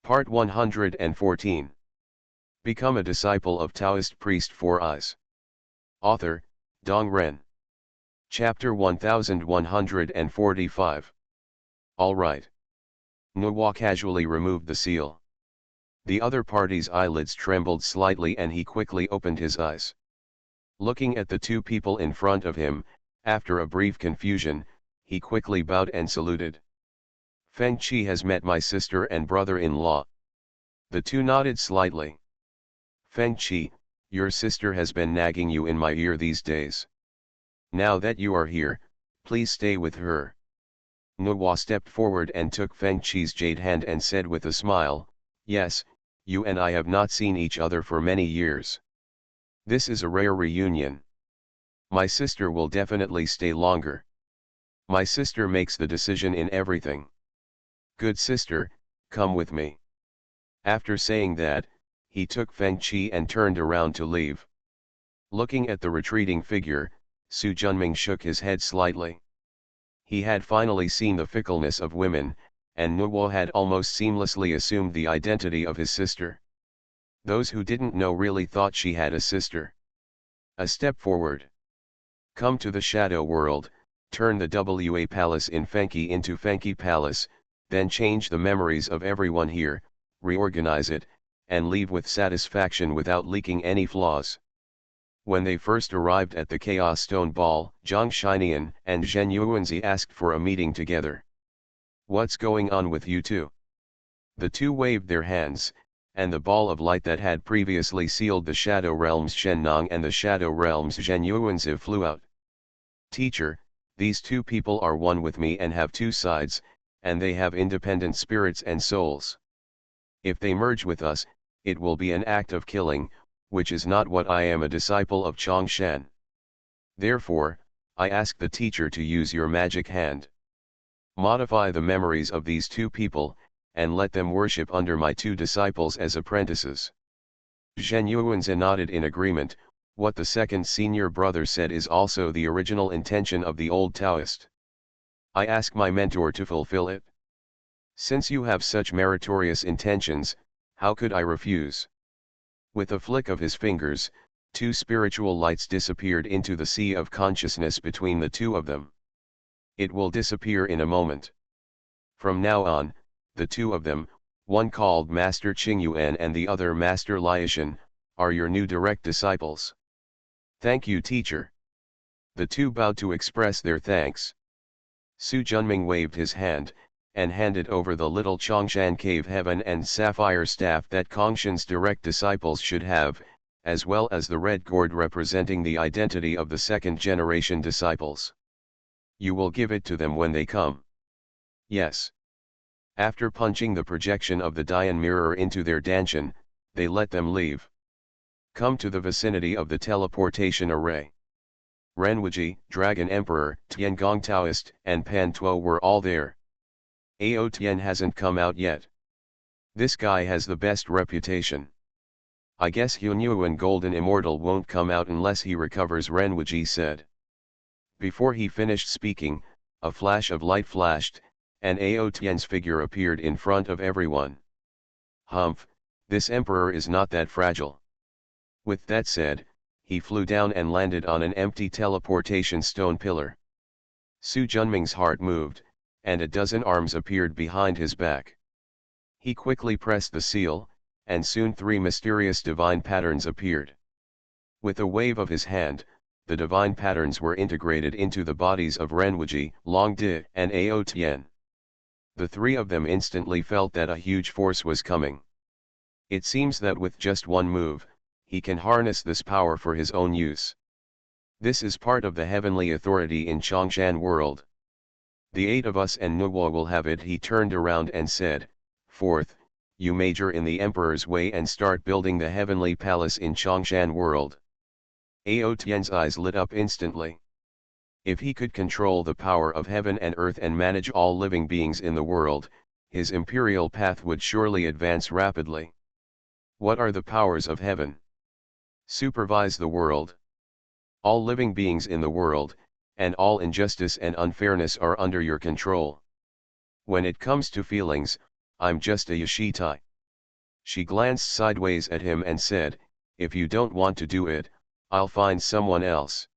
Part 114. Become a disciple of Taoist priest Four Eyes. Author, Dong Ren. Chapter 1145. All right. Nuwa casually removed the seal. The other party's eyelids trembled slightly and he quickly opened his eyes. Looking at the two people in front of him, after a brief confusion, he quickly bowed and saluted. Feng Qi has met my sister and brother-in-law. The two nodded slightly. Feng Qi, your sister has been nagging you in my ear these days. Now that you are here, please stay with her. Nuwa stepped forward and took Feng Qi's jade hand and said with a smile, yes, you and I have not seen each other for many years. This is a rare reunion. My sister will definitely stay longer. My sister makes the decision in everything. Good sister, come with me. After saying that, he took Feng Qi and turned around to leave. Looking at the retreating figure, Su Junming shook his head slightly. He had finally seen the fickleness of women, and Nuwa had almost seamlessly assumed the identity of his sister. Those who didn't know really thought she had a sister. A step forward. Come to the shadow world, turn the WA Palace in Fenki into Fenki Palace, then change the memories of everyone here, reorganize it, and leave with satisfaction without leaking any flaws. When they first arrived at the Chaos Stone Ball, Zhang Shinian and Zhen Yuanzi asked for a meeting together. What's going on with you two? The two waved their hands, and the ball of light that had previously sealed the Shadow Realms Shennong and the Shadow Realms Zhen Yuanzi flew out. Teacher, these two people are one with me and have two sides, and they have independent spirits and souls. If they merge with us, it will be an act of killing, which is not what I am a disciple of Chongshan. Therefore, I ask the teacher to use your magic hand. Modify the memories of these two people, and let them worship under my two disciples as apprentices. Zhen Yuanzi nodded in agreement. What the second senior brother said is also the original intention of the old Taoist. I ask my mentor to fulfill it. Since you have such meritorious intentions, how could I refuse? With a flick of his fingers, two spiritual lights disappeared into the sea of consciousness between the two of them. It will disappear in a moment. From now on, the two of them, one called Master Qingyuan and the other Master Liashan, are your new direct disciples. Thank you, teacher. The two bowed to express their thanks. Su Junming waved his hand, and handed over the little Chongshan cave heaven and sapphire staff that Kongshan's direct disciples should have, as well as the red cord representing the identity of the second-generation disciples. You will give it to them when they come. Yes. After punching the projection of the Dian mirror into their danshan, they let them leave. Come to the vicinity of the teleportation array. Renwuji, Dragon Emperor, Tiangong Taoist, and Pan Tuo were all there. Ao Tian hasn't come out yet. This guy has the best reputation. I guess Hunyuan Golden Immortal won't come out unless he recovers, Renwuji said. Before he finished speaking, a flash of light flashed, and Ao Tian's figure appeared in front of everyone. Humph, this emperor is not that fragile. With that said, he flew down and landed on an empty teleportation stone pillar. Su Junming's heart moved, and a dozen arms appeared behind his back. He quickly pressed the seal, and soon three mysterious divine patterns appeared. With a wave of his hand, the divine patterns were integrated into the bodies of Renwuji, Long Di, and Ao Tian. The three of them instantly felt that a huge force was coming. It seems that with just one move, he can harness this power for his own use. This is part of the heavenly authority in Chongshan world. The eight of us and Nuwa will have it. He turned around and said, Fourth, you major in the Emperor's way and start building the heavenly palace in Chongshan world. Ao Tian's eyes lit up instantly. If he could control the power of heaven and earth and manage all living beings in the world, his imperial path would surely advance rapidly. What are the powers of heaven? Supervise the world. All living beings in the world, and all injustice and unfairness are under your control. When it comes to feelings, I'm just a Yashitai. She glanced sideways at him and said, "If you don't want to do it, I'll find someone else."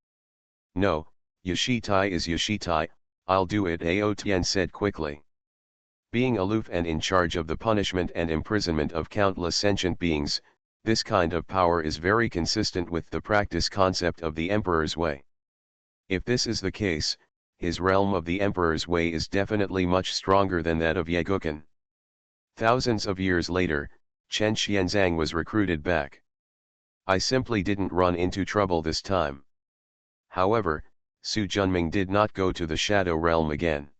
"No, Yashitai is Yashitai, I'll do it," Ao Tian said quickly. Being aloof and in charge of the punishment and imprisonment of countless sentient beings, this kind of power is very consistent with the practice concept of the Emperor's Way. If this is the case, his realm of the Emperor's Way is definitely much stronger than that of Yegukan. Thousands of years later, Chen Xianzang was recruited back. I simply didn't run into trouble this time. However, Su Junming did not go to the Shadow Realm again.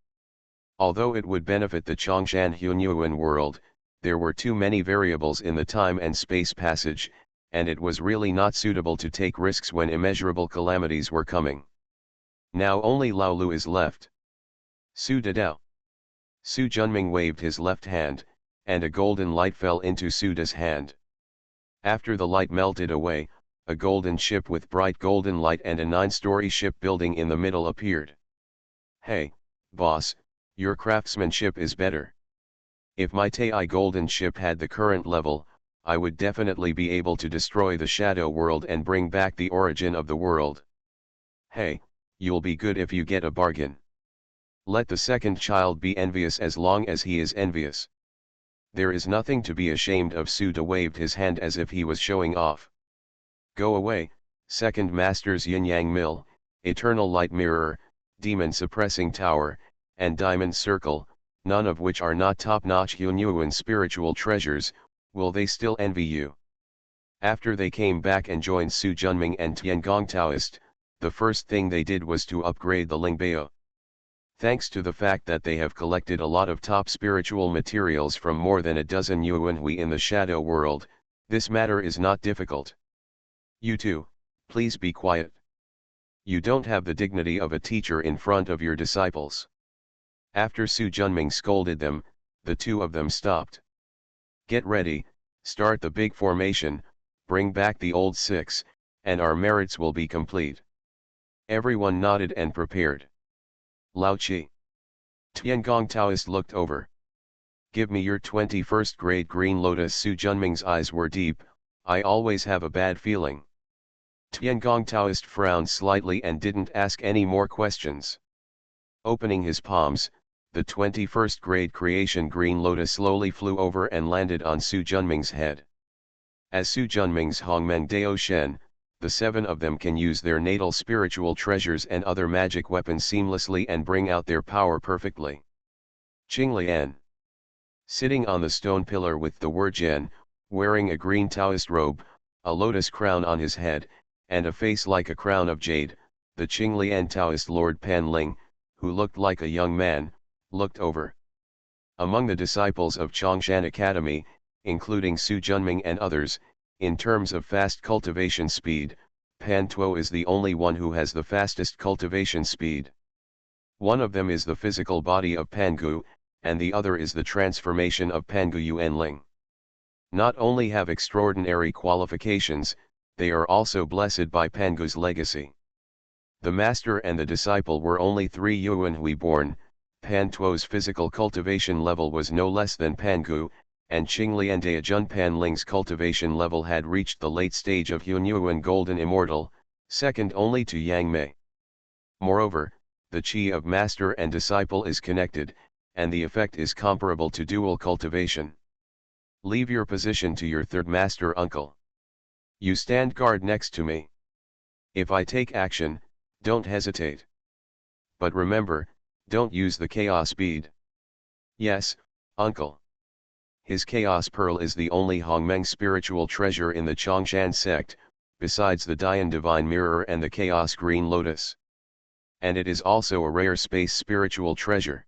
Although it would benefit the Chongshan Hunyuan world, there were too many variables in the time and space passage, and it was really not suitable to take risks when immeasurable calamities were coming. Now only Lao Lu is left. Su Dadao. Su Junming waved his left hand, and a golden light fell into Su Da's hand. After the light melted away, a golden ship with bright golden light and a 9-story shipbuilding in the middle appeared. "Hey, boss, your craftsmanship is better. If my Tai golden ship had the current level, I would definitely be able to destroy the shadow world and bring back the origin of the world. Hey, you'll be good if you get a bargain. Let the second child be envious as long as he is envious. There is nothing to be ashamed of." Suda waved his hand as if he was showing off. "Go away, second master's yin-yang mill, eternal light mirror, demon suppressing tower, and diamond circle, none of which are not top-notch Hunyuan spiritual treasures, will they still envy you?" After they came back and joined Su Junming and Tiangong Taoist, the first thing they did was to upgrade the Lingbao. Thanks to the fact that they have collected a lot of top spiritual materials from more than a dozen Yuanhui in the shadow world, this matter is not difficult. "You two, please be quiet. You don't have the dignity of a teacher in front of your disciples." After Su Junming scolded them, the two of them stopped. "Get ready, start the big formation, bring back the old 6, and our merits will be complete." Everyone nodded and prepared. "Lao Chi." Tiangong Taoist looked over. "Give me your 21st grade green lotus." Su Junming's eyes were deep. "I always have a bad feeling." Tiangong Taoist frowned slightly and didn't ask any more questions. Opening his palms, the 21st grade creation green lotus slowly flew over and landed on Su Junming's head. As Su Junming's Hongmeng Dao Shen, the 7 of them can use their natal spiritual treasures and other magic weapons seamlessly and bring out their power perfectly. Qinglian. Sitting on the stone pillar with the word Zhen, wearing a green Taoist robe, a lotus crown on his head, and a face like a crown of jade, the Qinglian Taoist Lord Pan Ling, who looked like a young man, looked over. Among the disciples of Chongshan Academy, including Su Junming and others, in terms of fast cultivation speed, Pan Tuo is the only one who has the fastest cultivation speed. One of them is the physical body of Pangu, and the other is the transformation of Pangu Yuanling. Not only have extraordinary qualifications, they are also blessed by Pangu's legacy. The master and the disciple were only 3 Yuanhui born. Pan Tuo's physical cultivation level was no less than Pangu, and Qinglian Daijun Pan Ling's cultivation level had reached the late stage of Hunyuan Golden Immortal, second only to Yang Mei. Moreover, the qi of master and disciple is connected, and the effect is comparable to dual cultivation. Leave your position to your third master uncle. You stand guard next to me. If I take action, don't hesitate. But remember, don't use the chaos bead. Yes, uncle. His chaos pearl is the only Hongmeng spiritual treasure in the Chongshan sect, besides the Dian divine mirror and the chaos green lotus. And it is also a rare space spiritual treasure.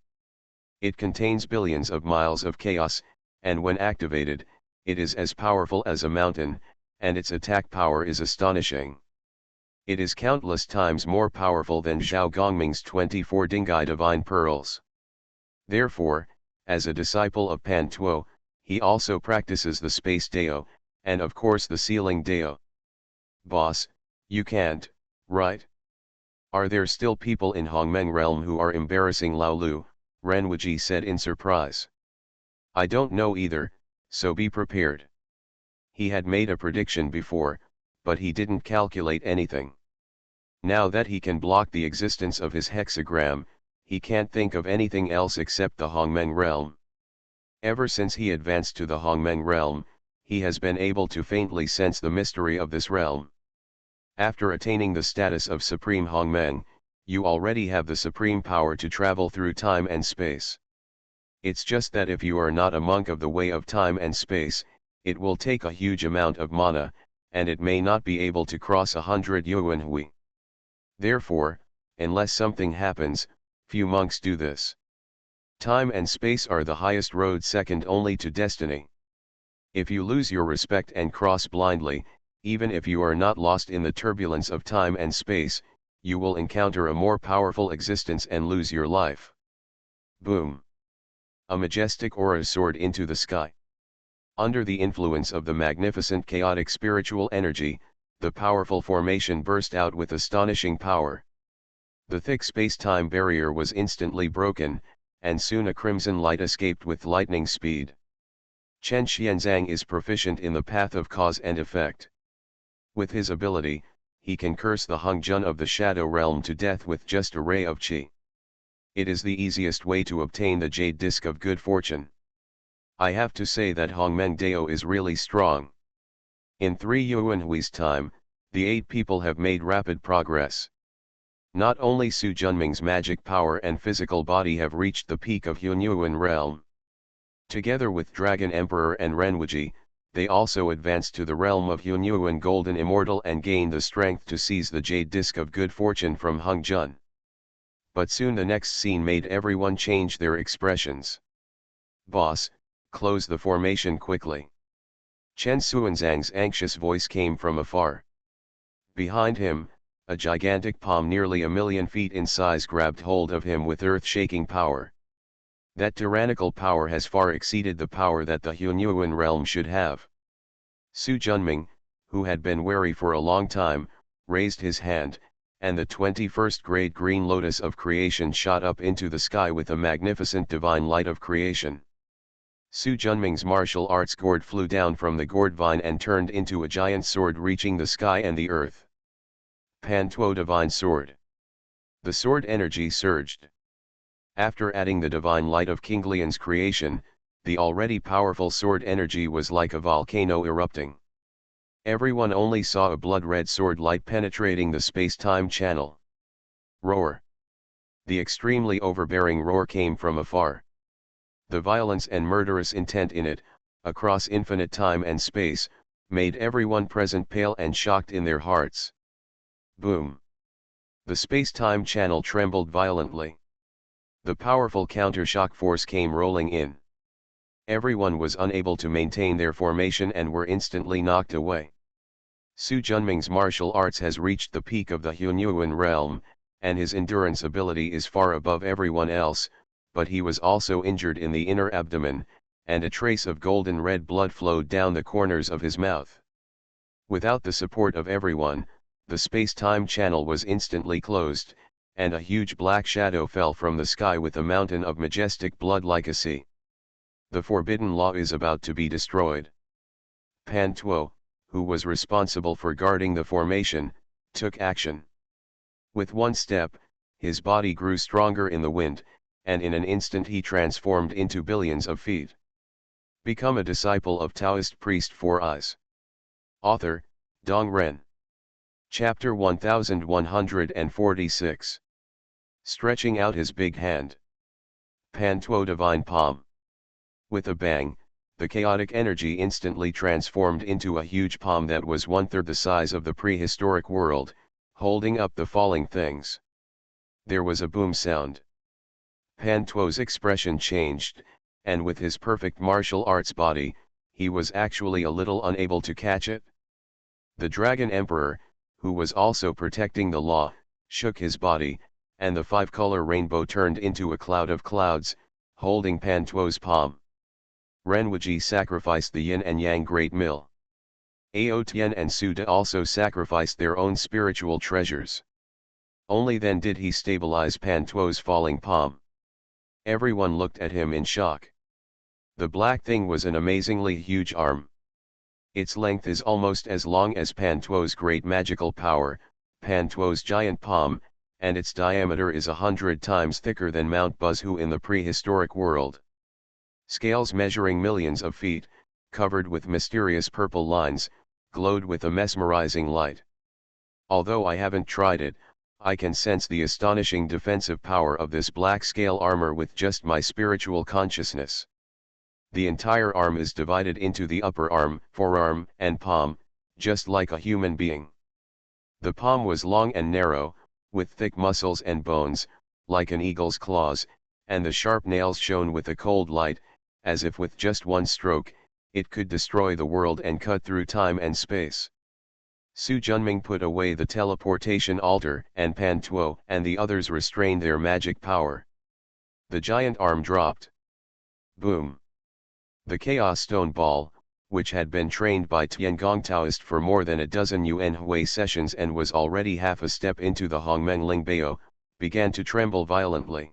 It contains billions of miles of chaos, and when activated, it is as powerful as a mountain, and its attack power is astonishing. It is countless times more powerful than Zhao Gongming's 24 Dingai divine pearls. Therefore, as a disciple of Pan Tuo, he also practices the space Dao, and of course the ceiling Dao. Boss, you can't, right? Are there still people in Hongmeng realm who are embarrassing Lao Lu? Renwuji said in surprise. I don't know either, so be prepared. He had made a prediction before, but he didn't calculate anything. Now that he can block the existence of his hexagram, he can't think of anything else except the Hongmeng realm. Ever since he advanced to the Hongmeng realm, he has been able to faintly sense the mystery of this realm. After attaining the status of Supreme Hongmeng, you already have the supreme power to travel through time and space. It's just that if you are not a monk of the way of time and space, it will take a huge amount of mana, and it may not be able to cross 100 yuan hui. Therefore, unless something happens, few monks do this. Time and space are the highest road second only to destiny. If you lose your respect and cross blindly, even if you are not lost in the turbulence of time and space, you will encounter a more powerful existence and lose your life. Boom! A majestic aura soared into the sky. Under the influence of the magnificent chaotic spiritual energy, the powerful formation burst out with astonishing power. The thick space-time barrier was instantly broken, and soon a crimson light escaped with lightning speed. Chen Xianzang is proficient in the path of cause and effect. With his ability, he can curse the Hung Jun of the Shadow Realm to death with just a ray of qi. It is the easiest way to obtain the Jade Disc of Good Fortune. I have to say that Hongmeng Dao is really strong. In 3 yuan hui's time, the 8 people have made rapid progress. Not only Su Junming's magic power and physical body have reached the peak of Hunyuan realm. Together with Dragon Emperor and Renwuji, they also advanced to the realm of Hunyuan Golden Immortal and gained the strength to seize the Jade Disc of Good Fortune from Hung Jun. But soon the next scene made everyone change their expressions. "Boss, close the formation quickly." Chen Xuanzang's anxious voice came from afar. Behind him, a gigantic palm nearly 1,000,000 feet in size grabbed hold of him with earth-shaking power. That tyrannical power has far exceeded the power that the Hunyuan realm should have. Su Junming, who had been wary for a long time, raised his hand, and the 21st grade green lotus of creation shot up into the sky with a magnificent divine light of creation. Su Junming's martial arts gourd flew down from the gourd vine and turned into a giant sword reaching the sky and the earth. Pan Tuo Divine Sword. The sword energy surged. After adding the divine light of King Lian's creation, the already powerful sword energy was like a volcano erupting. Everyone only saw a blood-red sword light penetrating the space-time channel. Roar. The extremely overbearing roar came from afar. The violence and murderous intent in it, across infinite time and space, made everyone present pale and shocked in their hearts. Boom! The space-time channel trembled violently. The powerful counter-shock force came rolling in. Everyone was unable to maintain their formation and were instantly knocked away. Su Junming's martial arts has reached the peak of the Hunyuan realm, and his endurance ability is far above everyone else, but he was also injured in the inner abdomen, and a trace of golden red blood flowed down the corners of his mouth. Without the support of everyone, the space-time channel was instantly closed, and a huge black shadow fell from the sky with a mountain of majestic blood like a sea. The forbidden law is about to be destroyed. Pan Tuo, who was responsible for guarding the formation, took action. With one step, his body grew stronger in the wind, and in an instant he transformed into billions of feet. Become a disciple of Taoist priest Four Eyes. Author, Dong Ren. Chapter 1146. Stretching out his big hand. Pan Tuo Divine Palm. With a bang, the chaotic energy instantly transformed into a huge palm that was 1/3 the size of the prehistoric world, holding up the falling things. There was a boom sound. Pan Tuo's expression changed, and with his perfect martial arts body, he was actually a little unable to catch it. The Dragon Emperor, who was also protecting the law, shook his body, and the 5-color rainbow turned into a cloud of clouds, holding Pan Tuo's palm. Renwuji sacrificed the yin and yang great mill. Ao Tian and Su De also sacrificed their own spiritual treasures. Only then did he stabilize Pan Tuo's falling palm. Everyone looked at him in shock. The black thing was an amazingly huge arm. Its length is almost as long as Pan Tuo's great magical power, Pan Tuo's giant palm, and its diameter is 100 times thicker than Mount Buzhu in the prehistoric world. Scales measuring millions of feet, covered with mysterious purple lines, glowed with a mesmerizing light. Although I haven't tried it, I can sense the astonishing defensive power of this black scale armor with just my spiritual consciousness. The entire arm is divided into the upper arm, forearm, and palm, just like a human being. The palm was long and narrow, with thick muscles and bones, like an eagle's claws, and the sharp nails shone with a cold light, as if with just one stroke, it could destroy the world and cut through time and space. Su Junming put away the teleportation altar, and Pan Tuo and the others restrained their magic power. The giant arm dropped. Boom! The Chaos Stone Ball, which had been trained by Tiangong Taoist for more than a dozen Yuan Hui sessions and was already half a step into the Hongmeng Lingbao, began to tremble violently.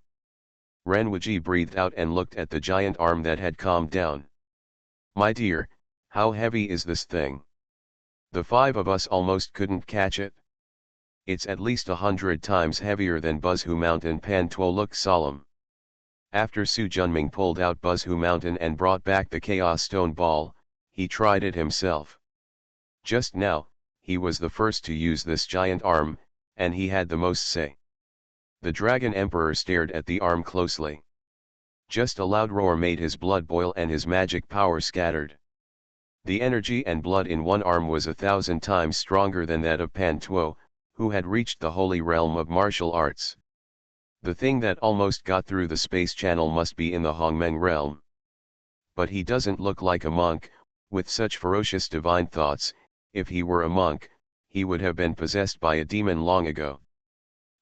Ren Wuji breathed out and looked at the giant arm that had calmed down. My dear, how heavy is this thing? The 5 of us almost couldn't catch it. It's at least 100 times heavier than Buzhu Mountain. Pan Tuo looked solemn. After Su Junming pulled out Buzhu Mountain and brought back the Chaos Stone Ball, he tried it himself. Just now, he was the first to use this giant arm, and he had the most say. The Dragon Emperor stared at the arm closely. Just a loud roar made his blood boil and his magic power scattered. The energy and blood in one arm was 1,000 times stronger than that of Pan Tuo, who had reached the holy realm of martial arts. The thing that almost got through the space channel must be in the Hongmeng realm. But he doesn't look like a monk, with such ferocious divine thoughts. If he were a monk, he would have been possessed by a demon long ago.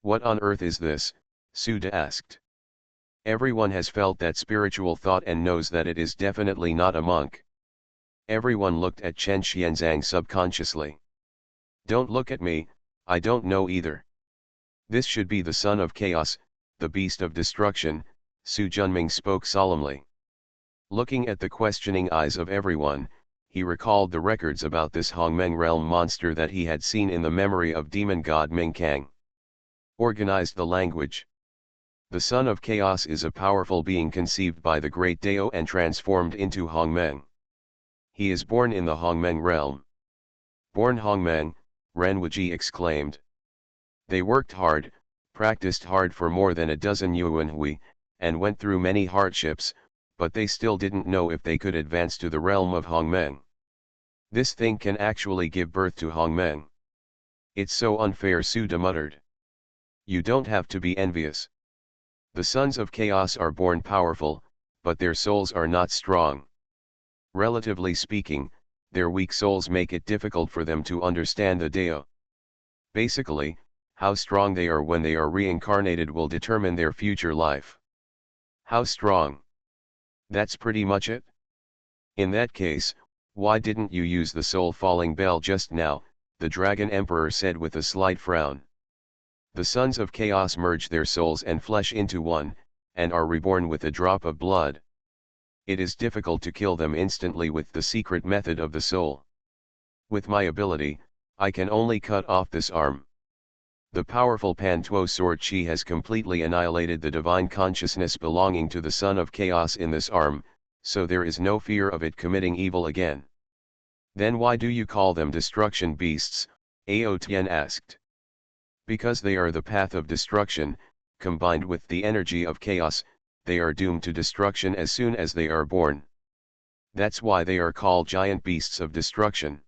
What on earth is this? Suda asked. Everyone has felt that spiritual thought and knows that it is definitely not a monk. Everyone looked at Chen Xianzang subconsciously. Don't look at me, I don't know either. This should be the son of chaos, the beast of destruction, Su Junming spoke solemnly. Looking at the questioning eyes of everyone, he recalled the records about this Hongmeng realm monster that he had seen in the memory of demon god Ming Kang. Organized the language. The son of chaos is a powerful being conceived by the great Dao and transformed into Hongmeng. He is born in the Hongmeng realm. Born Hongmeng, Ren Wuji exclaimed. They worked hard, practiced hard for more than a dozen Yuan Hui, and went through many hardships, but they still didn't know if they could advance to the realm of Hongmeng. This thing can actually give birth to Hongmeng. It's so unfair, Suda muttered. You don't have to be envious. The sons of chaos are born powerful, but their souls are not strong. Relatively speaking, their weak souls make it difficult for them to understand the Dao. Basically, how strong they are when they are reincarnated will determine their future life. How strong? That's pretty much it. In that case, why didn't you use the soul-falling bell just now? The Dragon Emperor said with a slight frown. The sons of chaos merge their souls and flesh into one, and are reborn with a drop of blood. It is difficult to kill them instantly with the secret method of the soul. With my ability, I can only cut off this arm. The powerful Pan Tuo sword chi has completely annihilated the divine consciousness belonging to the son of chaos in this arm, so there is no fear of it committing evil again. Then why do you call them destruction beasts? Ao Tian asked. Because they are the path of destruction, combined with the energy of chaos, they are doomed to destruction as soon as they are born. That's why they are called giant beasts of destruction.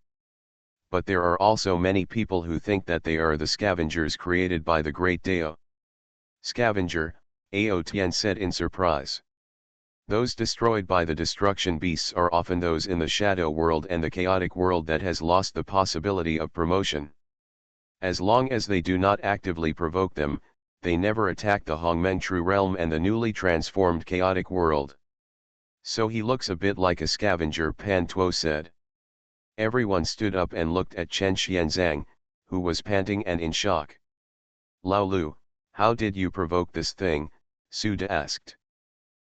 But there are also many people who think that they are the scavengers created by the great Dao. Scavenger, Ao Tian said in surprise. Those destroyed by the destruction beasts are often those in the shadow world and the chaotic world that has lost the possibility of promotion. As long as they do not actively provoke them, they never attack the Hongmeng true realm and the newly transformed chaotic world. So he looks a bit like a scavenger, Pan Tuo said. Everyone stood up and looked at Chen Xianzang, who was panting and in shock. Lao Lu, how did you provoke this thing? Suda asked.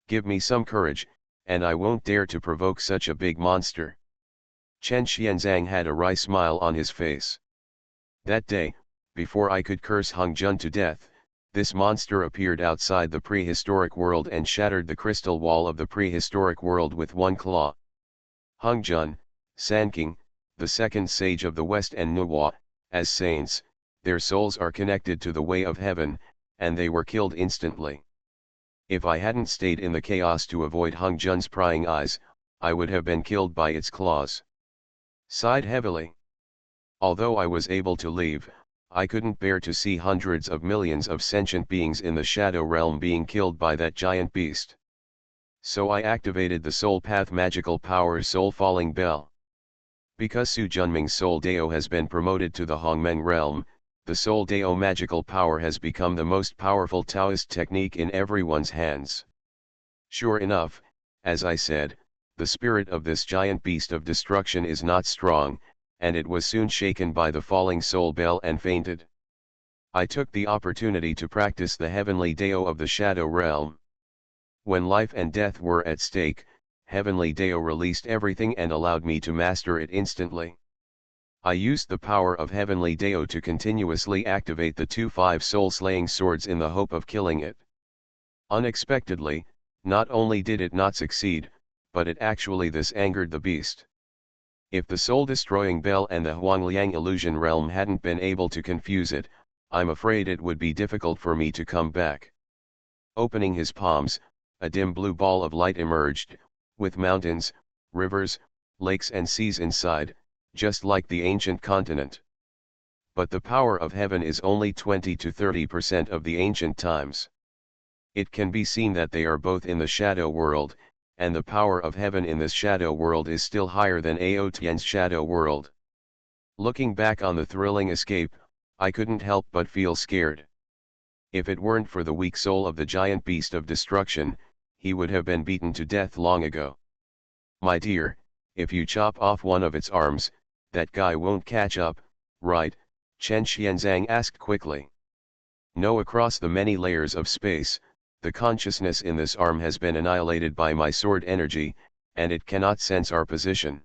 Give me some courage, and I won't dare to provoke such a big monster. Chen Xianzang had a wry smile on his face. That day, before I could curse Hung Jun to death, this monster appeared outside the prehistoric world and shattered the crystal wall of the prehistoric world with one claw. Hung Jun, Sanking, the second sage of the West, and Nuwa, as saints, their souls are connected to the way of heaven, and they were killed instantly. If I hadn't stayed in the chaos to avoid Hung Jun's prying eyes, I would have been killed by its claws. Sighed heavily. Although I was able to leave, I couldn't bear to see hundreds of millions of sentient beings in the shadow realm being killed by that giant beast. So I activated the Soul Path magical power Soul Falling Bell. Because Su Junming's Soul Dao has been promoted to the Hongmeng realm, the Soul Dao magical power has become the most powerful Taoist technique in everyone's hands. Sure enough, as I said, the spirit of this giant beast of destruction is not strong, and it was soon shaken by the falling soul bell and fainted. I took the opportunity to practice the heavenly Dao of the shadow realm. When life and death were at stake, heavenly Dao released everything and allowed me to master it instantly. I used the power of heavenly Dao to continuously activate the 2-5 soul-slaying swords in the hope of killing it. Unexpectedly, not only did it not succeed, but it actually this angered the beast. If the soul-destroying bell and the Huangliang illusion realm hadn't been able to confuse it, I'm afraid it would be difficult for me to come back. Opening his palms, a dim blue ball of light emerged, with mountains, rivers, lakes and seas inside, just like the ancient continent. But the power of heaven is only 20 to 30% of the ancient times. It can be seen that they are both in the shadow world, and the power of heaven in this shadow world is still higher than Ao Tian's shadow world. Looking back on the thrilling escape, I couldn't help but feel scared. If it weren't for the weak soul of the giant beast of destruction, he would have been beaten to death long ago. My dear, if you chop off one of its arms, that guy won't catch up, right? Chen Xianzang asked quickly. No, across the many layers of space, the consciousness in this arm has been annihilated by my sword energy, and it cannot sense our position.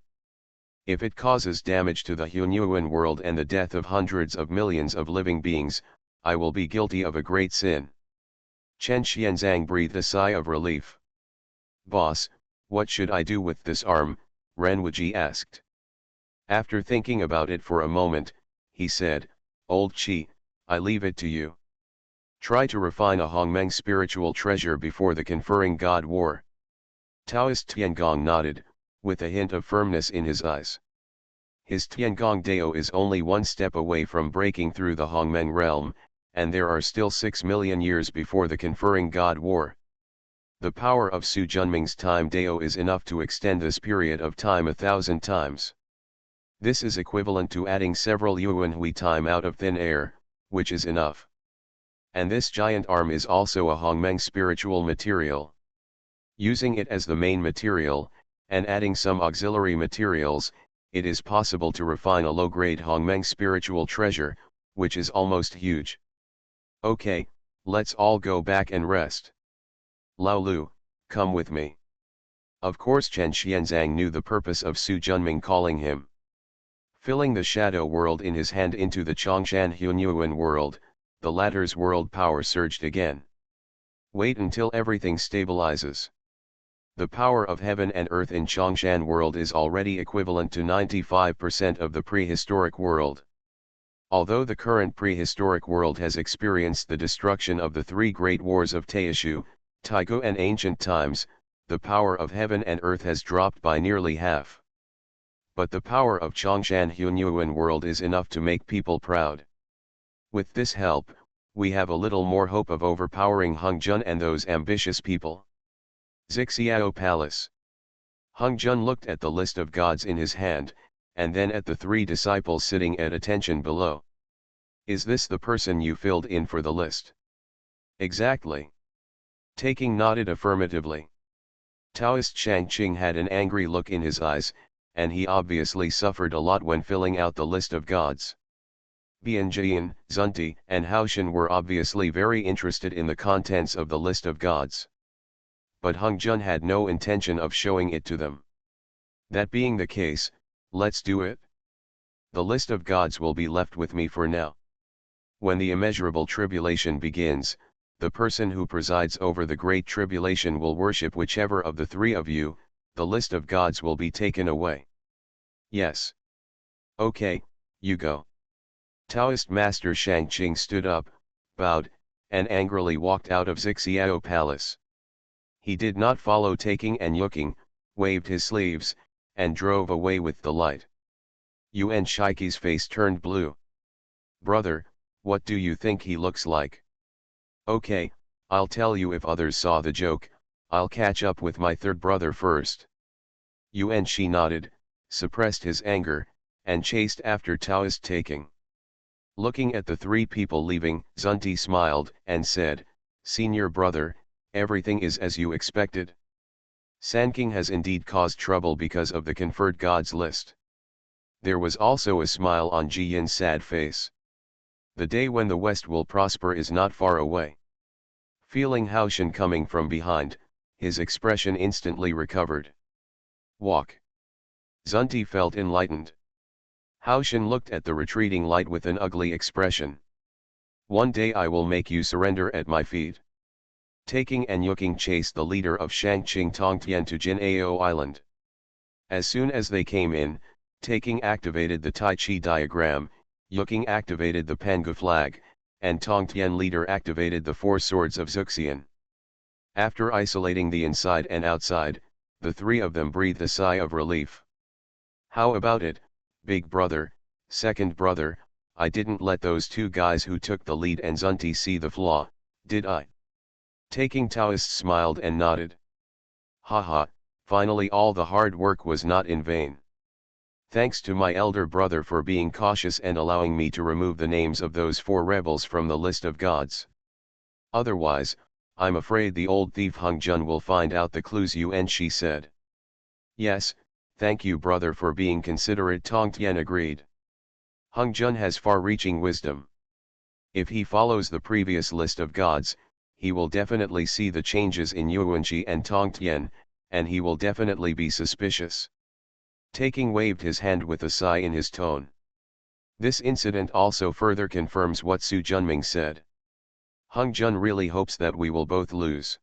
If it causes damage to the Hunyuan world and the death of hundreds of millions of living beings, I will be guilty of a great sin. Chen Xianzang breathed a sigh of relief. Boss, what should I do with this arm? Ren Wuji asked. After thinking about it for a moment, he said, Old Qi, I leave it to you. Try to refine a Hongmeng spiritual treasure before the conferring God War. Taoist Tiangong nodded, with a hint of firmness in his eyes. His Tiangong Dao is only one step away from breaking through the Hongmeng realm, and there are still 6 million years before the conferring God War. The power of Su Junming's time Dao is enough to extend this period of time 1,000 times. This is equivalent to adding several Yuan Hui time out of thin air, which is enough. And this giant arm is also a Hongmeng spiritual material. Using it as the main material, and adding some auxiliary materials, it is possible to refine a low-grade Hongmeng spiritual treasure, which is almost huge. Okay, let's all go back and rest. Lao Lu, come with me. Of course Chen Xianzang knew the purpose of Su Junming calling him. Filling the shadow world in his hand into the Chongshan Hunyuan world, the latter's world power surged again. Wait until everything stabilizes. The power of heaven and earth in Chongshan world is already equivalent to 95% of the prehistoric world. Although the current prehistoric world has experienced the destruction of the 3 great wars of Taishu, Taigu and ancient times, the power of heaven and earth has dropped by nearly half. But the power of Chongshan Hunyuan world is enough to make people proud. With this help, we have a little more hope of overpowering Hung Jun and those ambitious people. Zixiao Palace. Hung Jun looked at the list of gods in his hand, and then at the 3 disciples sitting at attention below. Is this the person you filled in for the list? Exactly. Taking nodded affirmatively. Taoist Shangqing had an angry look in his eyes, and he obviously suffered a lot when filling out the list of gods. Bianjian, Zunti, and Haoshan were obviously very interested in the contents of the list of gods. But Hung Jun had no intention of showing it to them. That being the case, Let's do it. The list of gods will be left with me for now. When the immeasurable tribulation begins, the person who presides over the great tribulation will worship whichever of the three of you, the list of gods will be taken away. Yes. Okay, you go. Taoist master Shangqing stood up, bowed, and angrily walked out of Zixiao Palace. He did not follow taking and looking, waved his sleeves, and drove away with the light. Yuan Shiki's face turned blue. Brother, what do you think he looks like? Okay, I'll tell you if others saw the joke, I'll catch up with my third brother first. Yuan Shi nodded, suppressed his anger, and chased after Taoist taking. Looking at the three people leaving, Zunti smiled and said, Senior brother, everything is as you expected. Sanking has indeed caused trouble because of the conferred gods list. There was also a smile on Ji Yin's sad face. The day when the West will prosper is not far away. Feeling Haoshan coming from behind, his expression instantly recovered. Walk. Zunti felt enlightened. Haoshan looked at the retreating light with an ugly expression. One day I will make you surrender at my feet. Taking and Yuking chased the leader of Shangqing Tongtian to Jinao Island. As soon as they came in, Taking activated the Tai Chi diagram, Yuking activated the Pangu flag, and Tongtian leader activated the four swords of Zuxian. After isolating the inside and outside, the three of them breathed a sigh of relief. How about it, big brother, second brother, I didn't let those two guys who took the lead and Zunti see the flaw, did I? Taking Taoist smiled and nodded. Haha, finally all the hard work was not in vain. Thanks to my elder brother for being cautious and allowing me to remove the names of those four rebels from the list of gods. Otherwise, I'm afraid the old thief Hung Jun will find out the clues Yuan Shi said. Yes, thank you brother for being considerate, Tongtian agreed. Hung Jun has far-reaching wisdom. If he follows the previous list of gods, he will definitely see the changes in Yuanxi and Tongtian, and he will definitely be suspicious. Taking waved his hand with a sigh in his tone. This incident also further confirms what Su Junming said. Hung Jun really hopes that we will both lose.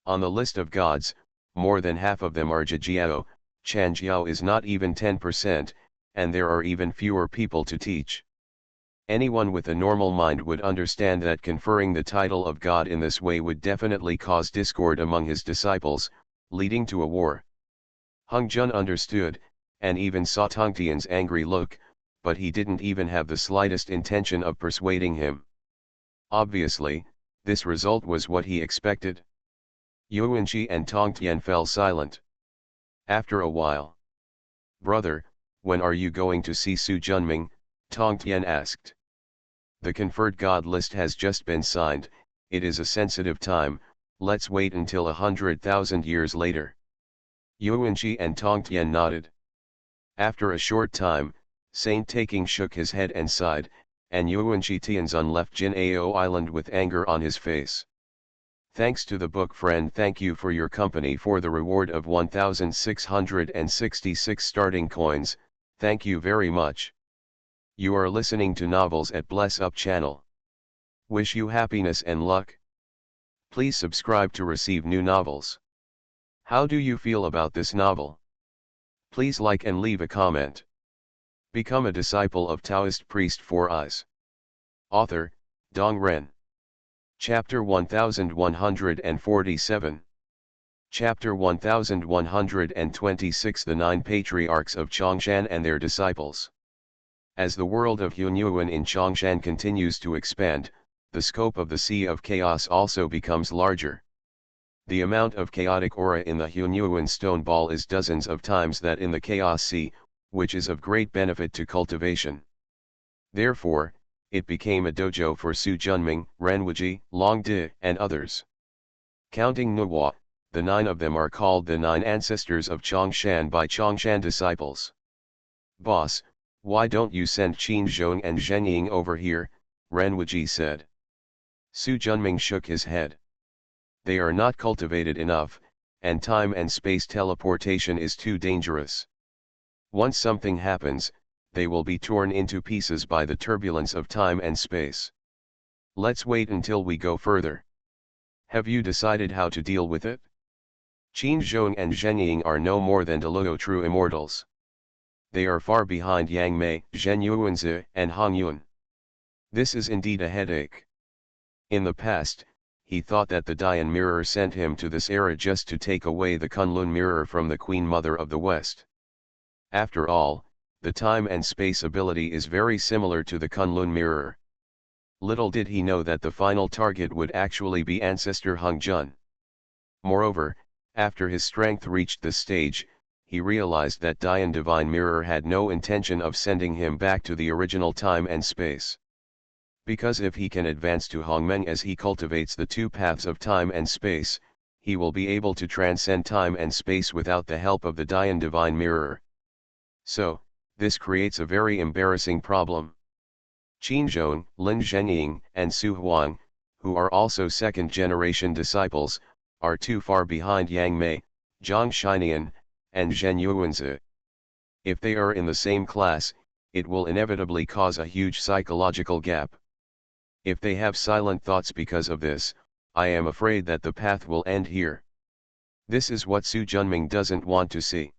On the list of gods, more than half of them are Jijiao, Chanjiao is not even 10%, and there are even fewer people to teach. Anyone with a normal mind would understand that conferring the title of God in this way would definitely cause discord among his disciples, leading to a war. Hung Jun understood, and even saw Tongtian's angry look, but he didn't even have the slightest intention of persuading him. Obviously, this result was what he expected. Yuanxi and Tongtian fell silent. After a while, brother, when are you going to see Su Junming? Tongtian asked. The conferred god list has just been signed, it is a sensitive time, let's wait until 100,000 years later. Yuanxi and Tongtian nodded. After a short time, Saint Taking shook his head and sighed, and Yuanxi Tianzun left Jinao Island with anger on his face. Thanks to the book friend, thank you for your company for the reward of 1,666 starting coins, thank you very much. You are listening to Novels at Bless Up channel. Wish you happiness and luck. Please subscribe to receive new novels. How do you feel about this novel? Please like and leave a comment. Become a disciple of Taoist priest Four Eyes. Author, Dong Ren. Chapter 1147. Chapter 1126. The Nine Patriarchs of Chongshan and Their Disciples. As the world of Hunyuan in Chongshan continues to expand, the scope of the Sea of Chaos also becomes larger. The amount of chaotic aura in the Hunyuan stone ball is dozens of times that in the Chaos Sea, which is of great benefit to cultivation. Therefore, it became a dojo for Su Junming, Renwuji, Long Di, and others. Counting Nuwa, the 9 of them are called the 9 ancestors of Chongshan by Chongshan disciples. Boss, why don't you send Qin Zhong and Zheng Ying over here? Renwuji said. Su Junming shook his head. They are not cultivated enough, and time and space teleportation is too dangerous. Once something happens, they will be torn into pieces by the turbulence of time and space. Let's wait until we go further. Have you decided how to deal with it? Qin Zhong and Zhen Ying are no more than Deluo true immortals. They are far behind Yang Mei, Zhen Yuanzi, and Hong Yun. This is indeed a headache. In the past, he thought that the Dian mirror sent him to this era just to take away the Kunlun mirror from the Queen Mother of the West. After all, the time and space ability is very similar to the Kunlun mirror. Little did he know that the final target would actually be ancestor Hung Jun. Moreover, after his strength reached this stage, he realized that Dian Divine Mirror had no intention of sending him back to the original time and space. Because if he can advance to Hongmeng as he cultivates the two paths of time and space, he will be able to transcend time and space without the help of the Dian Divine Mirror. So, this creates a very embarrassing problem. Qin Zhong, Lin Zhenying, and Su Huang, who are also second-generation disciples, are too far behind Yang Mei, Zhang Shinian, and Zhen Yuanzi. If they are in the same class, it will inevitably cause a huge psychological gap. If they have silent thoughts because of this, I am afraid that the path will end here. This is what Su Junming doesn't want to see.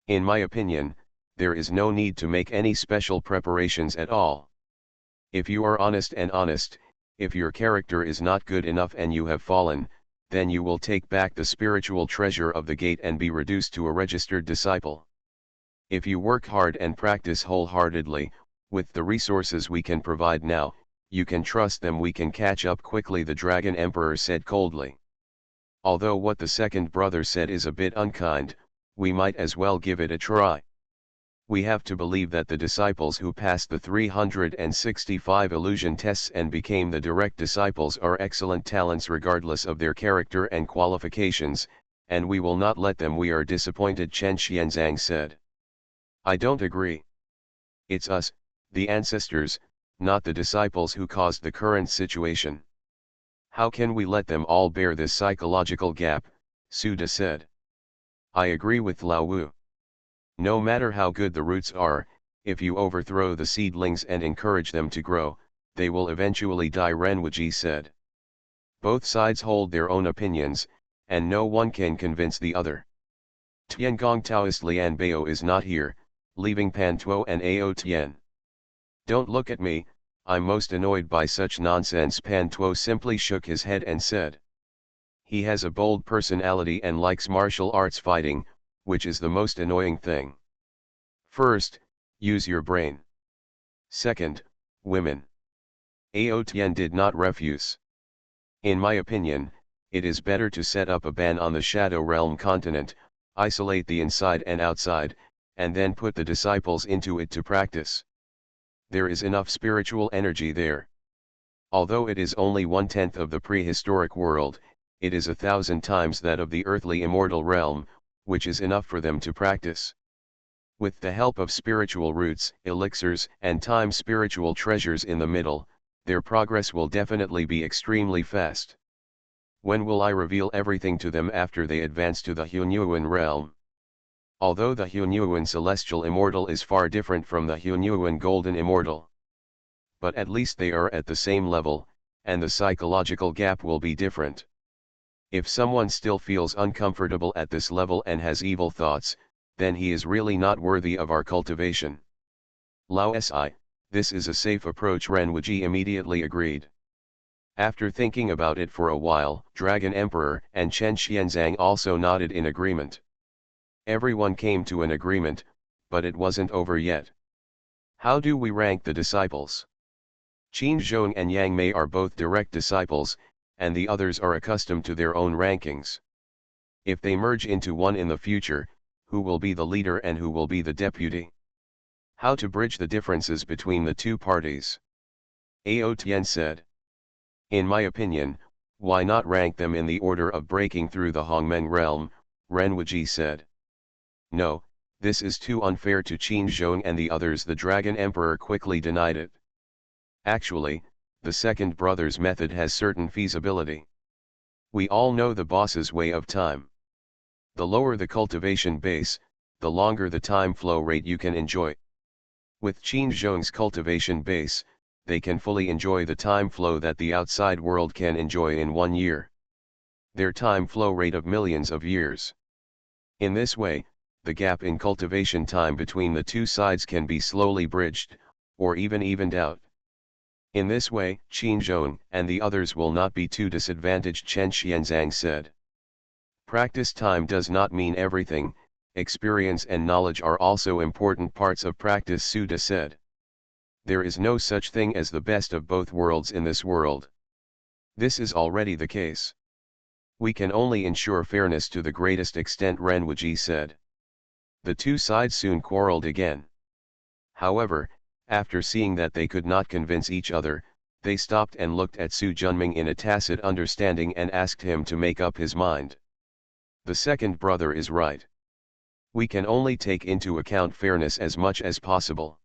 In my opinion, there is no need to make any special preparations at all. If you are honest, if your character is not good enough and you have fallen, then you will take back the spiritual treasure of the gate and be reduced to a registered disciple. If you work hard and practice wholeheartedly, with the resources we can provide now, you can trust them. We can catch up quickly, the Dragon Emperor said coldly. Although what the second brother said is a bit unkind, we might as well give it a try. We have to believe that the disciples who passed the 365 illusion tests and became the direct disciples are excellent talents regardless of their character and qualifications, and we will not let them. We are disappointed, Chen Xianzang said. I don't agree. It's us, the ancestors, not the disciples, who caused the current situation. How can we let them all bear this psychological gap? Su De said. I agree with Lao Wu. No matter how good the roots are, if you overthrow the seedlings and encourage them to grow, they will eventually die, Renwuji said. Both sides hold their own opinions, and no one can convince the other. Tiangong Taoist Lian Bao is not here, leaving Pan Tuo and Ao Tian. Don't look at me, I'm most annoyed by such nonsense. Pan Tuo simply shook his head and said. He has a bold personality and likes martial arts fighting, which is the most annoying thing. First, use your brain. Second, women. Ao Tian did not refuse. In my opinion, it is better to set up a ban on the Shadow Realm continent, isolate the inside and outside, and then put the disciples into it to practice. There is enough spiritual energy there. Although it is only 1/10 of the prehistoric world, it is 1,000 times that of the earthly immortal realm, which is enough for them to practice. With the help of spiritual roots, elixirs, and time spiritual treasures in the middle, their progress will definitely be extremely fast. When will I reveal everything to them after they advance to the Hunyuan realm? Although the Hunyuan celestial immortal is far different from the Hunyuan golden immortal. But at least they are at the same level, and the psychological gap will be different. If someone still feels uncomfortable at this level and has evil thoughts, then he is really not worthy of our cultivation. Lao Si, this is a safe approach, Renwuji immediately agreed. After thinking about it for a while, Dragon Emperor and Chen Xianzang also nodded in agreement. Everyone came to an agreement, but it wasn't over yet. How do we rank the disciples? Qin Zhong and Yang Mei are both direct disciples, and the others are accustomed to their own rankings. If they merge into one in the future, who will be the leader and who will be the deputy? How to bridge the differences between the two parties? Ao Tian said. In my opinion, why not rank them in the order of breaking through the Hongmeng realm, Renwuji said. No, this is too unfair to Qin Zhong and the others. The Dragon Emperor quickly denied it. Actually, the second brother's method has certain feasibility. We all know the boss's way of time. The lower the cultivation base, the longer the time flow rate you can enjoy. With Qin Zhong's cultivation base, they can fully enjoy the time flow that the outside world can enjoy in 1 year. Their time flow rate of millions of years. In this way, the gap in cultivation time between the two sides can be slowly bridged, or even evened out. In this way, Qin Zhong and the others will not be too disadvantaged, Chen Xianzang said. Practice time does not mean everything, experience and knowledge are also important parts of practice, Suda said. There is no such thing as the best of both worlds in this world. This is already the case. We can only ensure fairness to the greatest extent, Renwuji said. The two sides soon quarreled again. However, after seeing that they could not convince each other, they stopped and looked at Su Junming in a tacit understanding and asked him to make up his mind. The second brother is right. We can only take into account fairness as much as possible.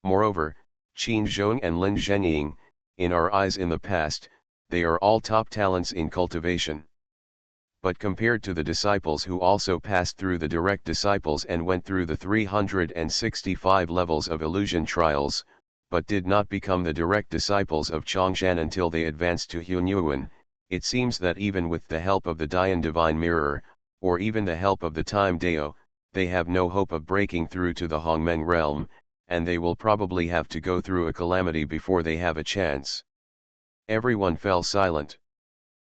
Moreover, Qin Zhong and Lin Zhenying, in our eyes in the past, they are all top talents in cultivation. But compared to the disciples who also passed through the direct disciples and went through the 365 levels of illusion trials, but did not become the direct disciples of Chongshan until they advanced to Hunyuan, it seems that even with the help of the Dian Divine Mirror, or even the help of the Time Dao, they have no hope of breaking through to the Hongmeng realm, and they will probably have to go through a calamity before they have a chance. Everyone fell silent.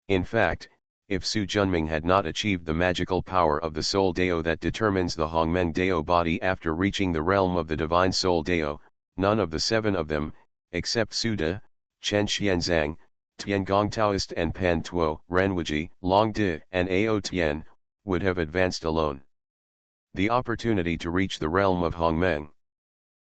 In fact, if Su Junming had not achieved the magical power of the Soul Dao that determines the Hongmeng Dao body after reaching the realm of the Divine Soul Dao, none of the 7 of them, except Suda, Chen Xianzang, Tiangong Taoist and Pan Tuo, Renwuji, Long Di and Ao Tian, would have advanced alone. The opportunity to reach the realm of Hongmeng.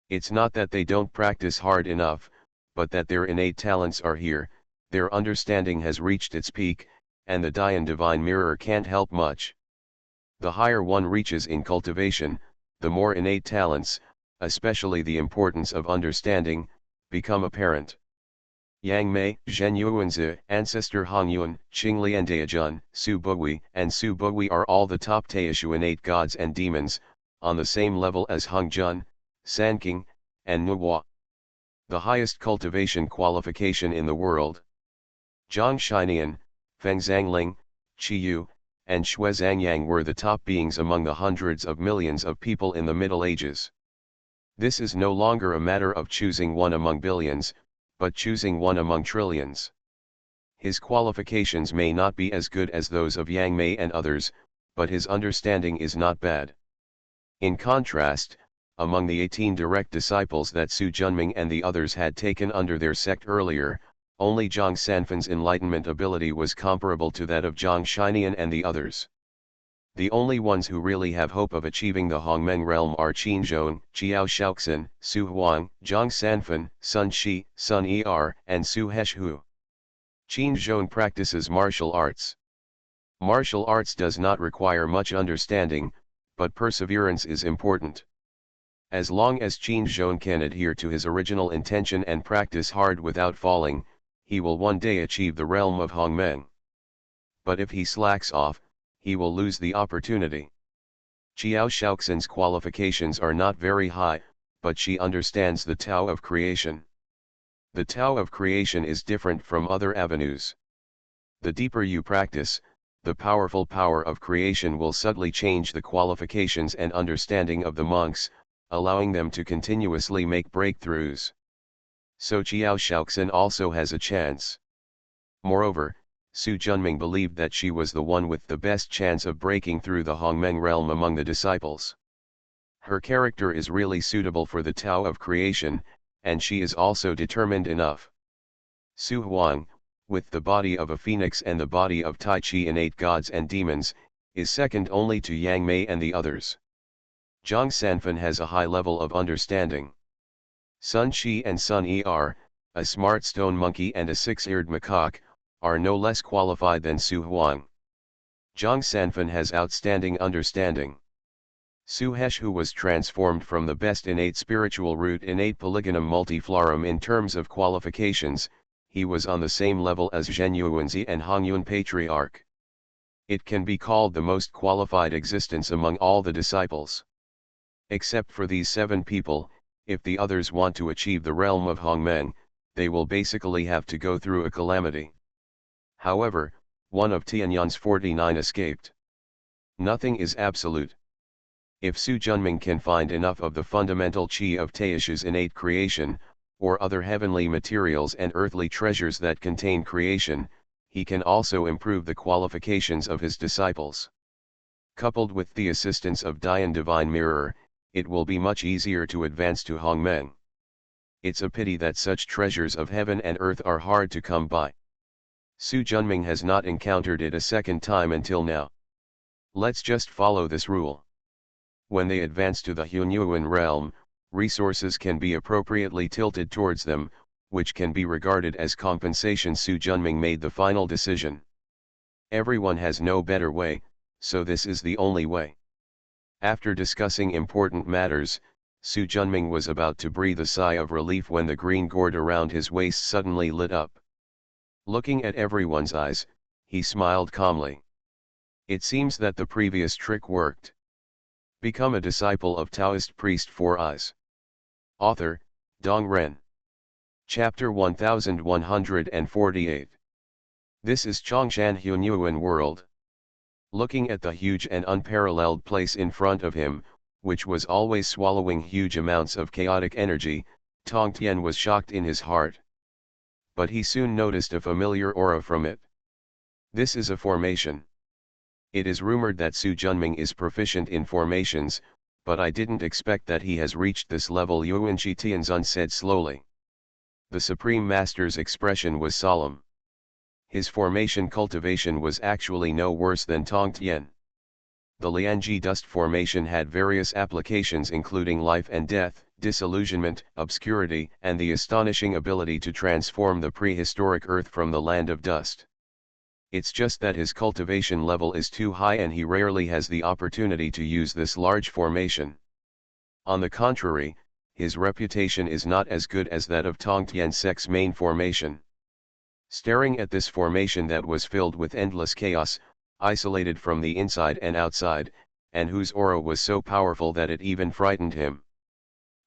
It's not that they don't practice hard enough, but that their innate talents are here, their understanding has reached its peak, and the Dian Divine Mirror can't help much. The higher one reaches in cultivation, the more innate talents, especially the importance of understanding, become apparent. Yang Mei, Zhen Yuanzi, Ancestor Hongyuan, Qinglian Daijun, Su Bugui and Su Bugui are all the top Taoist innate gods and demons, on the same level as Hongjun, Sanking, and Nuhua. The highest cultivation qualification in the world. Zhang Shinian, Feng Zhangling, Qiyu, and Xue Zhangyang were the top beings among the hundreds of millions of people in the Middle Ages. This is no longer a matter of choosing one among billions, but choosing one among trillions. His qualifications may not be as good as those of Yang Mei and others, but his understanding is not bad. In contrast, among the 18 direct disciples that Su Junming and the others had taken under their sect earlier, only Zhang Sanfan's enlightenment ability was comparable to that of Zhang Shinian and the others. The only ones who really have hope of achieving the Hongmeng realm are Qin Zhong, Jiao Shaoxin, Su Huang, Zhang Sanfan, Sun Shi, Sun Er, and Su Heshu. Qin Zhong practices martial arts. Martial arts does not require much understanding, but perseverance is important. As long as Qin Zhong can adhere to his original intention and practice hard without falling, he will one day achieve the realm of Hongmeng. But if he slacks off, he will lose the opportunity. Jiao Shaoxin's qualifications are not very high, but she understands the Tao of creation. The Tao of creation is different from other avenues. The deeper you practice, the powerful power of creation will subtly change the qualifications and understanding of the monks, allowing them to continuously make breakthroughs. So Jiao Shaoxin also has a chance. Moreover, Su Junming believed that she was the one with the best chance of breaking through the Hongmeng realm among the disciples. Her character is really suitable for the Tao of creation, and she is also determined enough. Su Huang, with the body of a phoenix and the body of Tai Chi innate gods and demons, is second only to Yang Mei and the others. Zhang Sanfan has a high level of understanding. Sun Shi and Sun Er, a smart stone monkey and a 6-eared macaque, are no less qualified than Su Huang. Zhang Sanfan has outstanding understanding. Su Heshu was transformed from the best innate spiritual root innate polygonum multiflorum in terms of qualifications, he was on the same level as Zhen Yuanzi and Hongyuan Patriarch. It can be called the most qualified existence among all the disciples. Except for these 7 people, if the others want to achieve the realm of Hongmen, they will basically have to go through a calamity. However, one of Tianyuan's 49 escaped. Nothing is absolute. If Su Junming can find enough of the fundamental qi of Taoist's innate creation, or other heavenly materials and earthly treasures that contain creation, he can also improve the qualifications of his disciples. Coupled with the assistance of Dian Divine Mirror, it will be much easier to advance to Hongmen. It's a pity that such treasures of heaven and earth are hard to come by. Su Junming has not encountered it a second time until now. Let's just follow this rule. When they advance to the Hunyuan realm, resources can be appropriately tilted towards them, which can be regarded as compensation. Su Junming made the final decision. Everyone has no better way, so this is the only way. After discussing important matters, Su Junming was about to breathe a sigh of relief when the green gourd around his waist suddenly lit up. Looking at everyone's eyes, he smiled calmly. It seems that the previous trick worked. Become a disciple of Taoist priest Four Eyes. Author, Dong Ren. Chapter 1148. This is Chongshan Hunyuan world. Looking at the huge and unparalleled place in front of him, which was always swallowing huge amounts of chaotic energy, Tong Tian was shocked in his heart. But he soon noticed a familiar aura from it. This is a formation. It is rumored that Su Junming is proficient in formations, but I didn't expect that he has reached this level, Yuanqi Tianzun said slowly. The Supreme Master's expression was solemn. His formation cultivation was actually no worse than Tong Tian. The Lianji dust formation had various applications including life and death, disillusionment, obscurity, and the astonishing ability to transform the prehistoric earth from the land of dust. It's just that his cultivation level is too high and he rarely has the opportunity to use this large formation. On the contrary, his reputation is not as good as that of Tong Tiansek's main formation. Staring at this formation that was filled with endless chaos, isolated from the inside and outside, and whose aura was so powerful that it even frightened him.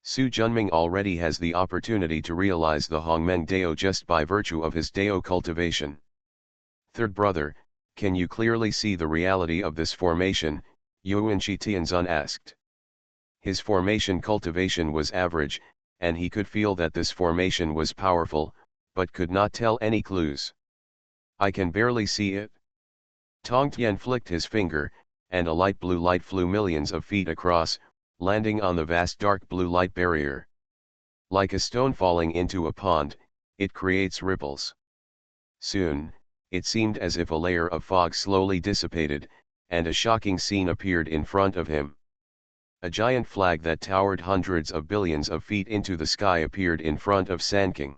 Su Junming already has the opportunity to realize the Hongmen Dao just by virtue of his Dao cultivation. Third brother, can you clearly see the reality of this formation? Yuanqi Tianzun asked. His formation cultivation was average, and he could feel that this formation was powerful, but could not tell any clues. I can barely see it. Tong Tian flicked his finger, and a light blue light flew millions of feet across, landing on the vast dark blue light barrier. Like a stone falling into a pond, it creates ripples. Soon, it seemed as if a layer of fog slowly dissipated, and a shocking scene appeared in front of him. A giant flag that towered hundreds of billions of feet into the sky appeared in front of Sanking.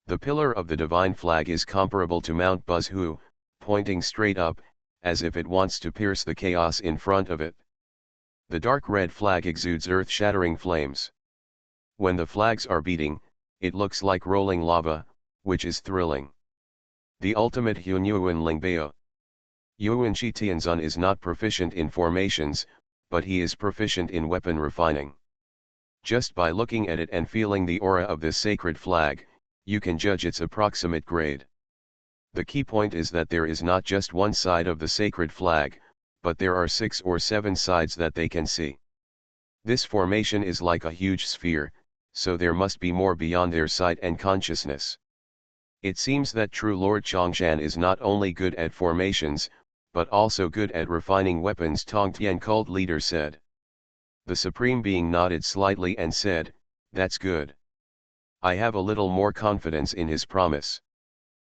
The pillar of the divine flag is comparable to Mount Buzhu, pointing straight up, as if it wants to pierce the chaos in front of it. The dark red flag exudes earth-shattering flames. When the flags are beating, it looks like rolling lava, which is thrilling. The ultimate Hunyuan Lingbao. Yuanqi Tianzun is not proficient in formations, but he is proficient in weapon refining. Just by looking at it and feeling the aura of this sacred flag, you can judge its approximate grade. The key point is that there is not just one side of the sacred flag, but there are 6 or 7 sides that they can see. This formation is like a huge sphere, so there must be more beyond their sight and consciousness. It seems that true Lord Chongshan is not only good at formations, but also good at refining weapons, Tong Tian cult leader said. The Supreme Being nodded slightly and said, that's good. I have a little more confidence in his promise.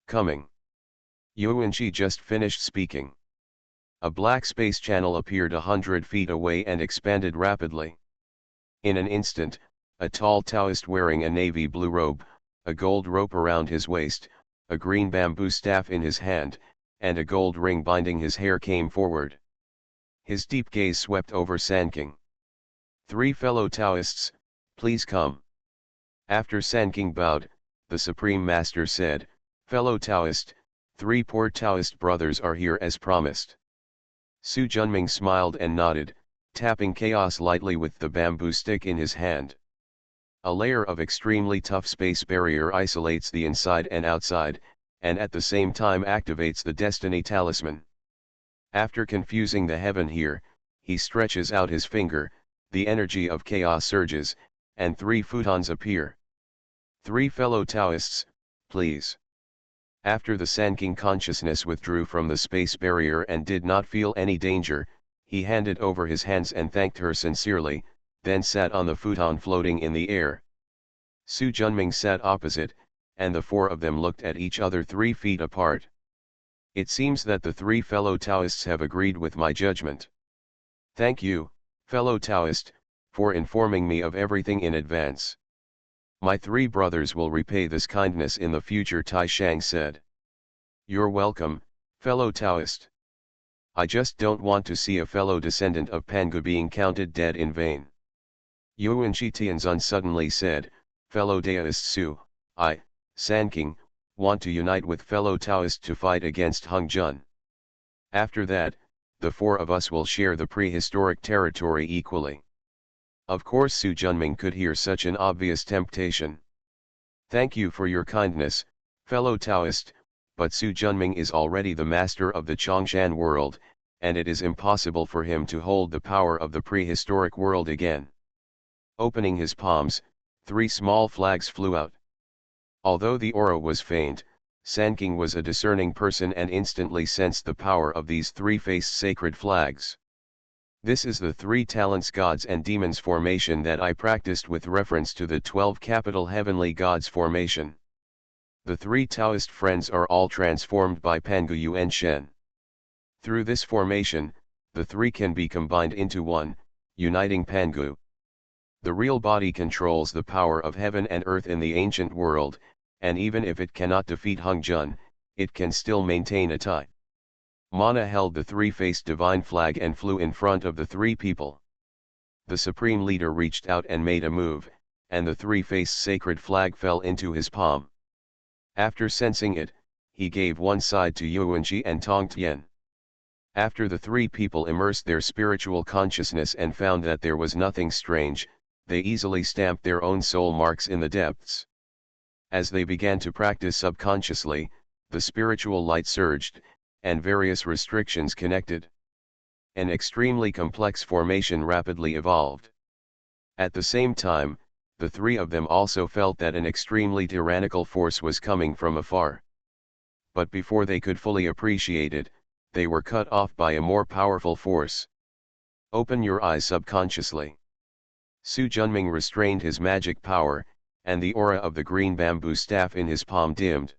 Coming. Yuanqi just finished speaking. A black space channel appeared 100 feet away and expanded rapidly. In an instant, a tall Taoist wearing a navy blue robe, a gold rope around his waist, a green bamboo staff in his hand, and a gold ring binding his hair came forward. His deep gaze swept over Sanking. 3 fellow Taoists, please come. After Sanking bowed, the Supreme Master said, fellow Taoist, 3 poor Taoist brothers are here as promised. Su Junming smiled and nodded, tapping chaos lightly with the bamboo stick in his hand. A layer of extremely tough space barrier isolates the inside and outside, and at the same time activates the destiny talisman. After confusing the heaven here, he stretches out his finger, the energy of chaos surges, and 3 futons appear. 3 fellow Taoists, please. After the Sand King consciousness withdrew from the space barrier and did not feel any danger, he handed over his hands and thanked her sincerely, then sat on the futon floating in the air. Su Junming sat opposite, and the 4 of them looked at each other 3 feet apart. It seems that the 3 fellow Taoists have agreed with my judgment. Thank you, fellow Taoist, for informing me of everything in advance. My 3 brothers will repay this kindness in the future, Tai Shang said. You're welcome, fellow Taoist. I just don't want to see a fellow descendant of Pangu being counted dead in vain. Yuan Shi Tianzun suddenly said, fellow Taoist Su, I, Sand King, want to unite with fellow Taoist to fight against Hung Jun. After that, the 4 of us will share the prehistoric territory equally. Of course Su Junming could hear such an obvious temptation. Thank you for your kindness, fellow Taoist, but Su Junming is already the master of the Chongshan world, and it is impossible for him to hold the power of the prehistoric world again. Opening his palms, 3 small flags flew out. Although the aura was faint, Sand King was a discerning person and instantly sensed the power of these 3-faced sacred flags. This is the 3 talents gods and demons formation that I practiced with reference to the 12 capital heavenly gods formation. The 3 Taoist friends are all transformed by Pangu Yuan Shen. Through this formation, the 3 can be combined into one, uniting Pangu. The real body controls the power of heaven and earth in the ancient world, and even if it cannot defeat Hung Jun, it can still maintain a tie. Mana held the 3-faced divine flag and flew in front of the 3 people. The supreme leader reached out and made a move, and the 3-faced sacred flag fell into his palm. After sensing it, he gave one side to Yuanqi and Tong Tian. After the 3 people immersed their spiritual consciousness and found that there was nothing strange, they easily stamped their own soul marks in the depths. As they began to practice subconsciously, the spiritual light surged, and various restrictions connected. An extremely complex formation rapidly evolved. At the same time, the 3 of them also felt that an extremely tyrannical force was coming from afar. But before they could fully appreciate it, they were cut off by a more powerful force. Open your eyes subconsciously. Su Junming restrained his magic power, and the aura of the green bamboo staff in his palm dimmed.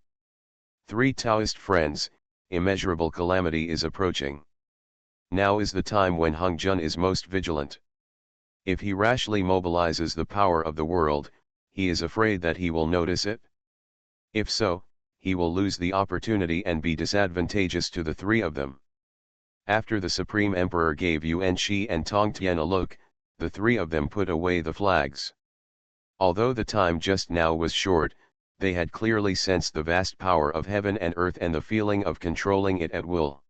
3 Taoist friends, immeasurable calamity is approaching. Now is the time when Hung Jun is most vigilant. If he rashly mobilizes the power of the world, he is afraid that he will notice it. If so, he will lose the opportunity and be disadvantageous to the 3 of them. After the Supreme Emperor gave Yuan Shi and Tong Tian a look, the 3 of them put away the flags. Although the time just now was short, they had clearly sensed the vast power of heaven and earth and the feeling of controlling it at will.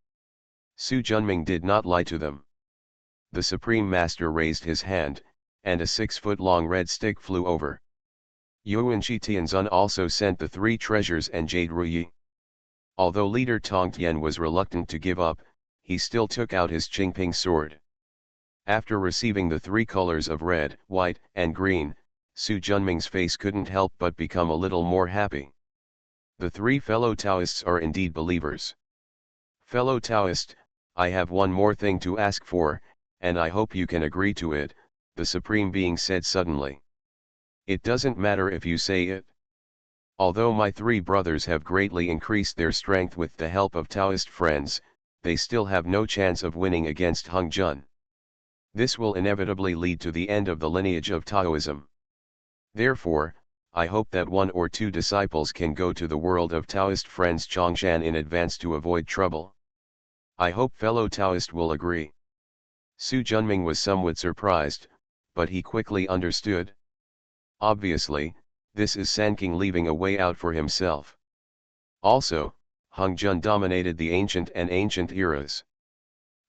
Su Junming did not lie to them. The Supreme Master raised his hand, and a 6-foot-long red stick flew over. Yuan Shi Tianzun also sent the 3 treasures and Jade Ruyi. Although leader Tong Tian was reluctant to give up, he still took out his Qingping sword. After receiving the 3 colors of red, white, and green, Su Junming's face couldn't help but become a little more happy. The 3 fellow Taoists are indeed believers. Fellow Taoist, I have one more thing to ask for, and I hope you can agree to it, the Supreme Being said suddenly. It doesn't matter if you say it. Although my 3 brothers have greatly increased their strength with the help of Taoist friends, they still have no chance of winning against Hung Jun. This will inevitably lead to the end of the lineage of Taoism. Therefore, I hope that 1 or 2 disciples can go to the world of Taoist friends Chongshan in advance to avoid trouble. I hope fellow Taoist will agree. Su Junming was somewhat surprised, but he quickly understood. Obviously, this is Sand King leaving a way out for himself. Also, Hung Jun dominated the ancient and ancient eras.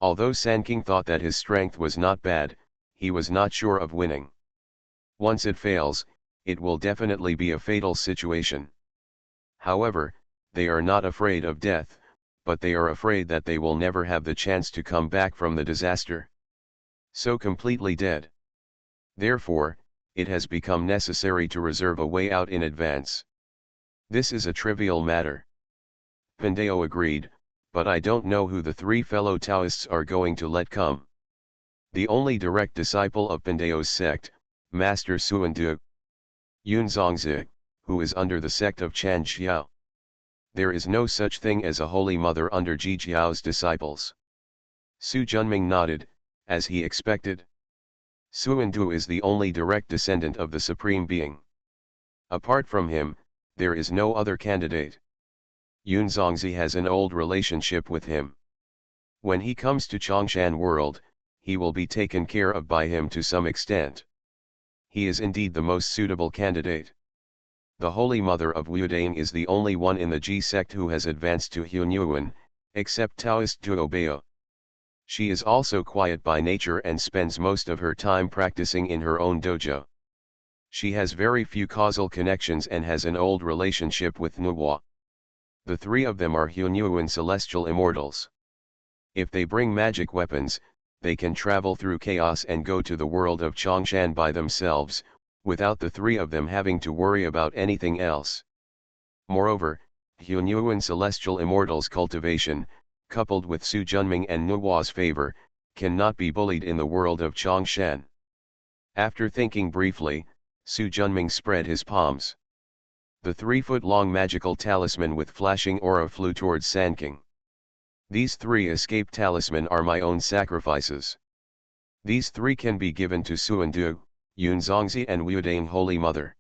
Although Sanking thought that his strength was not bad, he was not sure of winning. Once it fails, it will definitely be a fatal situation. However, they are not afraid of death, but they are afraid that they will never have the chance to come back from the disaster. So completely dead. Therefore, it has become necessary to reserve a way out in advance. This is a trivial matter. Pandeo agreed, but I don't know who the three fellow Taoists are going to let come. The only direct disciple of Pandeo's sect, Master Suandu Yunzongzi, who is under the sect of Chan Xiao. There is no such thing as a holy mother under Ji Jiao's disciples. Su Junming nodded, as he expected. Suandu is the only direct descendant of the Supreme Being. Apart from him, there is no other candidate. Yunzongzi has an old relationship with him. When he comes to Chongshan world, he will be taken care of by him to some extent. He is indeed the most suitable candidate. The Holy Mother of Wudang is the only one in the Ji sect who has advanced to Hunyuan, except Taoist Duobeo. She is also quiet by nature and spends most of her time practicing in her own dojo. She has very few causal connections and has an old relationship with Nuwa. The three of them are Hunyuan celestial immortals. If they bring magic weapons, they can travel through chaos and go to the world of Chongshan by themselves, without the three of them having to worry about anything else. Moreover, Hunyuan celestial immortals' cultivation, coupled with Su Junming and Nuwa's favor, cannot be bullied in the world of Chongshan. After thinking briefly, Su Junming spread his palms. The 3-foot-long magical talisman with flashing aura flew towards Sanking. These 3 escape talisman are my own sacrifices. These 3 can be given to Suandu, Yunzongzi and Wudang Holy Mother.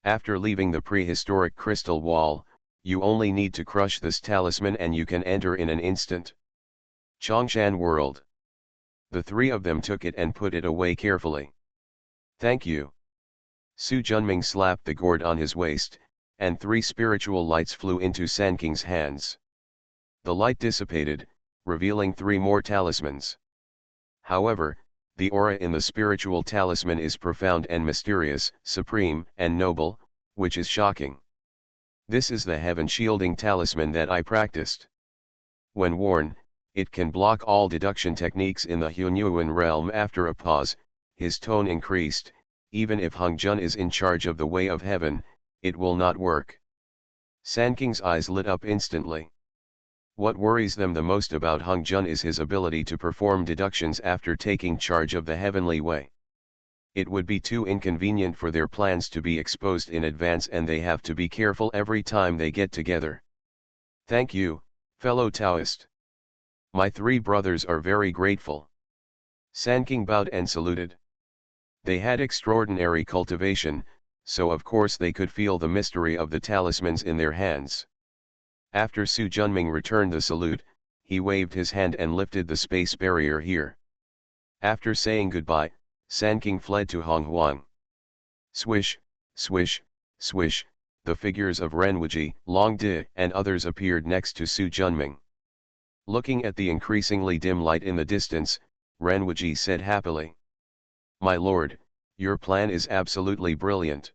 After leaving the prehistoric crystal wall, you only need to crush this talisman and you can enter in an instant. Chongshan world. The 3 of them took it and put it away carefully. Thank you. Su Junming slapped the gourd on his waist, and 3 spiritual lights flew into Sanking's hands. The light dissipated, revealing 3 more talismans. However, the aura in the spiritual talisman is profound and mysterious, supreme and noble, which is shocking. This is the heaven shielding talisman that I practiced. When worn, it can block all deduction techniques in the Hunyuan realm. After a pause, his tone increased. Even if Hung Jun is in charge of the way of heaven, it will not work. Sanking's eyes lit up instantly. What worries them the most about Hung Jun is his ability to perform deductions after taking charge of the heavenly way. It would be too inconvenient for their plans to be exposed in advance and they have to be careful every time they get together. Thank you, fellow Taoist. My 3 brothers are very grateful. Sanking bowed and saluted. They had extraordinary cultivation, so of course they could feel the mystery of the talismans in their hands. After Su Junming returned the salute, he waved his hand and lifted the space barrier here. After saying goodbye, Sanking fled to Honghuang. Swish, swish, swish, the figures of Renwuji, Long Di and others appeared next to Su Junming. Looking at the increasingly dim light in the distance, Renwuji said happily. My lord, your plan is absolutely brilliant.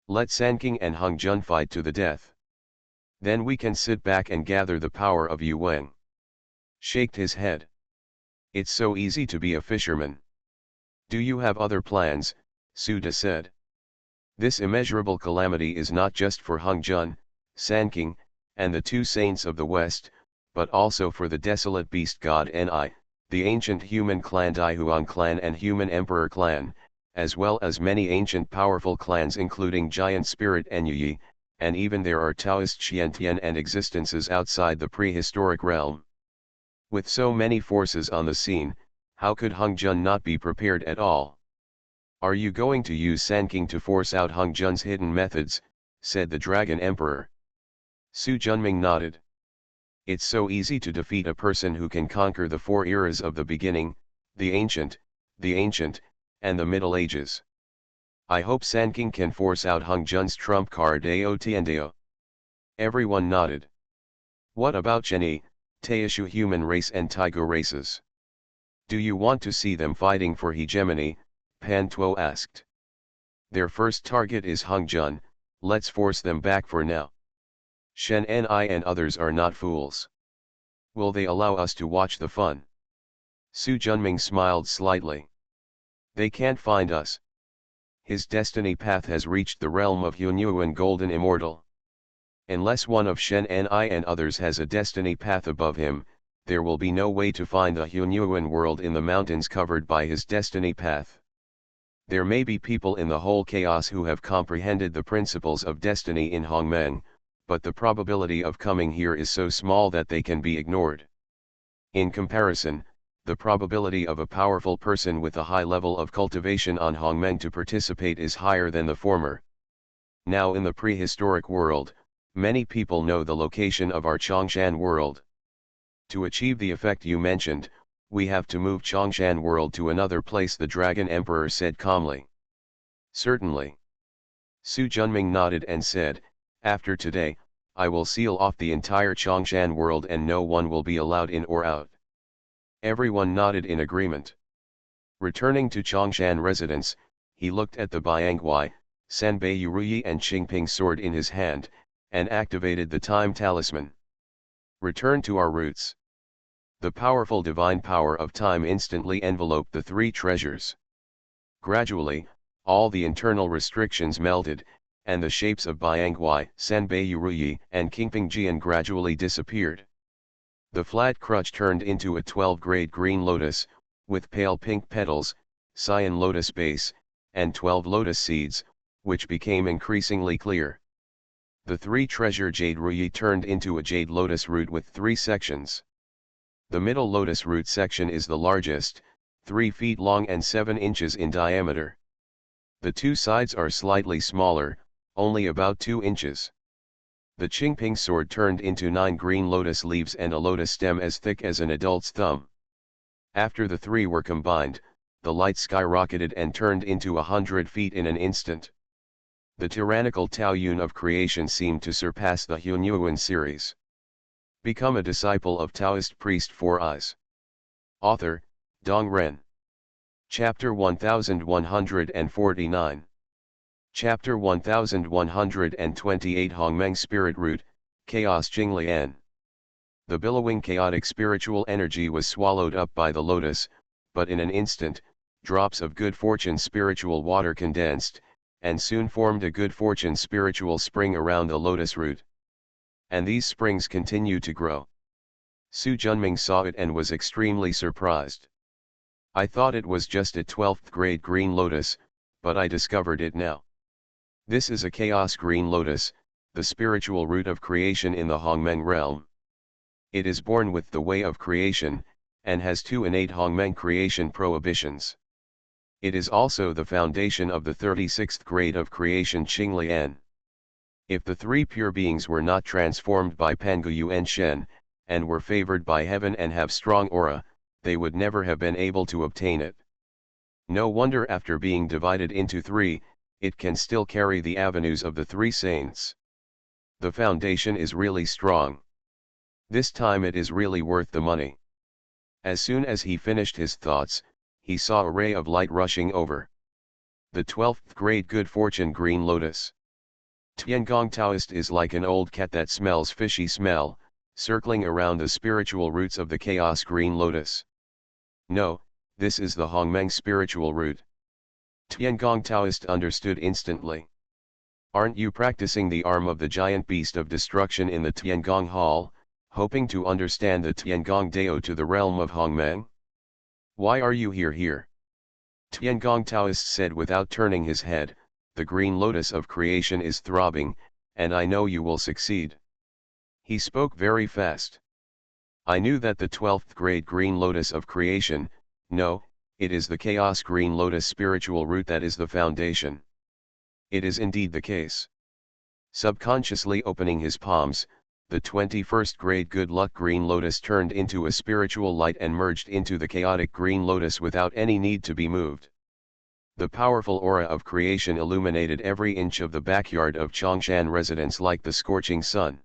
Let Sanking and Hung Jun fight to the death. Then we can sit back and gather the power of Yu Weng. Shaked his head. It's so easy to be a fisherman. Do you have other plans? Su De said. This immeasurable calamity is not just for Hung Jun, Sanking, and the 2 saints of the West, but also for the desolate beast god Ni, the ancient human clan Dai Huang clan and human emperor clan, as well as many ancient powerful clans including Giant Spirit and Yi, and even there are Taoist Xiantian and existences outside the prehistoric realm. With so many forces on the scene, how could Hung Jun not be prepared at all? Are you going to use Sanking to force out Hung Jun's hidden methods? Said the Dragon Emperor. Su Junming nodded. It's so easy to defeat a person who can conquer the 4 eras of the beginning, the ancient, and the Middle Ages. I hope Sanking can force out Hung Jun's trump card Ao Tiandeo. Everyone nodded. What about Genie, Taoist human race and Taiga races? Do you want to see them fighting for hegemony? Pan Tuo asked. Their first target is Hongjun, let's force them back for now. Shen Ni and others are not fools. Will they allow us to watch the fun? Su Junming smiled slightly. They can't find us. His destiny path has reached the realm of Hunyuan Golden Immortal. Unless one of Shen Ni and others has a destiny path above him, there will be no way to find the Hunyuan world in the mountains covered by his destiny path. There may be people in the whole chaos who have comprehended the principles of destiny in Hongmeng, but the probability of coming here is so small that they can be ignored. In comparison, the probability of a powerful person with a high level of cultivation on Hongmeng to participate is higher than the former. Now in the prehistoric world, many people know the location of our Chongshan world. To achieve the effect you mentioned, we have to move Chongshan world to another place, the Dragon Emperor said calmly. Certainly. Su Junming nodded and said, after today, I will seal off the entire Chongshan world and no one will be allowed in or out. Everyone nodded in agreement. Returning to Chongshan residence, he looked at the Bianghuai, Sanbei Yuruyi and Qingping sword in his hand, and activated the time talisman. Return to our roots. The powerful divine power of time instantly enveloped the three treasures. Gradually, all the internal restrictions melted, and the shapes of Bianghuai, Sanbei Yuruyi, and Qingping Jian gradually disappeared. The flat crutch turned into a 12-grade green lotus, with pale pink petals, cyan lotus base, and 12 lotus seeds, which became increasingly clear. The three treasure jade ruyi turned into a jade lotus root with 3 sections. The middle lotus root section is the largest, 3 feet long and 7 inches in diameter. The 2 sides are slightly smaller, only about 2 inches. The Qingping sword turned into 9 green lotus leaves and a lotus stem as thick as an adult's thumb. After the 3 were combined, the light skyrocketed and turned into 100 feet in an instant. The tyrannical Taoyun of creation seemed to surpass the Hunyuan series. Become a disciple of Taoist priest 4 Eyes. Author, Dong Ren. Chapter 1149. Chapter 1128 Hongmeng Spirit Root, Chaos Jinglian. The billowing chaotic spiritual energy was swallowed up by the lotus, but in an instant, drops of good fortune spiritual water condensed, and soon formed a good fortune spiritual spring around the lotus root. And these springs continue to grow. Su Junming saw it and was extremely surprised. I thought it was just a 12th grade green lotus, but I discovered it now. This is a chaos green lotus, the spiritual root of creation in the Hongmeng realm. It is born with the way of creation, and has 2 innate Hongmeng creation prohibitions. It is also the foundation of the 36th grade of creation Qinglian. If the 3 pure beings were not transformed by Pangu and Shen, and were favored by heaven and have strong aura, they would never have been able to obtain it. No wonder after being divided into 3, it can still carry the avenues of the 3 saints. The foundation is really strong. This time it is really worth the money. As soon as he finished his thoughts, he saw a ray of light rushing over. The 12th grade good fortune green lotus. Tiangong Taoist is like an old cat that smells fishy smell, circling around the spiritual roots of the chaos green lotus. No, this is the Hongmeng spiritual root. Tiangong Taoist understood instantly. Aren't you practicing the arm of the giant beast of destruction in the Tiangong Hall, hoping to understand the Tiangong Dao to the realm of Hongmeng? Why are you here? Tiangong Taoist said without turning his head, the green lotus of creation is throbbing, and I know you will succeed. He spoke very fast. I knew that the 12th grade green lotus of creation, no, it is the chaos green lotus spiritual root that is the foundation. It is indeed the case. Subconsciously opening his palms, the 21st grade good luck green lotus turned into a spiritual light and merged into the chaotic green lotus without any need to be moved. The powerful aura of creation illuminated every inch of the backyard of Chongshan residence like the scorching sun.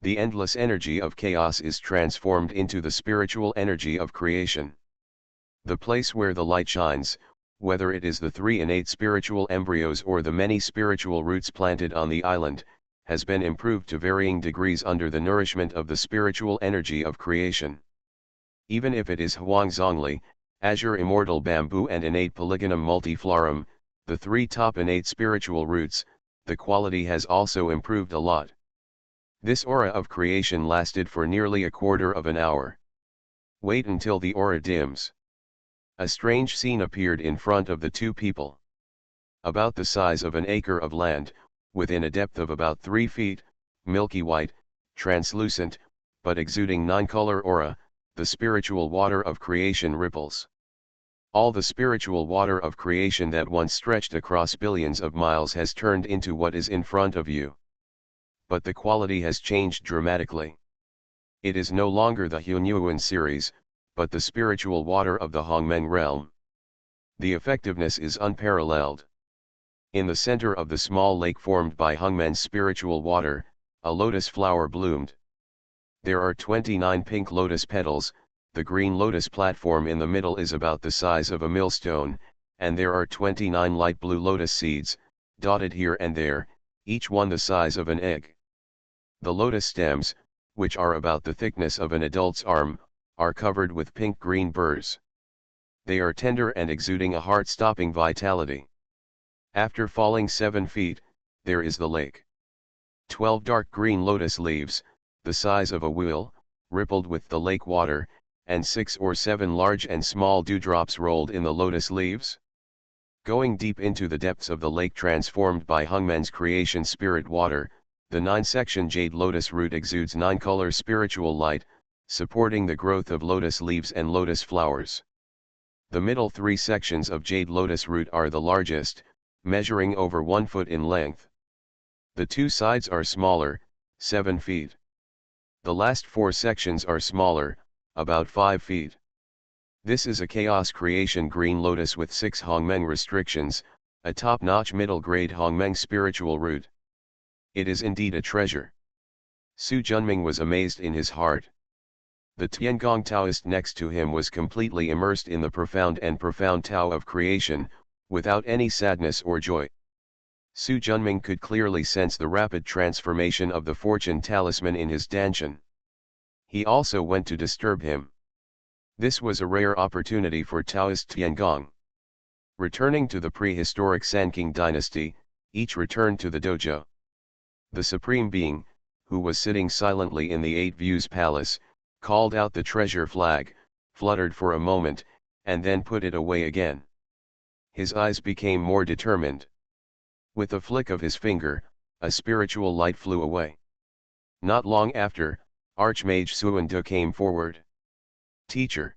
The endless energy of chaos is transformed into the spiritual energy of creation. The place where the light shines, whether it is the 3 innate spiritual embryos or the many spiritual roots planted on the island, has been improved to varying degrees under the nourishment of the spiritual energy of creation. Even if it is Huangzongli, azure immortal bamboo and innate polygonum multiflorum, the 3 top innate spiritual roots, the quality has also improved a lot. This aura of creation lasted for nearly a quarter of an hour. Wait until the aura dims. A strange scene appeared in front of the 2 people. About the size of an acre of land, within a depth of about 3 feet, milky white, translucent, but exuding 9-color aura, the spiritual water of creation ripples. All the spiritual water of creation that once stretched across billions of miles has turned into what is in front of you. But the quality has changed dramatically. It is no longer the Hunyuan series, but the spiritual water of the Hongmeng realm. The effectiveness is unparalleled. In the center of the small lake formed by Hongmen's spiritual water, a lotus flower bloomed. There are 29 pink lotus petals, the green lotus platform in the middle is about the size of a millstone, and there are 29 light blue lotus seeds, dotted here and there, each one the size of an egg. The lotus stems, which are about the thickness of an adult's arm, are covered with pink-green burrs. They are tender and exuding a heart-stopping vitality. After falling 7 feet, there is the lake. 12 dark green lotus leaves, the size of a wheel, rippled with the lake water, and 6 or 7 large and small dewdrops rolled in the lotus leaves. Going deep into the depths of the lake transformed by Hongmen's creation spirit water, the 9-section jade lotus root exudes 9-color spiritual light, supporting the growth of lotus leaves and lotus flowers. The middle 3 sections of jade lotus root are the largest, measuring over 1 foot in length. The 2 sides are smaller, 7 feet. The last 4 sections are smaller, about 5 feet. This is a chaos creation green lotus with 6 Hongmeng restrictions, a top-notch middle-grade Hongmeng spiritual root. It is indeed a treasure. Su Junming was amazed in his heart. The Tiangong Taoist next to him was completely immersed in the profound Tao of creation, without any sadness or joy. Su Junming could clearly sense the rapid transformation of the fortune talisman in his Danshan. He also went to disturb him. This was a rare opportunity for Taoist Tiangong. Returning to the prehistoric Sanqing dynasty, each returned to the dojo. The Supreme Being, who was sitting silently in the 8 Views Palace, called out the treasure flag, fluttered for a moment, and then put it away again. His eyes became more determined. With a flick of his finger, a spiritual light flew away. Not long after, Archmage Suandu came forward. "Teacher!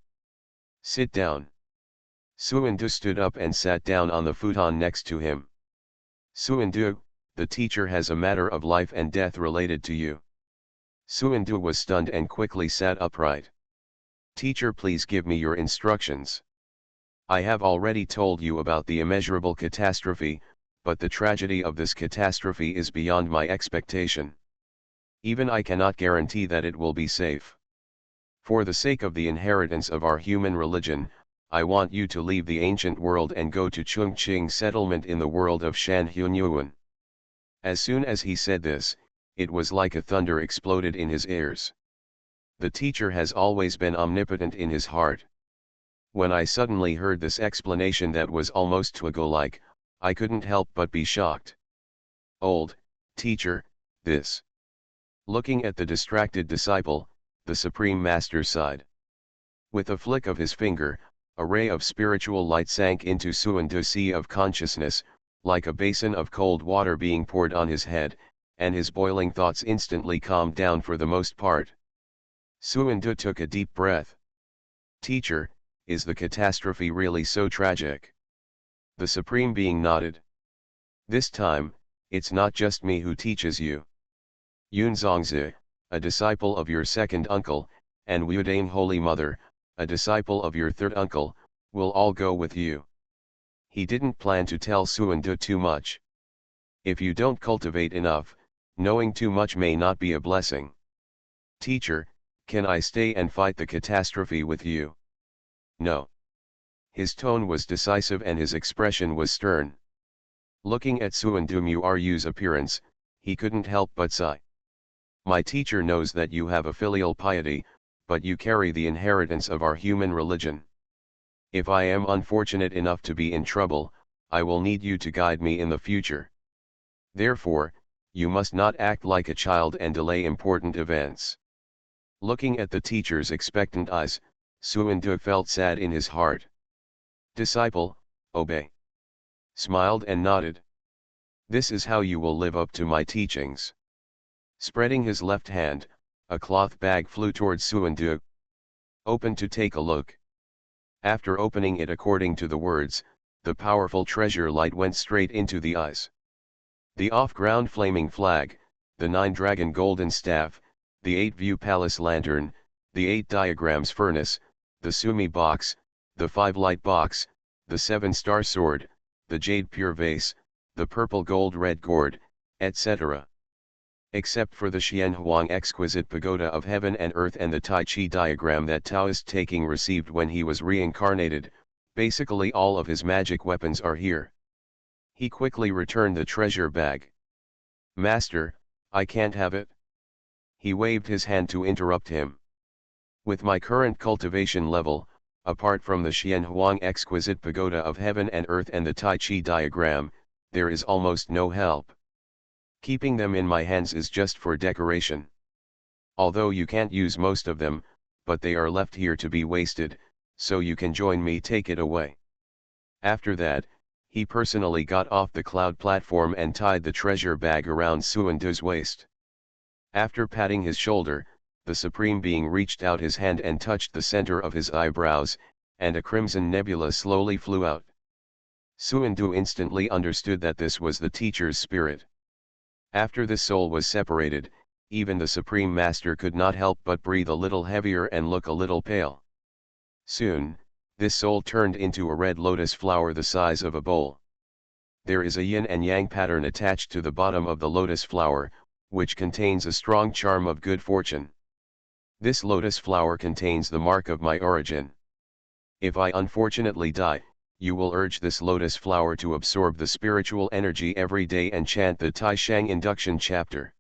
Sit down." Suandu stood up and sat down on the futon next to him. "Suandu, the teacher has a matter of life and death related to you." Suandu was stunned and quickly sat upright. "Teacher, please give me your instructions. I have already told you about the immeasurable catastrophe, but the tragedy of this catastrophe is beyond my expectation. Even I cannot guarantee that it will be safe. For the sake of the inheritance of our human religion, I want you to leave the ancient world and go to Chongqing settlement in the world of Shan Hunyuan." As soon as he said this, it was like a thunder exploded in his ears. The teacher has always been omnipotent in his heart. When I suddenly heard this explanation that was almost Twigo-like, I couldn't help but be shocked. "Old teacher, this." Looking at the distracted disciple, the Supreme Master sighed. With a flick of his finger, a ray of spiritual light sank into Suandu's sea of consciousness, like a basin of cold water being poured on his head, and his boiling thoughts instantly calmed down for the most part. Suandu took a deep breath. "Teacher, is the catastrophe really so tragic?" The Supreme Being nodded. "This time, it's not just me who teaches you. Yunzongzi, a disciple of your second uncle, and Wudane Holy Mother, a disciple of your third uncle, will all go with you." He didn't plan to tell Suandu too much. If you don't cultivate enough, knowing too much may not be a blessing. Teacher, can I stay and fight the catastrophe with you? No. His tone was decisive and his expression was stern. Looking at Suendumuru's appearance, he couldn't help but sigh. My teacher knows that you have a filial piety, but you carry the inheritance of our human religion. If I am unfortunate enough to be in trouble, I will need you to guide me in the future. Therefore, you must not act like a child and delay important events. Looking at the teacher's expectant eyes, Suendu felt sad in his heart. Disciple, obey. Smiled and nodded. This is how you will live up to my teachings. Spreading his left hand, a cloth bag flew towards Suendu. Open to take a look. After opening it according to the words, the powerful treasure light went straight into the eyes. The off-ground flaming flag, the 9-dragon golden staff, the 8-view palace lantern, the 8 diagrams furnace, the Sumi box, the 5-light box, the 7-star sword, the jade pure vase, the purple gold red gourd, etc. Except for the Xianhuang exquisite pagoda of heaven and earth and the Tai Chi diagram that Taoist taking received when he was reincarnated, basically all of his magic weapons are here. He quickly returned the treasure bag. Master, I can't have it. He waved his hand to interrupt him. With my current cultivation level, apart from the Xianhuang exquisite pagoda of heaven and earth and the Tai Chi diagram, there is almost no help. Keeping them in my hands is just for decoration. Although you can't use most of them, but they are left here to be wasted, so you can join me, take it away. After that, he personally got off the cloud platform and tied the treasure bag around Suendu's waist. After patting his shoulder, the Supreme Being reached out his hand and touched the center of his eyebrows, and a crimson nebula slowly flew out. Suendu instantly understood that this was the teacher's spirit. After the soul was separated, even the Supreme Master could not help but breathe a little heavier and look a little pale. Soon, this soul turned into a red lotus flower the size of a bowl. There is a yin and yang pattern attached to the bottom of the lotus flower, which contains a strong charm of good fortune. This lotus flower contains the mark of my origin. If I unfortunately die, you will urge this lotus flower to absorb the spiritual energy every day and chant the Tai Shang induction chapter.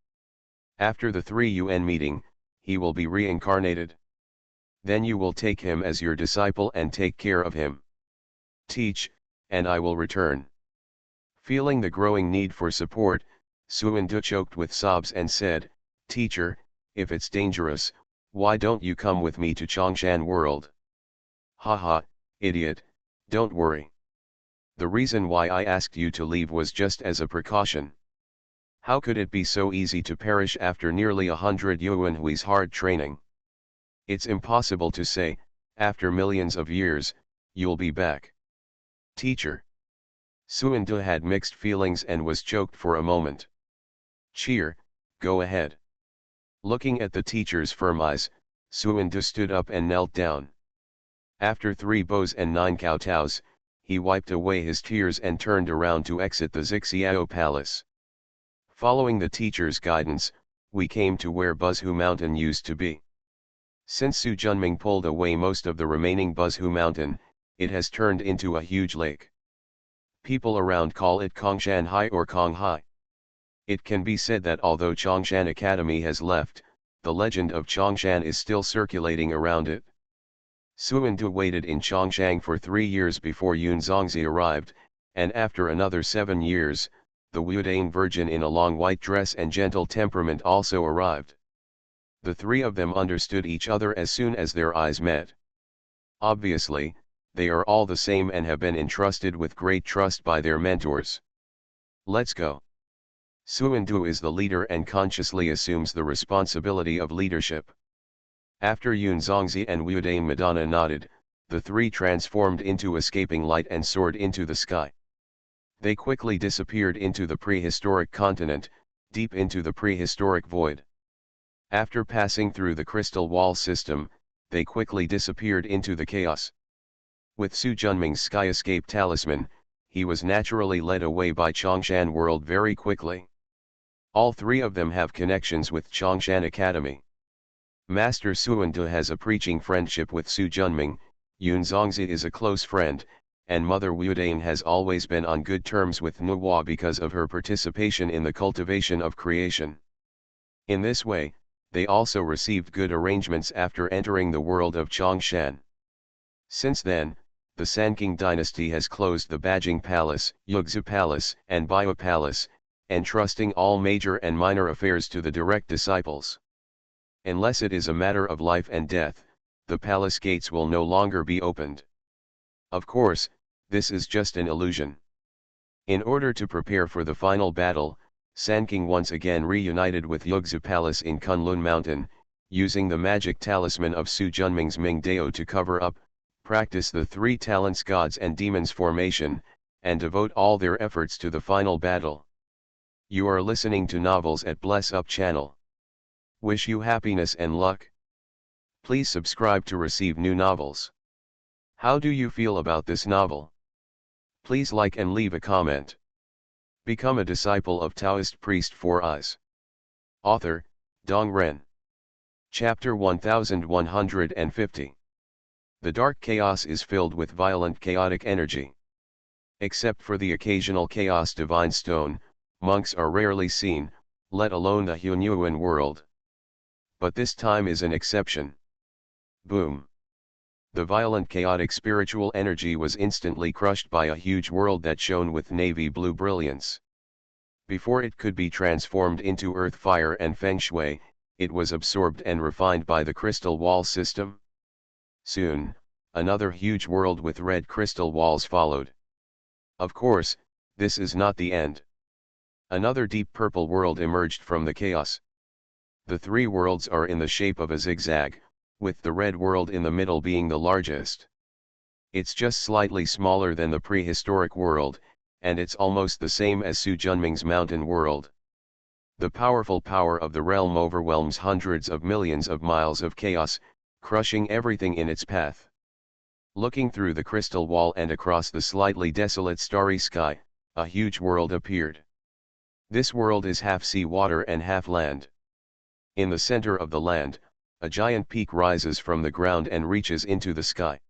After the 3 UN meeting, he will be reincarnated. Then you will take him as your disciple and take care of him. Teach, and I will return. Feeling the growing need for support, Suendu choked with sobs and said, Teacher, if it's dangerous, why don't you come with me to Chongshan world? Haha, idiot, don't worry. The reason why I asked you to leave was just as a precaution. How could it be so easy to perish after nearly 100 Yuanhui's hard training? It's impossible to say, after millions of years, you'll be back. Teacher. Suendu had mixed feelings and was choked for a moment. Cheer, go ahead. Looking at the teacher's firm eyes, Suendu stood up and knelt down. After 3 bows and 9 kowtows, he wiped away his tears and turned around to exit the Zixiao Palace. Following the teacher's guidance, we came to where Buzhu Mountain used to be. Since Su Junming pulled away most of the remaining Buzhu Mountain, it has turned into a huge lake. People around call it Kongshan Hai or Kong Hai. It can be said that although Chongshan Academy has left, the legend of Chongshan is still circulating around it. Suendu waited in Chongshan for 3 years before Yun Zongzi arrived, and after another 7 years, the Wudane Virgin in a long white dress and gentle temperament also arrived. The 3 of them understood each other as soon as their eyes met. Obviously, they are all the same and have been entrusted with great trust by their mentors. Let's go. Suendu is the leader and consciously assumes the responsibility of leadership. After Yun Zongzi and Wudane Madonna nodded, the 3 transformed into escaping light and soared into the sky. They quickly disappeared into the prehistoric continent, deep into the prehistoric void. After passing through the crystal wall system, they quickly disappeared into the chaos. With Su Junming's sky escape talisman, he was naturally led away by Chongshan world very quickly. All 3 of them have connections with Chongshan Academy. Master Suanda has a preaching friendship with Su Junming, Yun Zongzi is a close friend, and Mother Wudane has always been on good terms with Nuwa because of her participation in the cultivation of creation. In this way, they also received good arrangements after entering the world of Chongshan. Since then, the Sanking dynasty has closed the Bajing Palace, Yugzu Palace, and Baya Palace, entrusting all major and minor affairs to the direct disciples. Unless it is a matter of life and death, the palace gates will no longer be opened. Of course, this is just an illusion. In order to prepare for the final battle, Sanking once again reunited with Yugzu Palace in Kunlun Mountain, using the magic talisman of Su Junming's Mingdao to cover up, practice the three talents gods and demons formation, and devote all their efforts to the final battle. You are listening to Novels at Bless Up channel. Wish you happiness and luck. Please subscribe to receive new novels. How do you feel about this novel? Please like and leave a comment. Become a disciple of Taoist priest 4 Eyes. Author, Dong Ren. Chapter 1150. The dark chaos is filled with violent chaotic energy. Except for the occasional chaos divine stone, monks are rarely seen, let alone the Hunyuan world. But this time is an exception. Boom. The violent chaotic spiritual energy was instantly crushed by a huge world that shone with navy blue brilliance. Before it could be transformed into earth fire and feng shui, it was absorbed and refined by the crystal wall system. Soon, another huge world with red crystal walls followed. Of course, this is not the end. Another deep purple world emerged from the chaos. The three worlds are in the shape of a zigzag, with the red world in the middle being the largest. It's just slightly smaller than the prehistoric world, and it's almost the same as Su Junming's mountain world. The powerful power of the realm overwhelms hundreds of millions of miles of chaos, crushing everything in its path. Looking through the crystal wall and across the slightly desolate starry sky, a huge world appeared. This world is half sea water and half land. In the center of the land, a giant peak rises from the ground and reaches into the sky.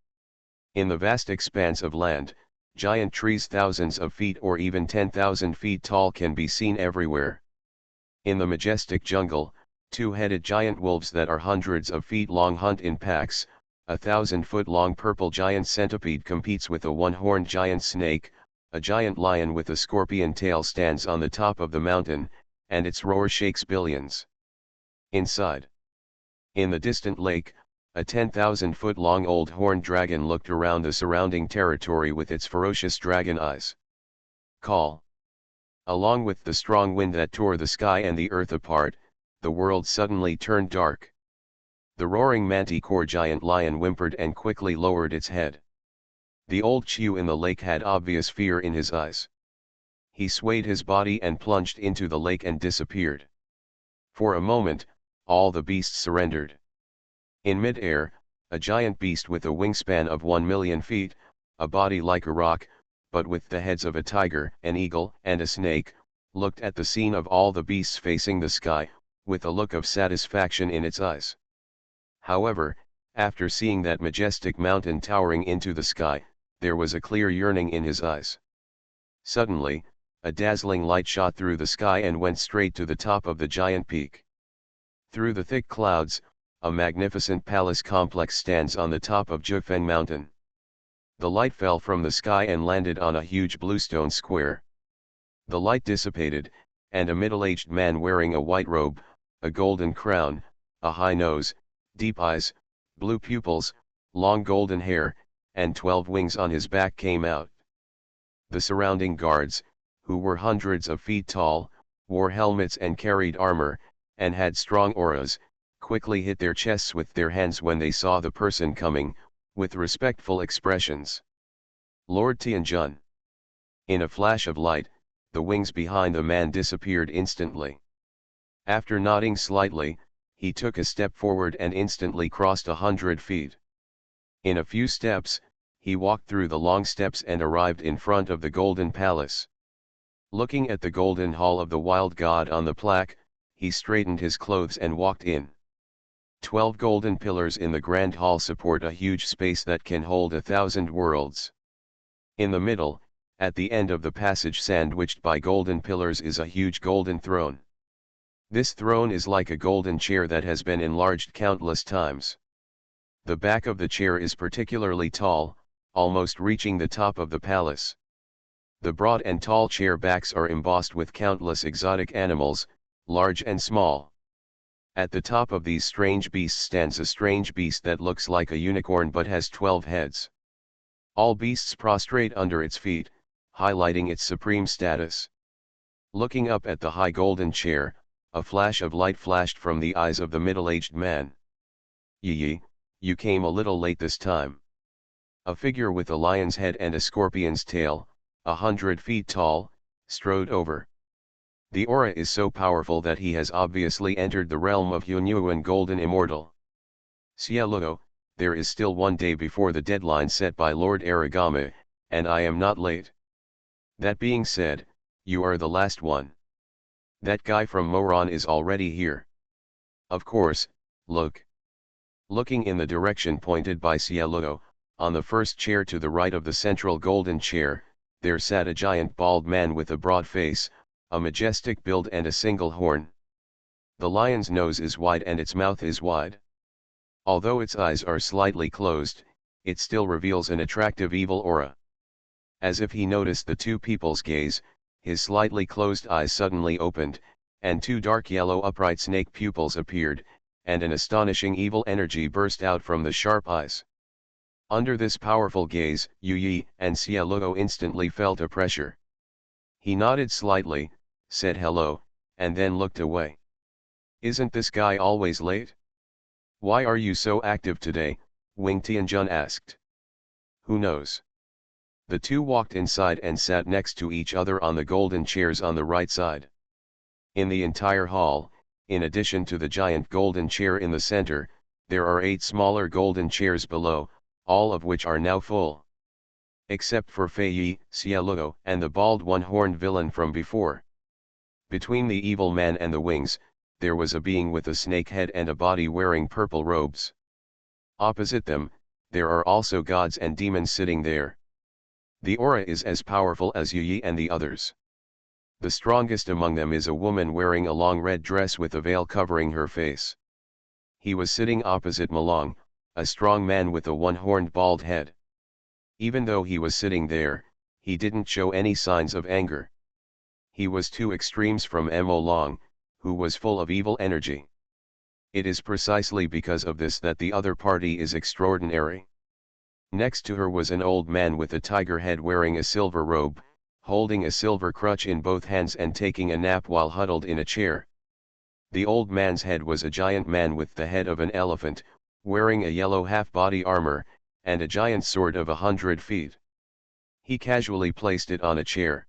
In the vast expanse of land, giant trees thousands of feet or even 10,000 feet tall can be seen everywhere. In the majestic jungle, two-headed giant wolves that are hundreds of feet long hunt in packs. A 1,000-foot-long purple giant centipede competes with a one-horned giant snake. A giant lion with a scorpion tail stands on the top of the mountain, and its roar shakes billions. Inside. In the distant lake, a 10,000-foot-long old horned dragon looked around the surrounding territory with its ferocious dragon eyes. Call. Along with the strong wind that tore the sky and the earth apart, the world suddenly turned dark. The roaring manticore giant lion whimpered and quickly lowered its head. The old Chew in the lake had obvious fear in his eyes. He swayed his body and plunged into the lake and disappeared. For a moment, all the beasts surrendered. In mid-air, a giant beast with a wingspan of 1,000,000 feet, a body like a rock, but with the heads of a tiger, an eagle, and a snake, looked at the scene of all the beasts facing the sky, with a look of satisfaction in its eyes. However, after seeing that majestic mountain towering into the sky, there was a clear yearning in his eyes. Suddenly, a dazzling light shot through the sky and went straight to the top of the giant peak. Through the thick clouds, a magnificent palace complex stands on the top of Jufeng Mountain. The light fell from the sky and landed on a huge bluestone square. The light dissipated, and a middle-aged man wearing a white robe, a golden crown, a high nose, deep eyes, blue pupils, long golden hair, and 12 wings on his back came out. The surrounding guards, who were hundreds of feet tall, wore helmets and carried armor, and had strong auras, quickly hit their chests with their hands when they saw the person coming, with respectful expressions. Lord Tianjun. In a flash of light, the wings behind the man disappeared instantly. After nodding slightly, he took a step forward and instantly crossed 100 feet. In a few steps, he walked through the long steps and arrived in front of the Golden Palace. Looking at the golden hall of the wild god on the plaque, he straightened his clothes and walked in. 12 golden pillars in the grand hall support a huge space that can hold 1,000 worlds. In the middle, at the end of the passage sandwiched by golden pillars is a huge golden throne. This throne is like a golden chair that has been enlarged countless times. The back of the chair is particularly tall, almost reaching the top of the palace. The broad and tall chair backs are embossed with countless exotic animals, large and small. At the top of these strange beasts stands a strange beast that looks like a unicorn but has 12 heads. All beasts prostrate under its feet, highlighting its supreme status. Looking up at the high golden chair, a flash of light flashed from the eyes of the middle-aged man. "Yi, you came a little late this time." A figure with a lion's head and a scorpion's tail, 100 feet tall, strode over. The aura is so powerful that he has obviously entered the realm of Hunyuan Golden Immortal. "Cielo, there is still one day before the deadline set by Lord Aragami, and I am not late. That being said, you are the last one. That guy from Moron is already here. Of course, look." Looking in the direction pointed by Cielo, on the first chair to the right of the central golden chair, there sat a giant bald man with a broad face, a majestic build and a single horn. The lion's nose is wide and its mouth is wide. Although its eyes are slightly closed, it still reveals an attractive evil aura. As if he noticed the two people's gaze, his slightly closed eyes suddenly opened, and two dark yellow upright snake pupils appeared, and an astonishing evil energy burst out from the sharp eyes. Under this powerful gaze, Yi and Cielo instantly felt a pressure. He nodded slightly, said hello, and then looked away. "Isn't this guy always late? Why are you so active today?" Wing Tianjun asked. "Who knows?" The two walked inside and sat next to each other on the golden chairs on the right side. In the entire hall, in addition to the giant golden chair in the center, there are 8 smaller golden chairs below, all of which are now full. Except for Fei Yi, Cielo, and the bald one-horned villain from before. Between the evil man and the wings, there was a being with a snake head and a body wearing purple robes. Opposite them, there are also gods and demons sitting there. The aura is as powerful as Yi and the others. The strongest among them is a woman wearing a long red dress with a veil covering her face. He was sitting opposite Malong, a strong man with a one-horned bald head. Even though he was sitting there, he didn't show any signs of anger. He was 2 extremes from Mo Long, who was full of evil energy. It is precisely because of this that the other party is extraordinary. Next to her was an old man with a tiger head wearing a silver robe, holding a silver crutch in both hands and taking a nap while huddled in a chair. The old man's head was a giant man with the head of an elephant, wearing a yellow half-body armor, and a giant sword of 100 feet. He casually placed it on a chair.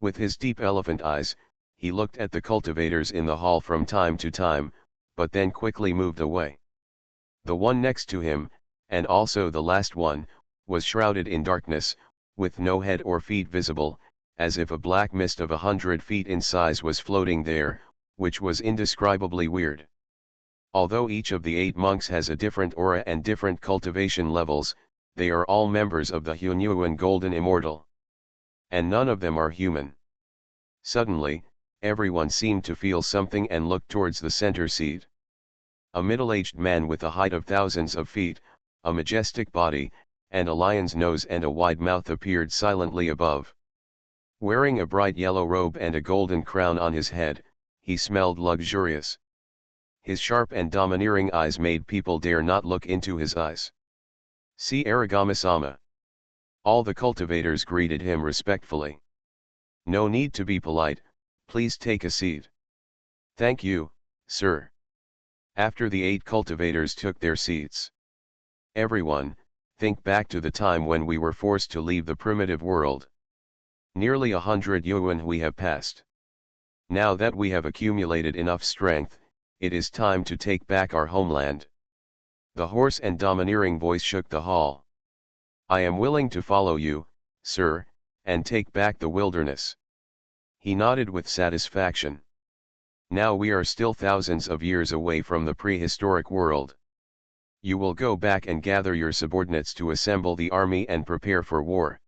With his deep elephant eyes, he looked at the cultivators in the hall from time to time, but then quickly moved away. The one next to him, and also the last one, was shrouded in darkness, with no head or feet visible, as if a black mist of 100 feet in size was floating there, which was indescribably weird. Although each of the 8 monks has a different aura and different cultivation levels, they are all members of the Hunyuan Golden Immortal. And none of them are human. Suddenly, everyone seemed to feel something and looked towards the center seat. A middle-aged man with a height of thousands of feet, a majestic body, and a lion's nose and a wide mouth appeared silently above. Wearing a bright yellow robe and a golden crown on his head, he smelled luxurious. His sharp and domineering eyes made people dare not look into his eyes. "See Aragami-sama." All the cultivators greeted him respectfully. "No need to be polite, please take a seat." "Thank you, sir." After the 8 cultivators took their seats. "Everyone, think back to the time when we were forced to leave the primitive world. Nearly 100 yuan we have passed. Now that we have accumulated enough strength, it is time to take back our homeland." The hoarse and domineering voice shook the hall. "I am willing to follow you, sir, and take back the wilderness." He nodded with satisfaction. Now we are still thousands of years away from the prehistoric world. You will go back and gather your subordinates to assemble the army and prepare for war.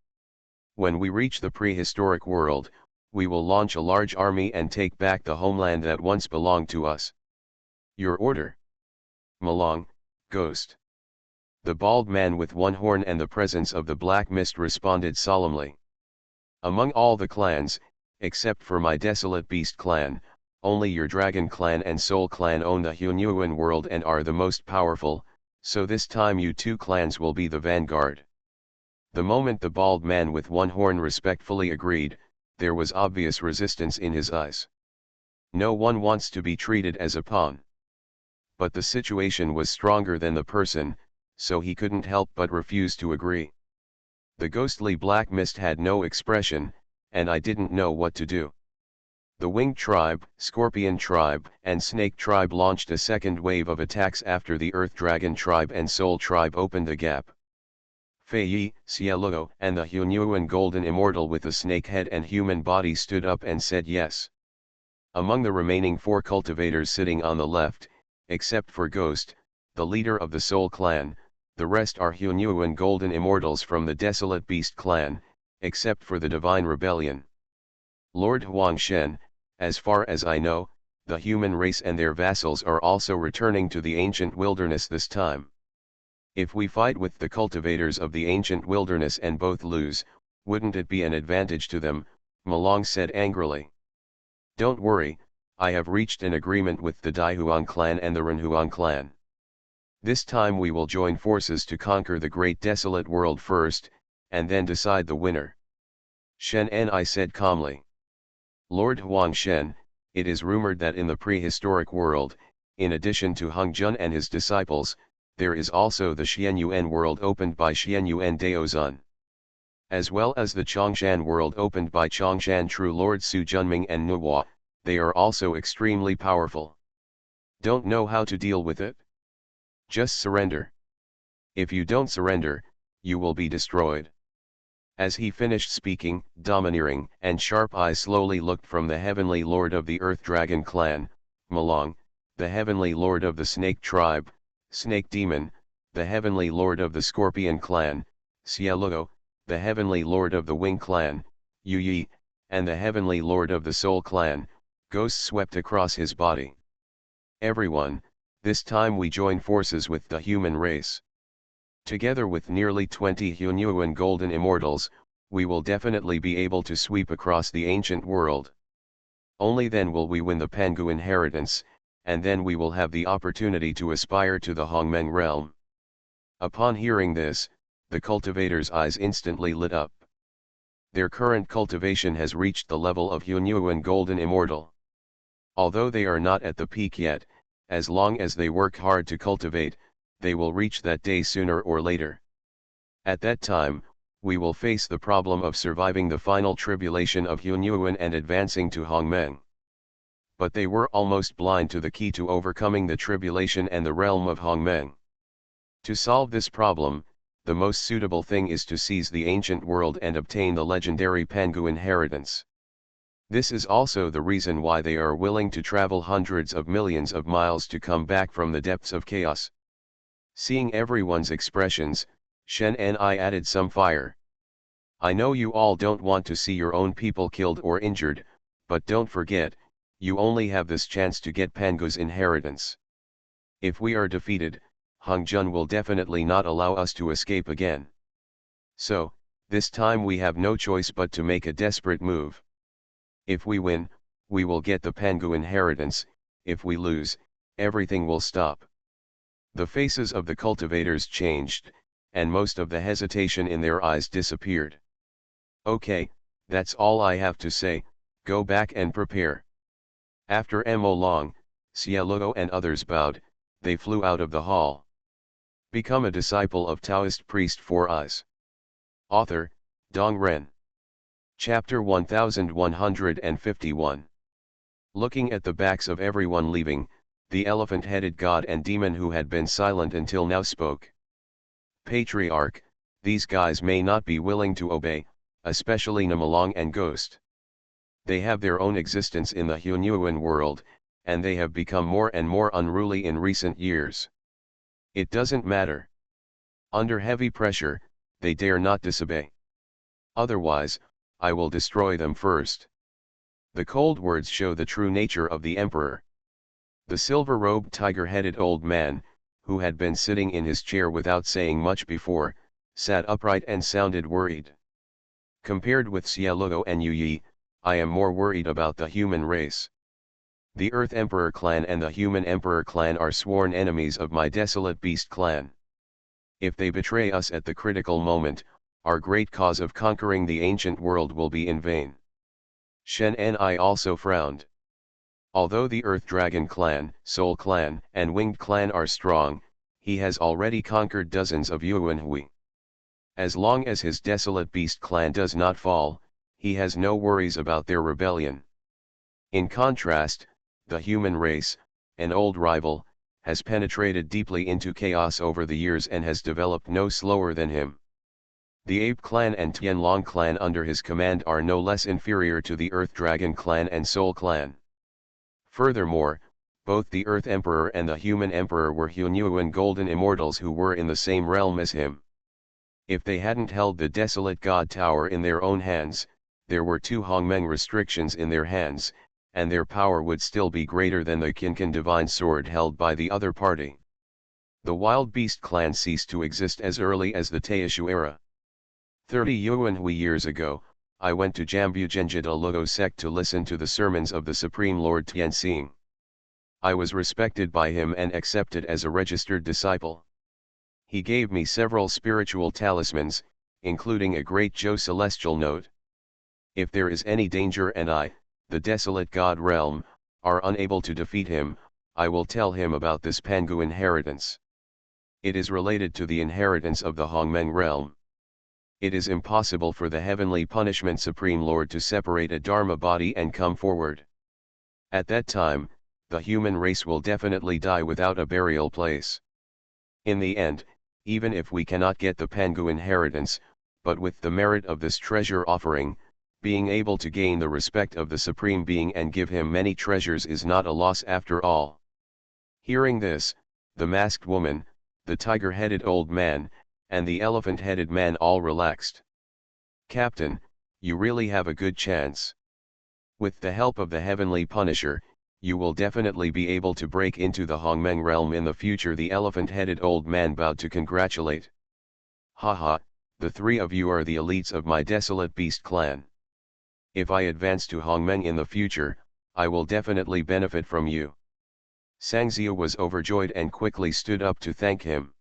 When we reach the prehistoric world, we will launch a large army and take back the homeland that once belonged to us. Your order. Malong, Ghost. The bald man with one horn and the presence of the black mist responded solemnly. Among all the clans, except for my desolate beast clan, only your dragon clan and soul clan own the Hunyuan world and are the most powerful, so this time you two clans will be the vanguard. The moment the bald man with one horn respectfully agreed, there was obvious resistance in his eyes. No one wants to be treated as a pawn. But the situation was stronger than the person, so he couldn't help but refuse to agree. The ghostly black mist had no expression, and I didn't know what to do. The Winged Tribe, Scorpion Tribe, and Snake Tribe launched a second wave of attacks after the Earth Dragon Tribe and Soul Tribe opened the gap. Fei Yi, Cielugo, and the Hunyuan Golden Immortal with the snake head and human body stood up and said yes. Among the remaining 4 cultivators sitting on the left, except for Ghost, the leader of the Soul Clan, the rest are Hunyuan Golden Immortals from the Desolate Beast Clan, except for the Divine Rebellion. Lord Huangshen, as far as I know, the human race and their vassals are also returning to the ancient wilderness this time. If we fight with the cultivators of the ancient wilderness and both lose, wouldn't it be an advantage to them? Malong said angrily. Don't worry, I have reached an agreement with the Daihuang clan and the Renhuang clan. This time we will join forces to conquer the great desolate world first, and then decide the winner. Shen and I said calmly. Lord Huangshen, it is rumored that in the prehistoric world, in addition to Hung Jun and his disciples, there is also the Xianyuan world opened by Xianyuan Daozun. As well as the Chongshan world opened by Chongshan True Lord Su Junming and Nuwa, they are also extremely powerful. Don't know how to deal with it? Just surrender. If you don't surrender, you will be destroyed. As he finished speaking, domineering and sharp eyes slowly looked from the heavenly lord of the Earth Dragon clan, Malong, the heavenly lord of the Snake Tribe, Snake Demon, the heavenly lord of the Scorpion clan, Cielugo, the heavenly lord of the Wing clan, Yu Yi, and the heavenly lord of the Soul clan. Ghost swept across his body. Everyone, this time we join forces with the human race. Together with nearly 20 Hunyuan Golden Immortals, we will definitely be able to sweep across the ancient world. Only then will we win the Pangu inheritance, and then we will have the opportunity to aspire to the Hongmeng realm. Upon hearing this, the cultivators' eyes instantly lit up. Their current cultivation has reached the level of Hunyuan Golden Immortal. Although they are not at the peak yet, as long as they work hard to cultivate, they will reach that day sooner or later. At that time, we will face the problem of surviving the final tribulation of Hunyuan and advancing to Hongmeng. But they were almost blind to the key to overcoming the tribulation and the realm of Hongmeng. To solve this problem, the most suitable thing is to seize the ancient world and obtain the legendary Pangu inheritance. This is also the reason why they are willing to travel hundreds of millions of miles to come back from the depths of chaos. Seeing everyone's expressions, Shen and I added some fire. I know you all don't want to see your own people killed or injured, but don't forget, you only have this chance to get Pangu's inheritance. If we are defeated, Hung Jun will definitely not allow us to escape again. So, this time we have no choice but to make a desperate move. If we win, we will get the Pangu inheritance. If we lose, everything will stop. The faces of the cultivators changed, and most of the hesitation in their eyes disappeared. Okay, that's all I have to say, go back and prepare. After Mo Long, Cielugo and others bowed, they flew out of the hall. Become a disciple of Taoist priest Four Eyes. Author, Dong Ren. Chapter 1151. Looking at the backs of everyone leaving, the elephant-headed god and demon who had been silent until now spoke. Patriarch, these guys may not be willing to obey, especially Namalong and Ghost. They have their own existence in the Hunyuan world, and they have become more and more unruly in recent years. It doesn't matter. Under heavy pressure, they dare not disobey. Otherwise, I will destroy them first. The cold words show the true nature of the emperor. The silver-robed tiger-headed old man, who had been sitting in his chair without saying much before, sat upright and sounded worried. Compared with Xie and Yu Yi, I am more worried about the human race. The Earth Emperor clan and the Human Emperor clan are sworn enemies of my Desolate Beast clan. If they betray us at the critical moment, our great cause of conquering the ancient world will be in vain. Shen Ni also frowned. Although the Earth Dragon clan, Soul clan, and Winged clan are strong, he has already conquered dozens of Yuanhui. As long as his Desolate Beast clan does not fall, he has no worries about their rebellion. In contrast, the human race, an old rival, has penetrated deeply into chaos over the years and has developed no slower than him. The Ape clan and Tianlong clan under his command are no less inferior to the Earth Dragon clan and Soul clan. Furthermore, both the Earth Emperor and the Human Emperor were Hunyuan golden immortals who were in the same realm as him. If they hadn't held the desolate God Tower in their own hands, there were 2 Hongmeng restrictions in their hands, and their power would still be greater than the Qincan divine sword held by the other party. The Wild Beast clan ceased to exist as early as the Taishu era. 30 Yuanhui years ago, I went to Jambu Genjida Logo sect to listen to the sermons of the Supreme Lord Tianxing. I was respected by him and accepted as a registered disciple. He gave me several spiritual talismans, including a great Zhou celestial note. If there is any danger and I, the desolate God realm, are unable to defeat him, I will tell him about this Pangu inheritance. It is related to the inheritance of the Hongmeng realm. It is impossible for the heavenly punishment Supreme Lord to separate a Dharma body and come forward. At that time, the human race will definitely die without a burial place. In the end, even if we cannot get the Pangu inheritance, but with the merit of this treasure offering, being able to gain the respect of the Supreme Being and give him many treasures is not a loss after all. Hearing this, the masked woman, the tiger-headed old man, and the elephant-headed man all relaxed. Captain, you really have a good chance. With the help of the Heavenly Punisher, you will definitely be able to break into the Hongmeng realm in the future. The elephant-headed old man bowed to congratulate. Haha, the 3 of you are the elites of my Desolate Beast clan. If I advance to Hongmeng in the future, I will definitely benefit from you. Sangzia was overjoyed and quickly stood up to thank him.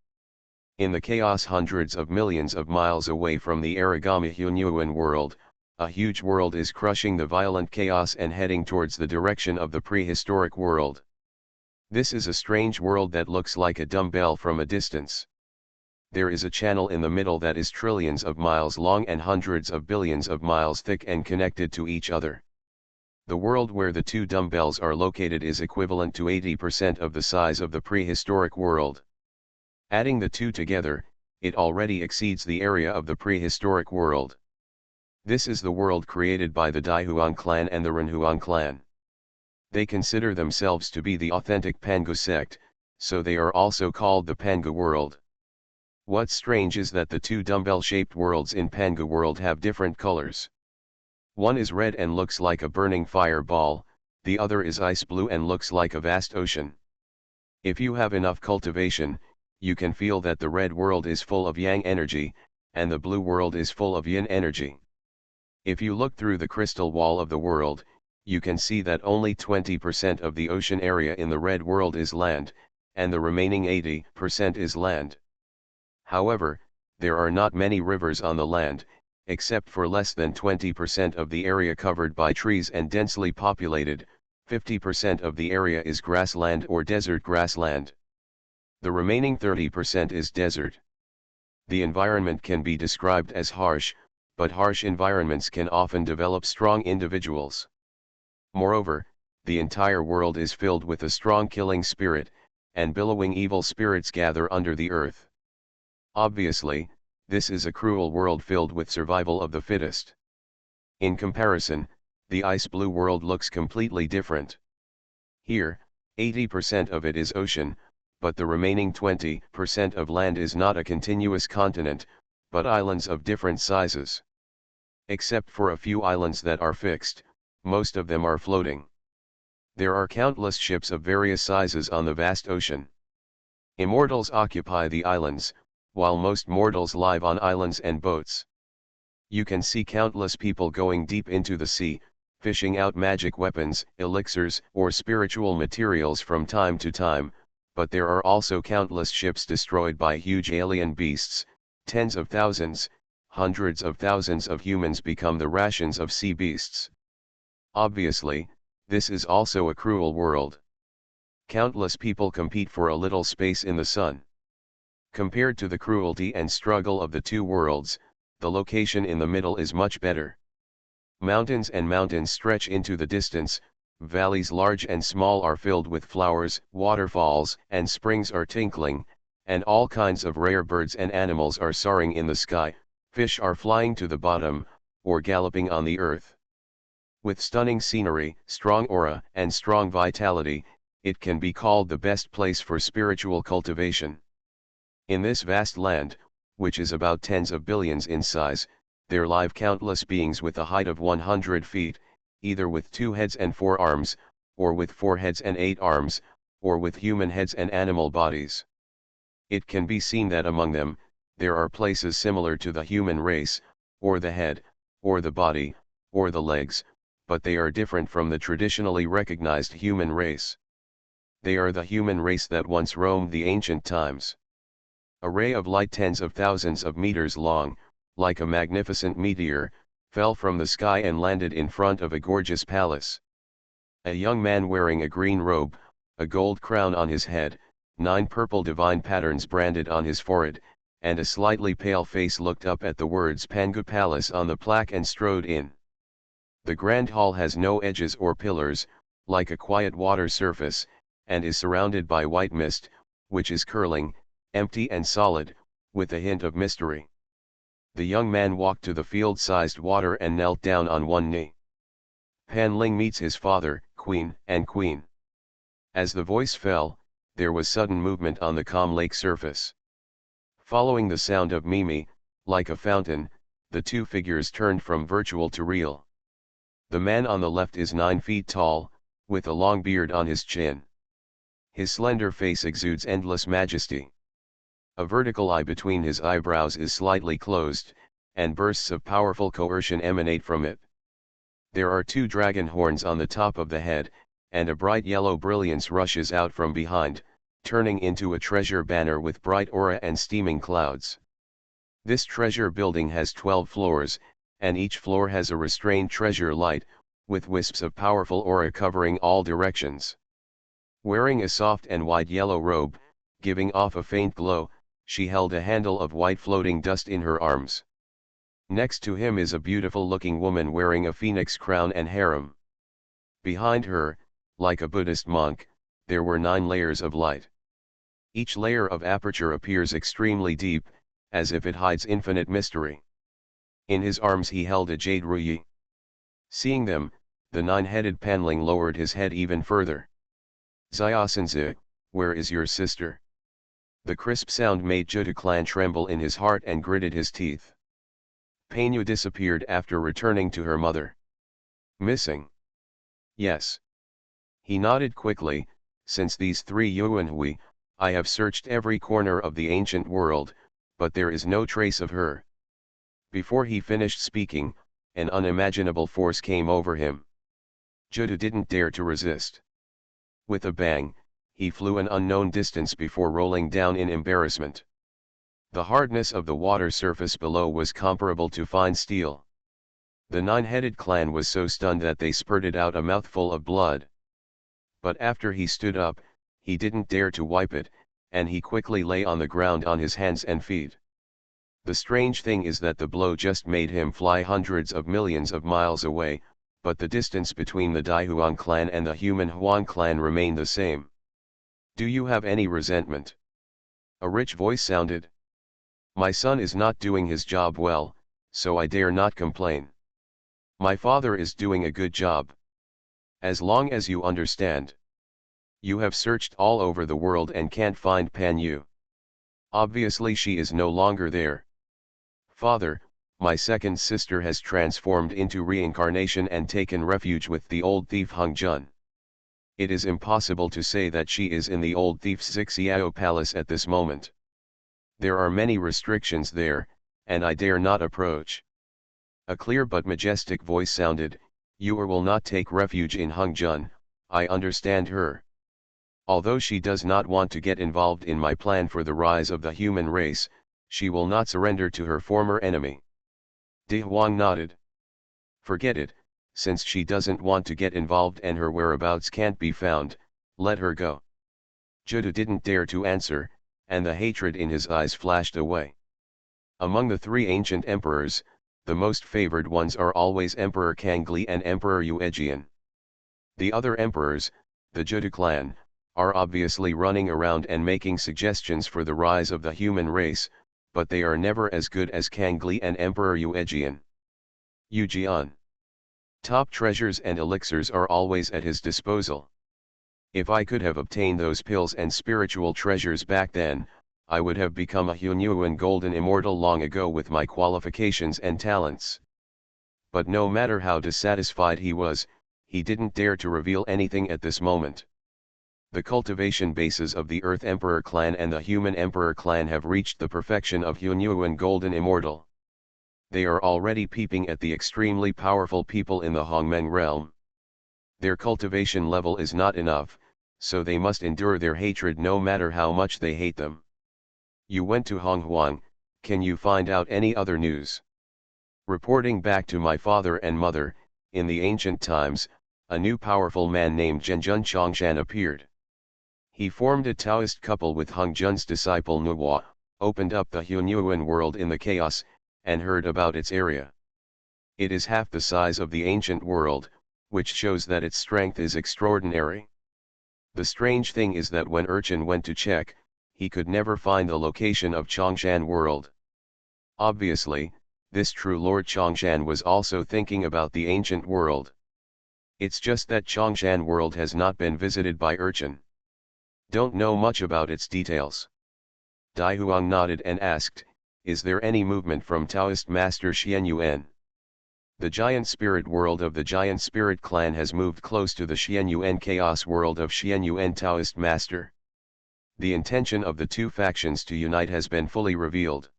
In the chaos hundreds of millions of miles away from the Aragami Hunyuan world, a huge world is crushing the violent chaos and heading towards the direction of the prehistoric world. This is a strange world that looks like a dumbbell from a distance. There is a channel in the middle that is trillions of miles long and hundreds of billions of miles thick and connected to each other. The world where the 2 dumbbells are located is equivalent to 80% of the size of the prehistoric world. Adding the 2 together, it already exceeds the area of the prehistoric world. This is the world created by the Daihuang clan and the Renhuang clan. They consider themselves to be the authentic Pangu sect, so they are also called the Pangu world. What's strange is that the 2 dumbbell-shaped worlds in Pangu world have different colors. One is red and looks like a burning fireball, the other is ice blue and looks like a vast ocean. If you have enough cultivation, you can feel that the red world is full of yang energy, and the blue world is full of yin energy. If you look through the crystal wall of the world, you can see that only 20% of the ocean area in the red world is land, and the remaining 80% is land. However, there are not many rivers on the land, except for less than 20% of the area covered by trees and densely populated. 50% of the area is grassland or desert grassland. The remaining 30% is desert. The environment can be described as harsh, but harsh environments can often develop strong individuals. Moreover, the entire world is filled with a strong killing spirit, and billowing evil spirits gather under the earth. Obviously, this is a cruel world filled with survival of the fittest. In comparison, the ice blue world looks completely different. Here, 80% of it is ocean, but the remaining 20% of land is not a continuous continent, but islands of different sizes. Except for a few islands that are fixed, most of them are floating. There are countless ships of various sizes on the vast ocean. Immortals occupy the islands, while most mortals live on islands and boats. You can see countless people going deep into the sea, fishing out magic weapons, elixirs, or spiritual materials from time to time, but there are also countless ships destroyed by huge alien beasts. Tens of thousands, hundreds of thousands of humans become the rations of sea beasts. Obviously, this is also a cruel world. Countless people compete for a little space in the sun. Compared to the cruelty and struggle of the two worlds, the location in the middle is much better. Mountains and mountains stretch into the distance, valleys large and small are filled with flowers, waterfalls and springs are tinkling, and all kinds of rare birds and animals are soaring in the sky, fish are flying to the bottom, or galloping on the earth. With stunning scenery, strong aura, and strong vitality, it can be called the best place for spiritual cultivation. In this vast land, which is about tens of billions in size, there live countless beings with a height of 100 feet, either with 2 heads and 4 arms, or with 4 heads and 8 arms, or with human heads and animal bodies. It can be seen that among them, there are places similar to the human race, or the head, or the body, or the legs, but they are different from the traditionally recognized human race. They are the human race that once roamed the ancient times. A ray of light tens of thousands of meters long, like a magnificent meteor, fell from the sky and landed in front of a gorgeous palace. A young man wearing a green robe, a gold crown on his head, 9 purple divine patterns branded on his forehead, and a slightly pale face looked up at the words Pangu Palace on the plaque and strode in. The grand hall has no edges or pillars, like a quiet water surface, and is surrounded by white mist, which is curling, empty and solid, with a hint of mystery. The young man walked to the field-sized water and knelt down on one knee. Pan Ling meets his father, queen, and queen. As the voice fell, there was sudden movement on the calm lake surface. Following the sound of Mimi, like a fountain, the two figures turned from virtual to real. The man on the left is 9 feet tall, with a long beard on his chin. His slender face exudes endless majesty. A vertical eye between his eyebrows is slightly closed, and bursts of powerful coercion emanate from it. There are 2 dragon horns on the top of the head, and a bright yellow brilliance rushes out from behind, turning into a treasure banner with bright aura and steaming clouds. This treasure building has 12 floors, and each floor has a restrained treasure light, with wisps of powerful aura covering all directions. Wearing a soft and wide yellow robe, giving off a faint glow, she held a handle of white floating dust in her arms. Next to him is a beautiful-looking woman wearing a phoenix crown and harem. Behind her, like a Buddhist monk, there were 9 layers of light. Each layer of aperture appears extremely deep, as if it hides infinite mystery. In his arms he held a jade ruyi. Seeing them, the 9-headed Panling lowered his head even further. Xiaosanzi, where is your sister? The crisp sound made Juda Clan tremble in his heart and gritted his teeth. Panyu disappeared after returning to her mother. Missing? Yes. He nodded quickly. Since these 3 Yuanhui, I have searched every corner of the ancient world, but there is no trace of her. Before he finished speaking, an unimaginable force came over him. Juda didn't dare to resist. With a bang, he flew an unknown distance before rolling down in embarrassment. The hardness of the water surface below was comparable to fine steel. The 9-headed clan was so stunned that they spurted out a mouthful of blood. But after he stood up, he didn't dare to wipe it, and he quickly lay on the ground on his hands and feet. The strange thing is that the blow just made him fly hundreds of millions of miles away, but the distance between the Daihuang clan and the human Huang clan remained the same. Do you have any resentment? A rich voice sounded. My son is not doing his job well, so I dare not complain. My father is doing a good job. As long as you understand. You have searched all over the world and can't find Pan Yu. Obviously she is no longer there. Father, my second sister has transformed into reincarnation and taken refuge with the old thief Hung Jun. It is impossible to say that she is in the old thief's Xiao palace at this moment. There are many restrictions there, and I dare not approach. A clear but majestic voice sounded, You will not take refuge in Hung Jun, I understand her. Although she does not want to get involved in my plan for the rise of the human race, she will not surrender to her former enemy. Di Huang nodded. Forget it, since she doesn't want to get involved and her whereabouts can't be found, let her go. Judu didn't dare to answer, and the hatred in his eyes flashed away. Among the three ancient emperors, the most favored ones are always Emperor Kangli and Emperor Yuejian. The other emperors, the Judu clan, are obviously running around and making suggestions for the rise of the human race, but they are never as good as Kangli and Emperor Yuejian. Yujian. Top treasures and elixirs are always at his disposal. If I could have obtained those pills and spiritual treasures back then, I would have become a Hunyuan golden immortal long ago with my qualifications and talents. But no matter how dissatisfied he was, he didn't dare to reveal anything at this moment. The cultivation bases of the Earth Emperor clan and the Human Emperor clan have reached the perfection of Hunyuan golden immortal. They are already peeping at the extremely powerful people in the Hongmeng realm. Their cultivation level is not enough, so they must endure their hatred no matter how much they hate them. You went to Honghuang, can you find out any other news? Reporting back to my father and mother, in the ancient times, a new powerful man named Zhenjun Chongshan appeared. He formed a Taoist couple with Hung Jun's disciple Nuwa, opened up the Hunyuan world in the chaos, and heard about its area. It is half the size of the ancient world, which shows that its strength is extraordinary. The strange thing is that when Urchin went to check, he could never find the location of Chongshan world. Obviously, this true Lord Chongshan was also thinking about the ancient world. It's just that Chongshan world has not been visited by Urchin. Don't know much about its details. Dai Huang nodded and asked, Is there any movement from Taoist master Xian Yuan? The giant spirit world of the giant spirit clan has moved close to the Xian Yuan chaos world of Xian Yuan Taoist master. The intention of the two factions to unite has been fully revealed.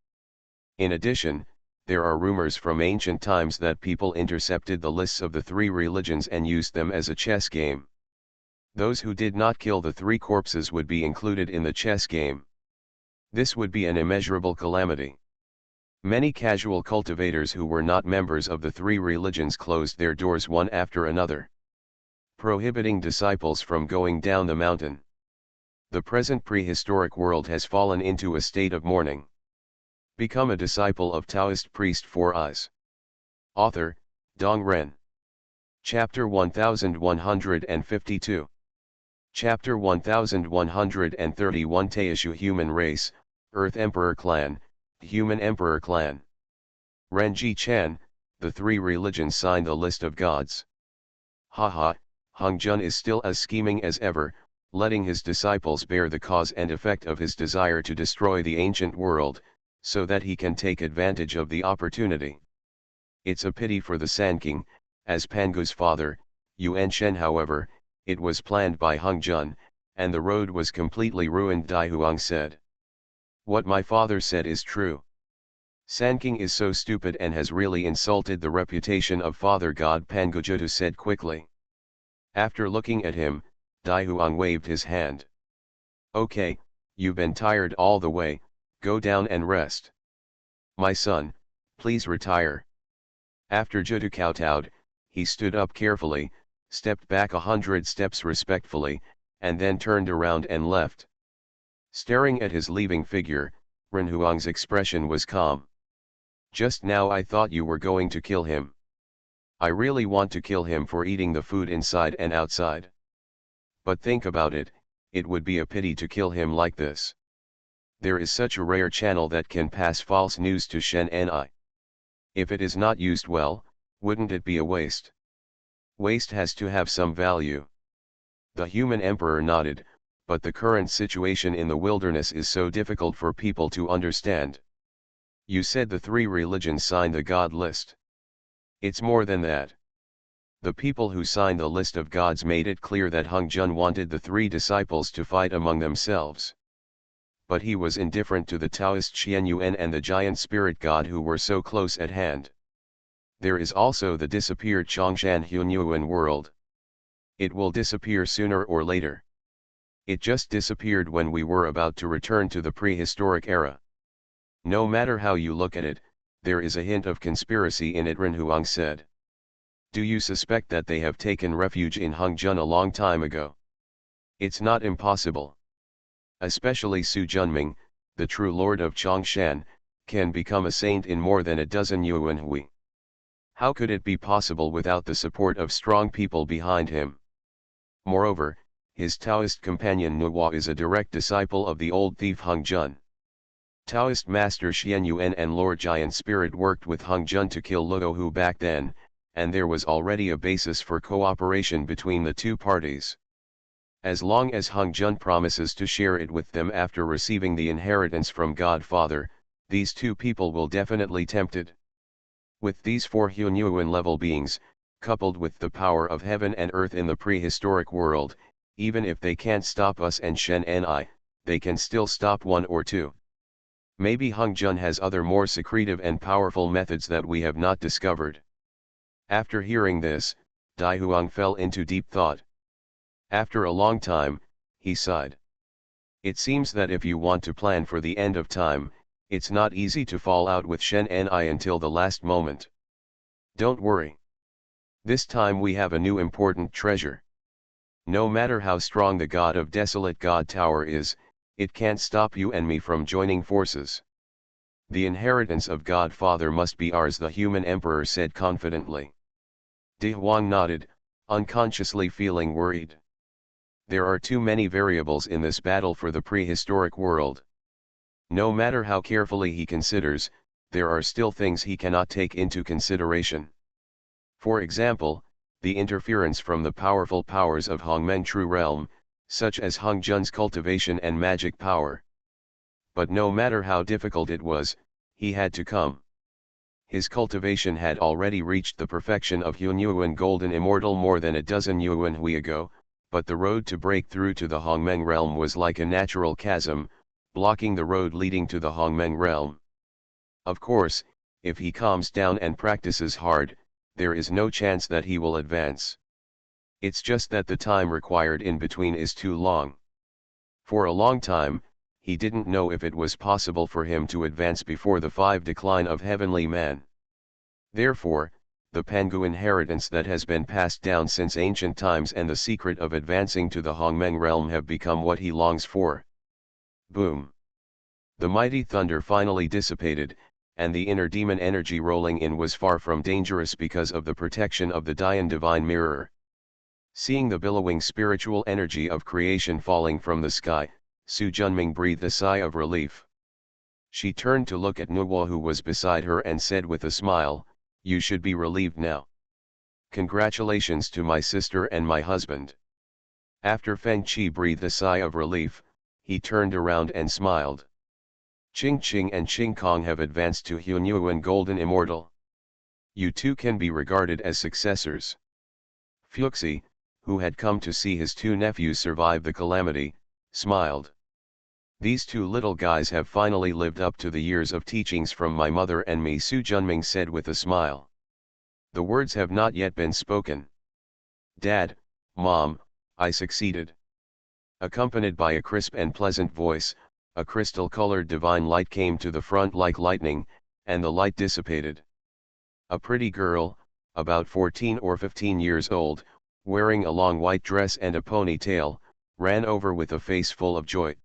In addition, there are rumors from ancient times that people intercepted the lists of the three religions and used them as a chess game. Those who did not kill the three corpses would be included in the chess game. This would be an immeasurable calamity. Many casual cultivators who were not members of the three religions closed their doors one after another, prohibiting disciples from going down the mountain. The present prehistoric world has fallen into a state of mourning. Become a disciple of Taoist priest Four Eyes. Author, Dong Ren. Chapter 1152. Chapter 1131 Taishu Human Race, Earth Emperor Clan, Human Emperor Clan. Renji Chan, the three religions sign the list of gods. Haha, Hung Jun is still as scheming as ever, letting his disciples bear the cause and effect of his desire to destroy the ancient world, so that he can take advantage of the opportunity. It's a pity for the Sanking, as Pangu's father, Yuan Shen. However, it was planned by Hung Jun, and the road was completely ruined. Dai Huang said. What my father said is true. Sanking is so stupid and has really insulted the reputation of Father God, Pangu Judu said quickly. After looking at him, Dai Huang waved his hand. Okay, you've been tired all the way, go down and rest. My son, please retire. After Judu kowtowed, he stood up carefully, stepped back 100 steps respectfully, and then turned around and left. Staring at his leaving figure, Ren Huang's expression was calm. Just now I thought you were going to kill him. I really want to kill him for eating the food inside and outside. But think about it, it would be a pity to kill him like this. There is such a rare channel that can pass false news to Shen Ni. If it is not used well, wouldn't it be a waste? Waste has to have some value. The human emperor nodded, but the current situation in the wilderness is so difficult for people to understand. You said the three religions signed the God list. It's more than that. The people who signed the list of gods made it clear that Hung Jun wanted the three disciples to fight among themselves. But he was indifferent to the Taoist Xian Yuan and the giant spirit god who were so close at hand. There is also the disappeared Chongshan Hunyuan world. It will disappear sooner or later. It just disappeared when we were about to return to the prehistoric era. No matter how you look at it, there is a hint of conspiracy in it, Ren Huang said. Do you suspect that they have taken refuge in Hung Jun a long time ago? It's not impossible. Especially Su Junming, the true lord of Chongshan, can become a saint in more than a dozen Yuan Hui. How could it be possible without the support of strong people behind him? Moreover, his Taoist companion Nuwa is a direct disciple of the old thief Hung Jun. Taoist master Xian Yuan and Lord Giant Spirit worked with Hung Jun to kill Luo Hu back then, and there was already a basis for cooperation between the two parties. As long as Hung Jun promises to share it with them after receiving the inheritance from Godfather, these two people will definitely tempt it. With these four Hunyuan level beings, coupled with the power of heaven and earth in the prehistoric world, even if they can't stop us and Shen and I, they can still stop one or two. Maybe Hung Jun has other more secretive and powerful methods that we have not discovered. After hearing this, Dai Huang fell into deep thought. After a long time, he sighed. It seems that if you want to plan for the end of time, it's not easy to fall out with Shen and I until the last moment. Don't worry. This time we have a new important treasure. No matter how strong the god of Desolate God Tower is, it can't stop you and me from joining forces. The inheritance of Godfather must be ours, the human emperor said confidently. Di Huang nodded, unconsciously feeling worried. There are too many variables in this battle for the prehistoric world. No matter how carefully he considers, there are still things he cannot take into consideration. For example, the interference from the powerful powers of Hongmen True Realm, such as Hung Jun's cultivation and magic power. But no matter how difficult it was, he had to come. His cultivation had already reached the perfection of Hunyuan Golden Immortal more than a dozen Yuan Hui ago, but the road to break through to the Hongmeng realm was like a natural chasm, blocking the road leading to the Hongmeng realm. Of course, if he calms down and practices hard, there is no chance that he will advance. It's just that the time required in between is too long. For a long time, he didn't know if it was possible for him to advance before the 5 decline of heavenly man. Therefore, the Pangu inheritance that has been passed down since ancient times and the secret of advancing to the Hongmeng realm have become what he longs for. Boom! The mighty thunder finally dissipated, and the inner demon energy rolling in was far from dangerous because of the protection of the Dian divine mirror. Seeing the billowing spiritual energy of creation falling from the sky, Su Junming breathed a sigh of relief. She turned to look at Nuwa who was beside her and said with a smile, "You should be relieved now. Congratulations to my sister and my husband." After Feng Qi breathed a sigh of relief, he turned around and smiled. Qing Qing and Qing Kong have advanced to Hunyuan Golden Immortal. You two can be regarded as successors. Fuxi, who had come to see his two nephews survive the calamity, smiled. These two little guys have finally lived up to the years of teachings from my mother and me, Su Junming said with a smile. The words have not yet been spoken. Dad, Mom, I succeeded. Accompanied by a crisp and pleasant voice, a crystal-colored divine light came to the front like lightning, and the light dissipated. A pretty girl, about 14 or 15 years old, wearing a long white dress and a ponytail, ran over with a face full of joy.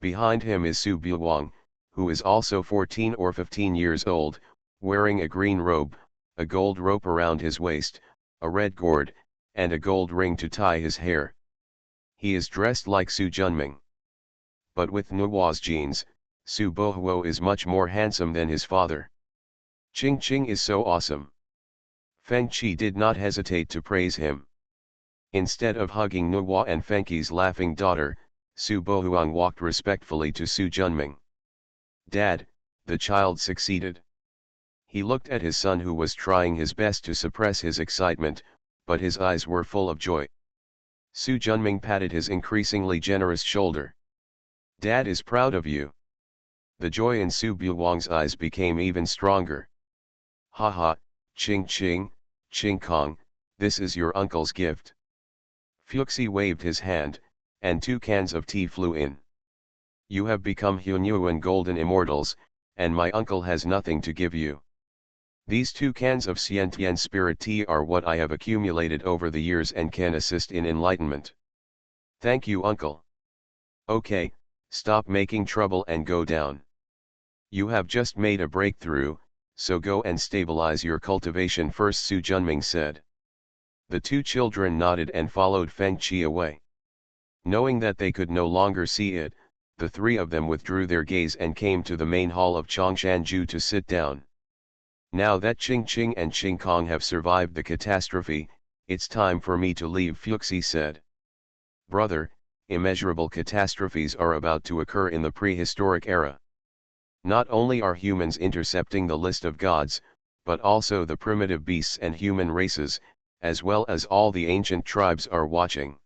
Behind him is Su Buwang, who is also 14 or 15 years old, wearing a green robe, a gold rope around his waist, a red gourd, and a gold ring to tie his hair. He is dressed like Su Junming. But with Nuwa's genes, Su Bohuo is much more handsome than his father. Qing Qing is so awesome. Feng Qi did not hesitate to praise him. Instead of hugging Nuwa and Fenki's laughing daughter, Su Bohuang walked respectfully to Su Junming. "Dad," the child succeeded. He looked at his son, who was trying his best to suppress his excitement, but his eyes were full of joy. Su Junming patted his increasingly generous shoulder. "Dad is proud of you." The joy in Su Bohuang's eyes became even stronger. "Ha ha, Ching Ching, Ching Kong, this is your uncle's gift." Fuxi waved his hand, and 2 cans of tea flew in. "You have become Hunyuan golden immortals, and my uncle has nothing to give you. These 2 cans of Xiantian spirit tea are what I have accumulated over the years and can assist in enlightenment." "Thank you, uncle." "Okay, stop making trouble and go down. You have just made a breakthrough, so go and stabilize your cultivation first," Su Junming said. The 2 children nodded and followed Feng Qi away. Knowing that they could no longer see it, the 3 of them withdrew their gaze and came to the main hall of Chongshanju to sit down. "Now that Ching Ching and Ching Kong have survived the catastrophe, it's time for me to leave," Fuxi said. "Brother, immeasurable catastrophes are about to occur in the prehistoric era. Not only are humans intercepting the list of gods, but also the primitive beasts and human races, as well as all the ancient tribes are watching.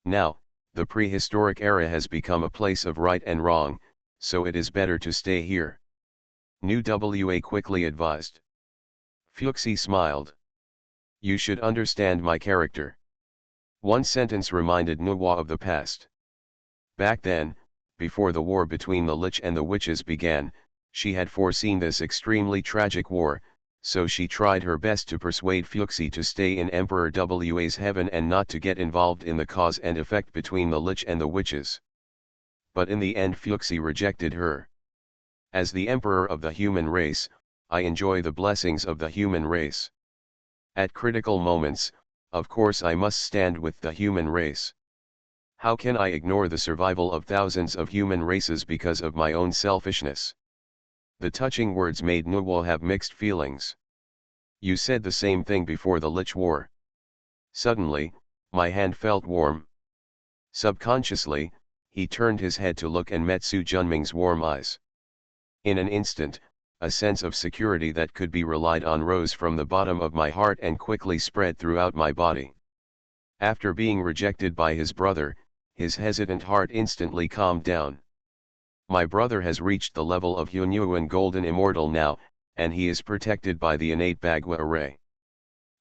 Now, the prehistoric era has become a place of right and wrong, so it is better to stay here." Nu Wa quickly advised. Fuxi smiled. "You should understand my character." One sentence reminded Nuwa of the past. Back then, before the war between the Lich and the Witches began, she had foreseen this extremely tragic war, so she tried her best to persuade Fuxi to stay in Emperor Wa's heaven and not to get involved in the cause and effect between the Lich and the Witches. But in the end Fuxi rejected her. "As the emperor of the human race, I enjoy the blessings of the human race. At critical moments, of course I must stand with the human race. How can I ignore the survival of thousands of human races because of my own selfishness?" The touching words made Nuwa have mixed feelings. "You said the same thing before the Lich War." Suddenly, my hand felt warm. Subconsciously, he turned his head to look and met Su Junming's warm eyes. In an instant, a sense of security that could be relied on rose from the bottom of my heart and quickly spread throughout my body. After being rejected by his brother, his hesitant heart instantly calmed down. My brother has reached the level of Hunyuan Golden Immortal now, and he is protected by the innate Bagua array.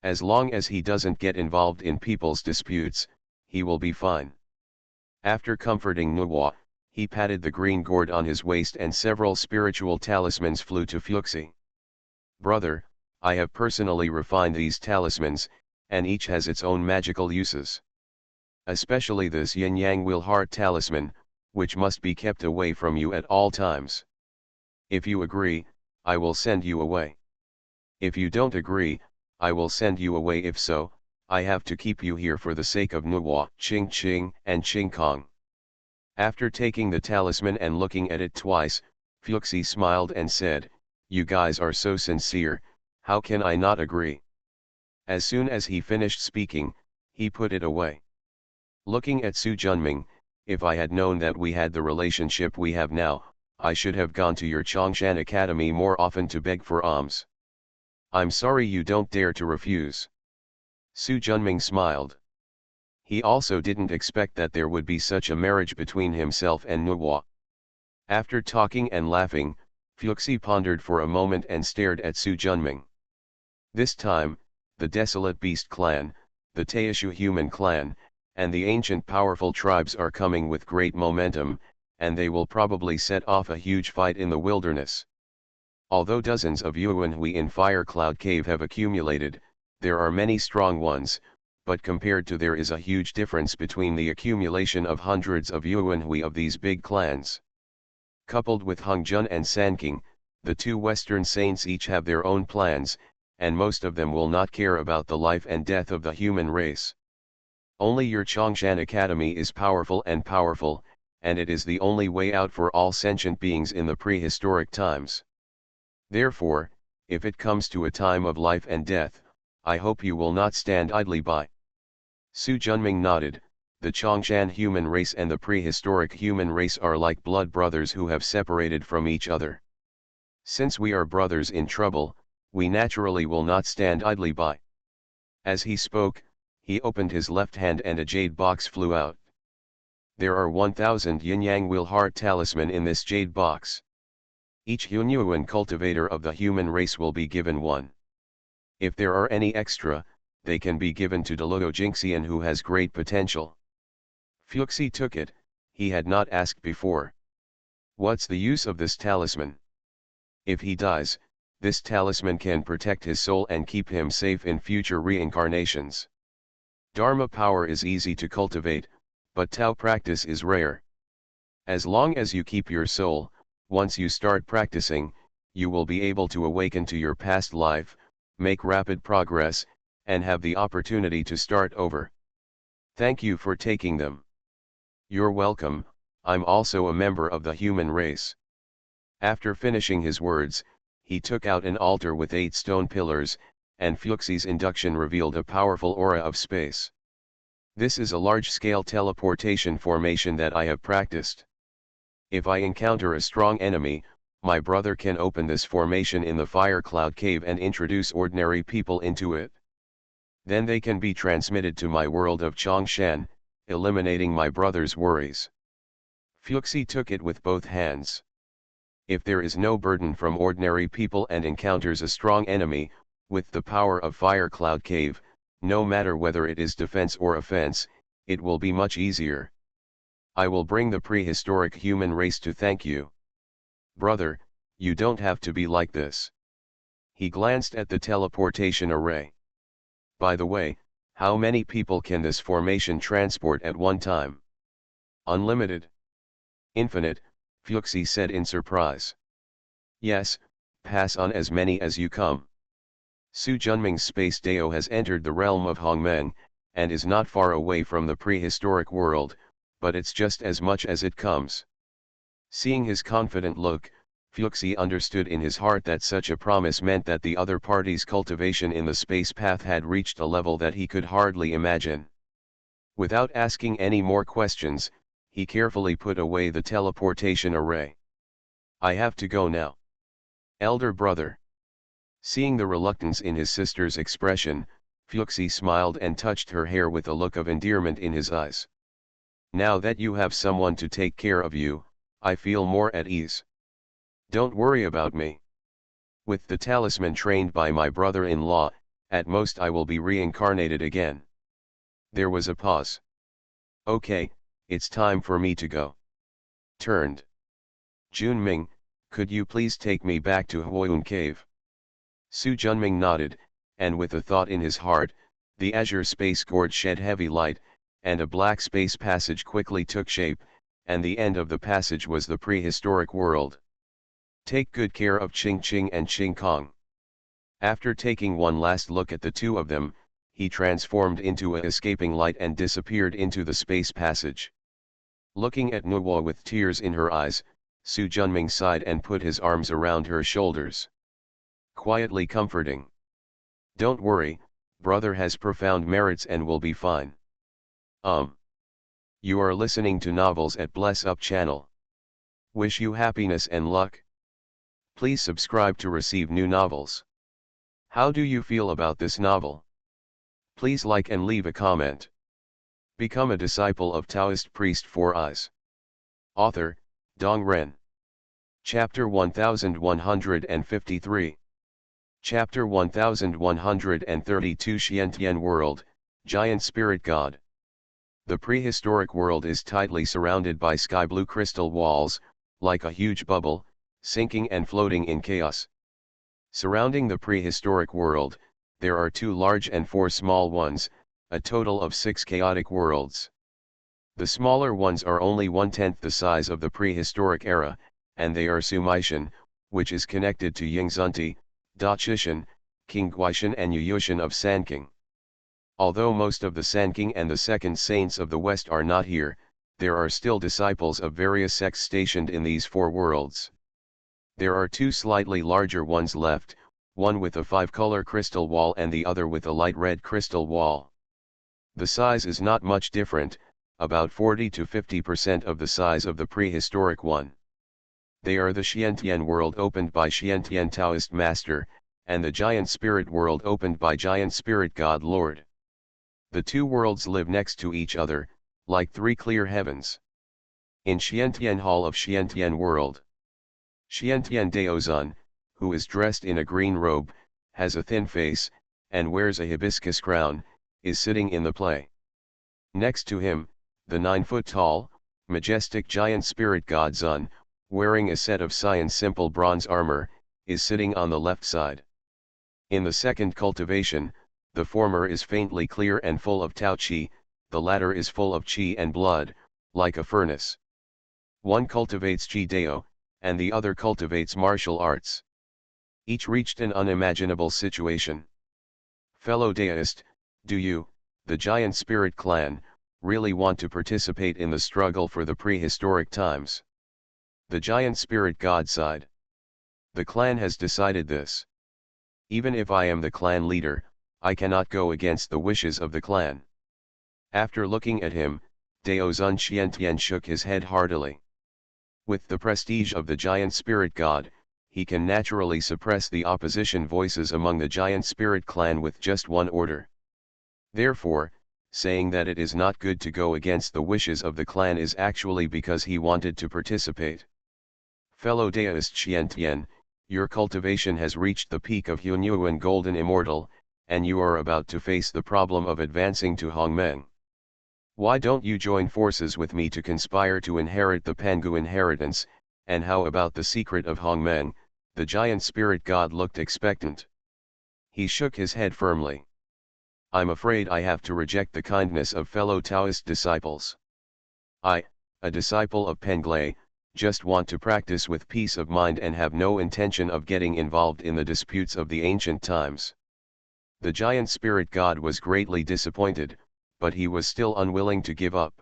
As long as he doesn't get involved in people's disputes, he will be fine. After comforting Nuwa, he patted the green gourd on his waist and several spiritual talismans flew to Fuxi. "Brother, I have personally refined these talismans, and each has its own magical uses. Especially this Yin-Yang Will Heart talisman, which must be kept away from you at all times. If you agree, I will send you away. If you don't agree, I will send you away. If so, I have to keep you here for the sake of Nuwa, Ching Ching, and Ching Kong." After taking the talisman and looking at it twice, Fuxi smiled and said, "You guys are so sincere, how can I not agree?" As soon as he finished speaking, he put it away. Looking at Su Junming, "If I had known that we had the relationship we have now, I should have gone to your Chongshan Academy more often to beg for alms. I'm sorry you don't dare to refuse." Su Junming smiled. He also didn't expect that there would be such a marriage between himself and Nuwa. After talking and laughing, Fuxi pondered for a moment and stared at Su Junming. This time, the Desolate Beast clan, the Taoist human clan, and the ancient powerful tribes are coming with great momentum, and they will probably set off a huge fight in the wilderness. Although dozens of Yuanhui in Fire Cloud Cave have accumulated, there are many strong ones, but compared to there is a huge difference between the accumulation of hundreds of Yuanhui of these big clans. Coupled with Hongjun and Sanking, the 2 Western saints each have their own plans, and most of them will not care about the life and death of the human race. Only your Chongshan Academy is powerful, and it is the only way out for all sentient beings in the prehistoric times. Therefore, if it comes to a time of life and death, I hope you will not stand idly by. Su Junming nodded. The Chongshan human race and the prehistoric human race are like blood brothers who have separated from each other. Since we are brothers in trouble, we naturally will not stand idly by. As he spoke, he opened his left hand and a jade box flew out. There are 1000 yin-yang will heart talisman in this jade box. Each Hunyuan cultivator of the human race will be given one. If there are any extra, they can be given to Deluo Jinxian who has great potential. Fuxi took it, he had not asked before. What's the use of this talisman? If he dies, this talisman can protect his soul and keep him safe in future reincarnations. Dharma power is easy to cultivate, but Tao practice is rare. As long as you keep your soul, once you start practicing, you will be able to awaken to your past life, make rapid progress, and have the opportunity to start over. Thank you for taking them. You're welcome, I'm also a member of the human race. After finishing his words, he took out an altar with 8 stone pillars, and Fuxi's induction revealed a powerful aura of space. This is a large-scale teleportation formation that I have practiced. If I encounter a strong enemy, my brother can open this formation in the Fire Cloud Cave and introduce ordinary people into it. Then they can be transmitted to my world of Chongshan, eliminating my brother's worries. Fuxi took it with both hands. If there is no burden from ordinary people and encounters a strong enemy, with the power of Fire Cloud Cave, no matter whether it is defense or offense, it will be much easier. I will bring the prehistoric human race to thank you. Brother, you don't have to be like this. He glanced at the teleportation array. By the way, how many people can this formation transport at one time? Unlimited. Infinite, Fuxi said in surprise. Yes, pass on as many as you come. Su Junming's space Dao has entered the realm of Hongmeng, and is not far away from the prehistoric world, but it's just as much as it comes. Seeing his confident look, Fuxi understood in his heart that such a promise meant that the other party's cultivation in the space path had reached a level that he could hardly imagine. Without asking any more questions, he carefully put away the teleportation array. I have to go now. Elder brother. Seeing the reluctance in his sister's expression, Fuxi smiled and touched her hair with a look of endearment in his eyes. Now that you have someone to take care of you, I feel more at ease. Don't worry about me. With the talisman trained by my brother-in-law, at most I will be reincarnated again. There was a pause. Okay, it's time for me to go. Turned. Junming, could you please take me back to Huoyun Cave? Su Junming nodded, and with a thought in his heart, the azure space gourd shed heavy light, and a black space passage quickly took shape, and the end of the passage was the prehistoric world. Take good care of Ching Ching and Ching Kong. After taking one last look at the two of them, he transformed into a escaping light and disappeared into the space passage. Looking at Nuo with tears in her eyes, Su Junming sighed and put his arms around her shoulders. Quietly comforting. Don't worry, brother has profound merits and will be fine. You are listening to novels at Bless Up channel. Wish you happiness and luck. Please subscribe to receive new novels. How do you feel about this novel? Please like and leave a comment. Become a disciple of Taoist priest Four Eyes. Author, Dong Ren. Chapter 1153. Chapter 1132 Xiantian World, Giant Spirit God. The prehistoric world is tightly surrounded by sky blue crystal walls, like a huge bubble, sinking and floating in chaos. Surrounding the prehistoric world, there are 2 large and 4 small ones, a total of 6 chaotic worlds. The smaller ones are only 1/10 the size of the prehistoric era, and they are Sumaishan, which is connected to Yingzunti, Dachishan, Qingguishan and Yuyushan of Sanking. Although most of the Sanking and the second saints of the West are not here, there are still disciples of various sects stationed in these 4 worlds. There are 2 slightly larger ones left, one with a 5-color crystal wall and the other with a light red crystal wall. The size is not much different, about 40 to 50% of the size of the prehistoric one. They are the Xiantian world opened by Xiantian Taoist master, and the giant spirit world opened by giant spirit god lord. The two worlds live next to each other, like three clear heavens. In Xiantian Hall of Xiantian world, Xiantian Daozun, who is dressed in a green robe, has a thin face, and wears a hibiscus crown, is sitting in the play. Next to him, the 9-foot-tall, majestic giant spirit god Zun, wearing a set of cyan simple bronze armor, is sitting on the left side. In the second cultivation, the former is faintly clear and full of Tao Qi, the latter is full of Qi and blood, like a furnace. One cultivates Qi Dao, and the other cultivates martial arts. Each reached an unimaginable situation. Fellow Taoist, do you, the giant spirit clan, really want to participate in the struggle for the prehistoric times? The giant spirit god sighed. The clan has decided this. Even if I am the clan leader, I cannot go against the wishes of the clan. After looking at him, Daozun Xiantian shook his head heartily. With the prestige of the giant spirit god, he can naturally suppress the opposition voices among the giant spirit clan with just one order. Therefore, saying that it is not good to go against the wishes of the clan is actually because he wanted to participate. Fellow Taoist Xiantian, your cultivation has reached the peak of Hunyuan Golden Immortal, and you are about to face the problem of advancing to Hongmeng. Why don't you join forces with me to conspire to inherit the Pangu inheritance, and how about the secret of Hongmeng? The giant spirit god looked expectant. He shook his head firmly. I'm afraid I have to reject the kindness of fellow Taoist disciples. I, a disciple of Penglai, just want to practice with peace of mind and have no intention of getting involved in the disputes of the ancient times. The giant spirit god was greatly disappointed, but he was still unwilling to give up.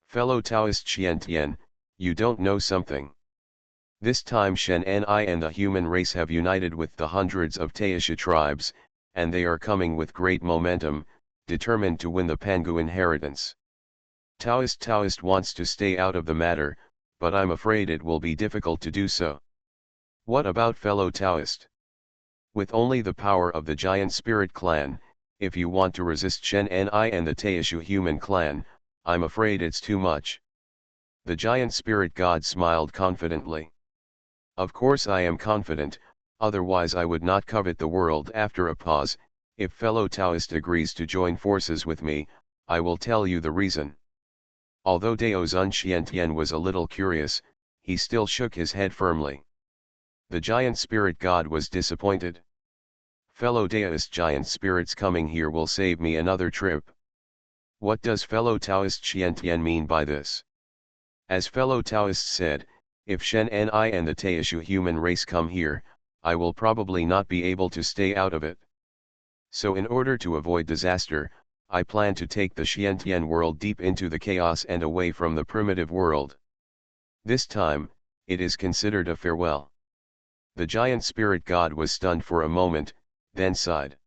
Fellow Taoist Xiantian, you don't know something. This time Shen Ni and the human race have united with the hundreds of Taisha tribes, and they are coming with great momentum, determined to win the Pangu inheritance. Taoist wants to stay out of the matter, but I'm afraid it will be difficult to do so. What about fellow Taoist? With only the power of the giant spirit clan, if you want to resist Shen Ni and the Taishu human clan, I'm afraid it's too much. The giant spirit god smiled confidently. Of course I am confident, otherwise I would not covet the world. After a pause, if fellow Taoist agrees to join forces with me, I will tell you the reason. Although Daozun Xiantian was a little curious, he still shook his head firmly. The giant spirit god was disappointed. Fellow Taoist giant spirits coming here will save me another trip. What does fellow Taoist Xiantian mean by this? As fellow Taoist said, if Shen Ni and the Taishu human race come here, I will probably not be able to stay out of it. So in order to avoid disaster, I plan to take the Xiantian world deep into the chaos and away from the primitive world. This time, it is considered a farewell. The giant spirit god was stunned for a moment, then sighed.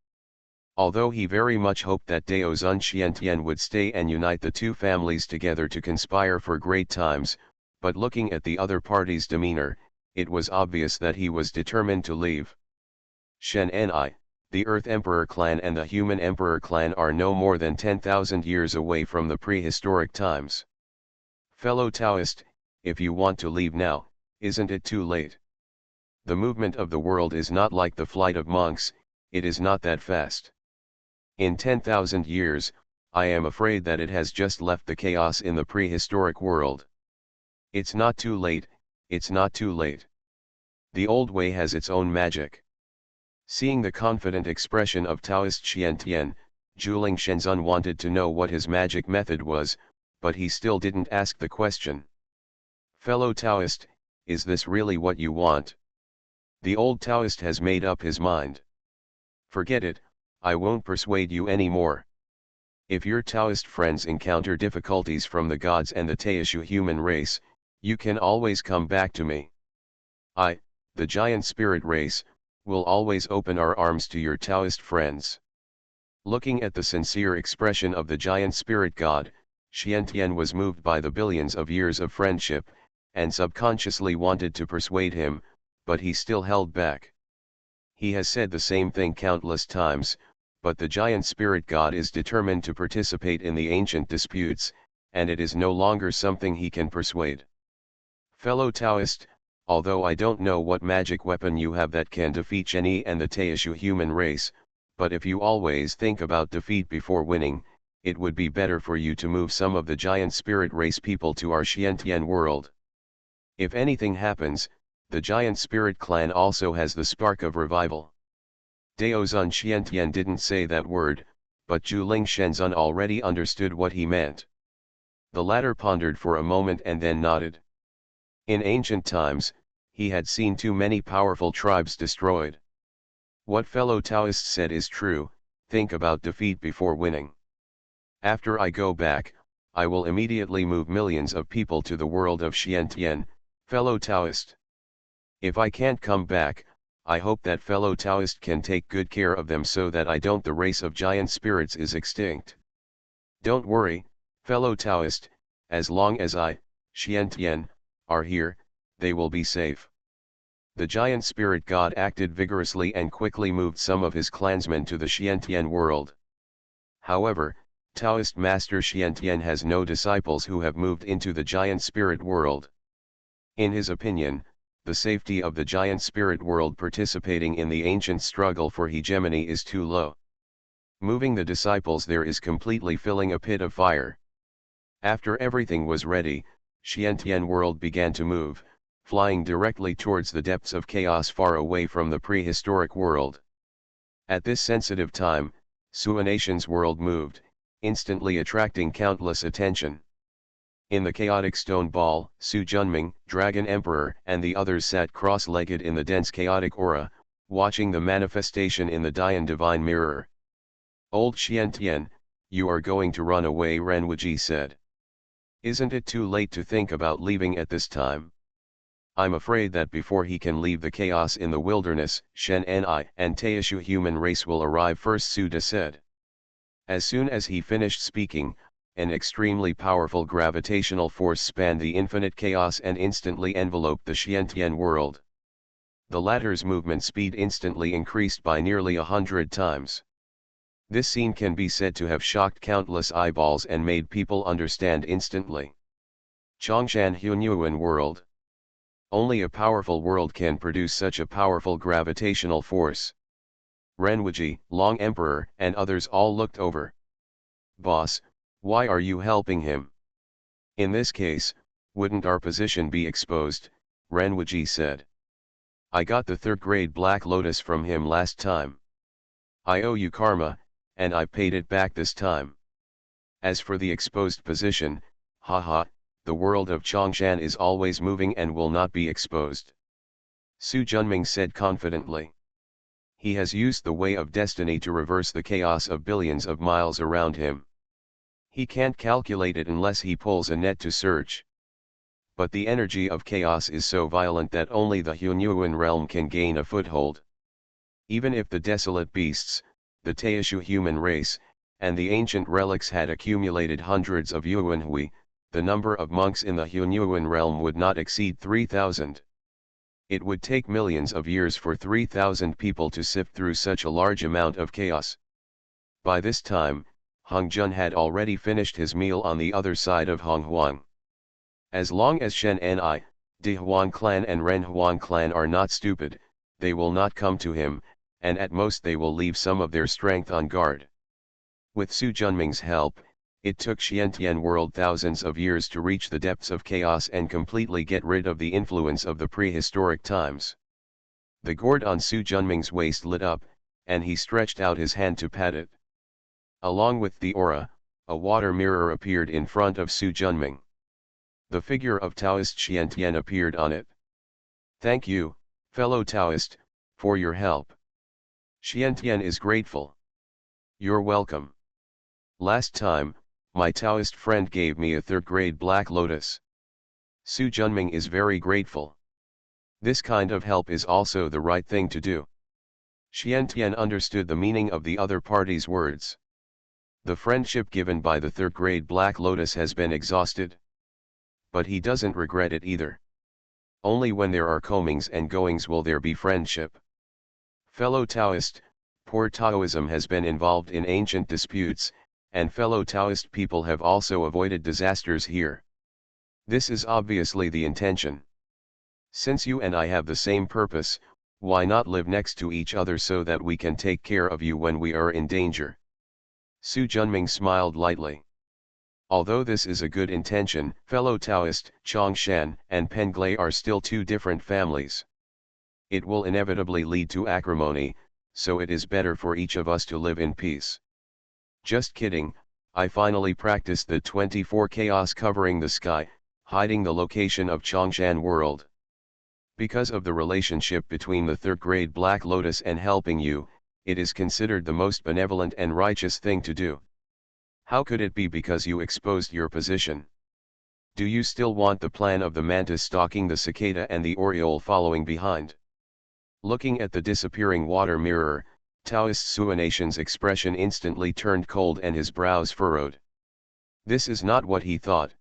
Although he very much hoped that Daozun Xiantian would stay and unite the two families together to conspire for great times, but looking at the other party's demeanor, it was obvious that he was determined to leave. Shen Ni, the Earth Emperor clan and the Human Emperor clan are no more than 10,000 years away from the prehistoric times. Fellow Taoist, if you want to leave now, isn't it too late? The movement of the world is not like the flight of monks, it is not that fast. In 10,000 years, I am afraid that it has just left the chaos in the prehistoric world. It's not too late, it's not too late. The old way has its own magic. Seeing the confident expression of Taoist Xiantian, Zhuling Shenzun wanted to know what his magic method was, but he still didn't ask the question. Fellow Taoist, is this really what you want? The old Taoist has made up his mind. Forget it, I won't persuade you anymore. If your Taoist friends encounter difficulties from the gods and the Taishu human race, you can always come back to me. I, the giant spirit race, will always open our arms to your Taoist friends. Looking at the sincere expression of the giant spirit god, Xiantian was moved by the billions of years of friendship, and subconsciously wanted to persuade him, but he still held back. He has said the same thing countless times, but the giant spirit god is determined to participate in the ancient disputes, and it is no longer something he can persuade. Fellow Taoist, although I don't know what magic weapon you have that can defeat Genie and the Taoist human race, but if you always think about defeat before winning, it would be better for you to move some of the giant spirit race people to our Xiantian world. If anything happens, the giant spirit clan also has the spark of revival. Daozun Xiantian didn't say that word, but Zhuling Shenzun already understood what he meant. The latter pondered for a moment and then nodded. In ancient times, he had seen too many powerful tribes destroyed. What fellow Taoist said is true, think about defeat before winning. After I go back, I will immediately move millions of people to the world of Xiantian, fellow Taoist. If I can't come back, I hope that fellow Taoist can take good care of them so that I don't the race of giant spirits is extinct. Don't worry, fellow Taoist, as long as I, Xiantian, are here, they will be safe. The giant spirit god acted vigorously and quickly moved some of his clansmen to the Xiantian world. However, Taoist master Xiantian has no disciples who have moved into the giant spirit world. In his opinion, the safety of the giant spirit world participating in the ancient struggle for hegemony is too low. Moving the disciples there is completely filling a pit of fire. After everything was ready, Xiantian world began to move, flying directly towards the depths of chaos far away from the prehistoric world. At this sensitive time, Suanation's world moved, instantly attracting countless attention. In the chaotic stone ball, Su Junming, Dragon Emperor and the others sat cross-legged in the dense chaotic aura, watching the manifestation in the Dian divine mirror. Old Xiantian, you are going to run away, Renwuji said. Isn't it too late to think about leaving at this time? I'm afraid that before he can leave the chaos in the wilderness, Shen Ni and Taishu human race will arrive first, Suda said. As soon as he finished speaking, an extremely powerful gravitational force spanned the infinite chaos and instantly enveloped the Xiantian world. The latter's movement speed instantly increased by nearly 100 times. This scene can be said to have shocked countless eyeballs and made people understand instantly. Chongshan Hunyuan world. Only a powerful world can produce such a powerful gravitational force. Renwuji, Long Emperor and others all looked over. Boss, why are you helping him? In this case, wouldn't our position be exposed? Renwuji said. I got the third-grade Black Lotus from him last time. I owe you karma, and I paid it back this time. As for the exposed position, haha, the world of Chongshan is always moving and will not be exposed. Su Junming said confidently. He has used the way of destiny to reverse the chaos of billions of miles around him. He can't calculate it unless he pulls a net to search. But the energy of chaos is so violent that only the Hunyuan realm can gain a foothold. Even if the desolate beasts, the Taishu human race, and the ancient relics had accumulated hundreds of Yuanhui, the number of monks in the Hunyuan realm would not exceed 3,000. It would take millions of years for 3,000 people to sift through such a large amount of chaos. By this time, Hong Jun had already finished his meal on the other side of Hong Huang. As long as Shen Ni, Di Huang clan and Ren Huang clan are not stupid, they will not come to him, and at most they will leave some of their strength on guard. With Su Junming's help, it took Xiantian world thousands of years to reach the depths of chaos and completely get rid of the influence of the prehistoric times. The gourd on Su Junming's waist lit up, and he stretched out his hand to pat it. Along with the aura, a water mirror appeared in front of Su Junming. The figure of Taoist Xiantian appeared on it. Thank you, fellow Taoist, for your help. Xiantian is grateful. You're welcome. Last time, my Taoist friend gave me a third-grade Black Lotus. Su Junming is very grateful. This kind of help is also the right thing to do. Xiantian understood the meaning of the other party's words. The friendship given by the third-grade Black Lotus has been exhausted. But he doesn't regret it either. Only when there are comings and goings will there be friendship. Fellow Taoist, poor Taoism has been involved in ancient disputes, and fellow Taoist people have also avoided disasters here. This is obviously the intention. Since you and I have the same purpose, why not live next to each other so that we can take care of you when we are in danger? Su Junming smiled lightly. Although this is a good intention, fellow Taoist, Chongshan and Penglai are still two different families. It will inevitably lead to acrimony, so it is better for each of us to live in peace. Just kidding, I finally practiced the 24 chaos covering the sky, hiding the location of Chongshan world. Because of the relationship between the third-grade Black Lotus and helping you, it is considered the most benevolent and righteous thing to do. How could it be because you exposed your position? Do you still want the plan of the mantis stalking the cicada and the oriole following behind? Looking at the disappearing water mirror, Taoist Suanation's expression instantly turned cold and his brows furrowed. This is not what he thought.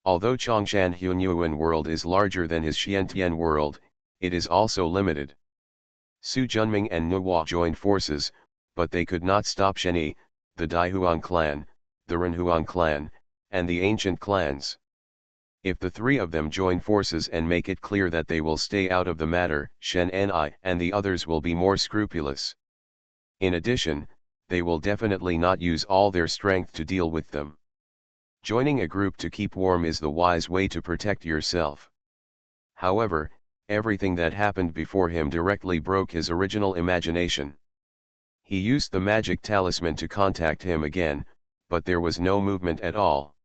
Although Chongshan Hunyuan world is larger than his Xiantian world, it is also limited. Su Junming and Nuwa joined forces, but they could not stop Sheni, the Daihuang clan, the Renhuang clan, and the ancient clans. If the three of them join forces and make it clear that they will stay out of the matter, Shen Ni and the others will be more scrupulous. In addition, they will definitely not use all their strength to deal with them. Joining a group to keep warm is the wise way to protect yourself. However, everything that happened before him directly broke his original imagination. He used the magic talisman to contact him again, but there was no movement at all.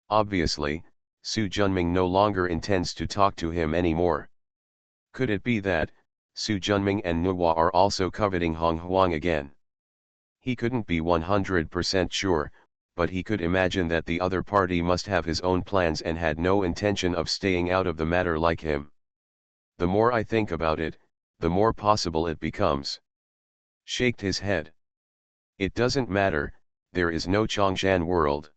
Obviously, Su Junming no longer intends to talk to him anymore. Could it be that, Su Junming and Nuwa are also coveting Hong Huang again? He couldn't be 100% sure, but he could imagine that the other party must have his own plans and had no intention of staying out of the matter like him. The more I think about it, the more possible it becomes. Shaked his head. It doesn't matter, there is no Chongshan world.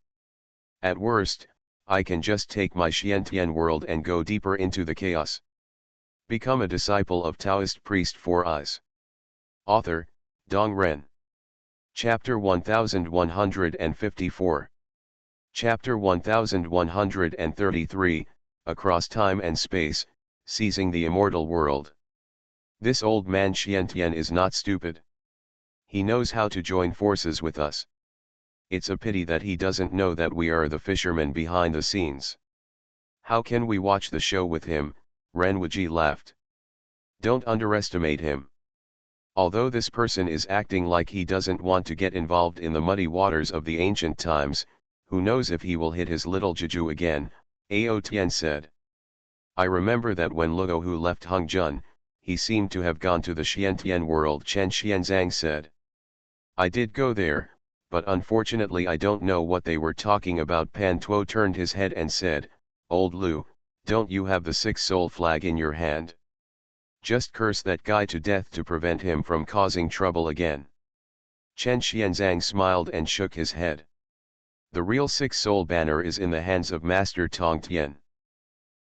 At worst, I can just take my Xiantian world and go deeper into the chaos. Become a disciple of Taoist priest Four Eyes. Author, Dong Ren. Chapter 1154. Chapter 1133, Across Time and Space, Seizing the Immortal World. This old man Xiantian is not stupid. He knows how to join forces with us. It's a pity that he doesn't know that we are the fishermen behind the scenes. How can we watch the show with him? Renwuji laughed. Don't underestimate him. Although this person is acting like he doesn't want to get involved in the muddy waters of the ancient times, who knows if he will hit his little juju again, Ao Tian said. I remember that when Luo Hu left Hongjun, he seemed to have gone to the Xiantian world, Chen Xianzang said. I did go there, but unfortunately I don't know what they were talking about. Pan Tuo turned his head and said, Old Lu, don't you have the six soul flag in your hand? Just curse that guy to death to prevent him from causing trouble again. Chen Xianzang smiled and shook his head. The real six soul banner is in the hands of Master Tong Tian.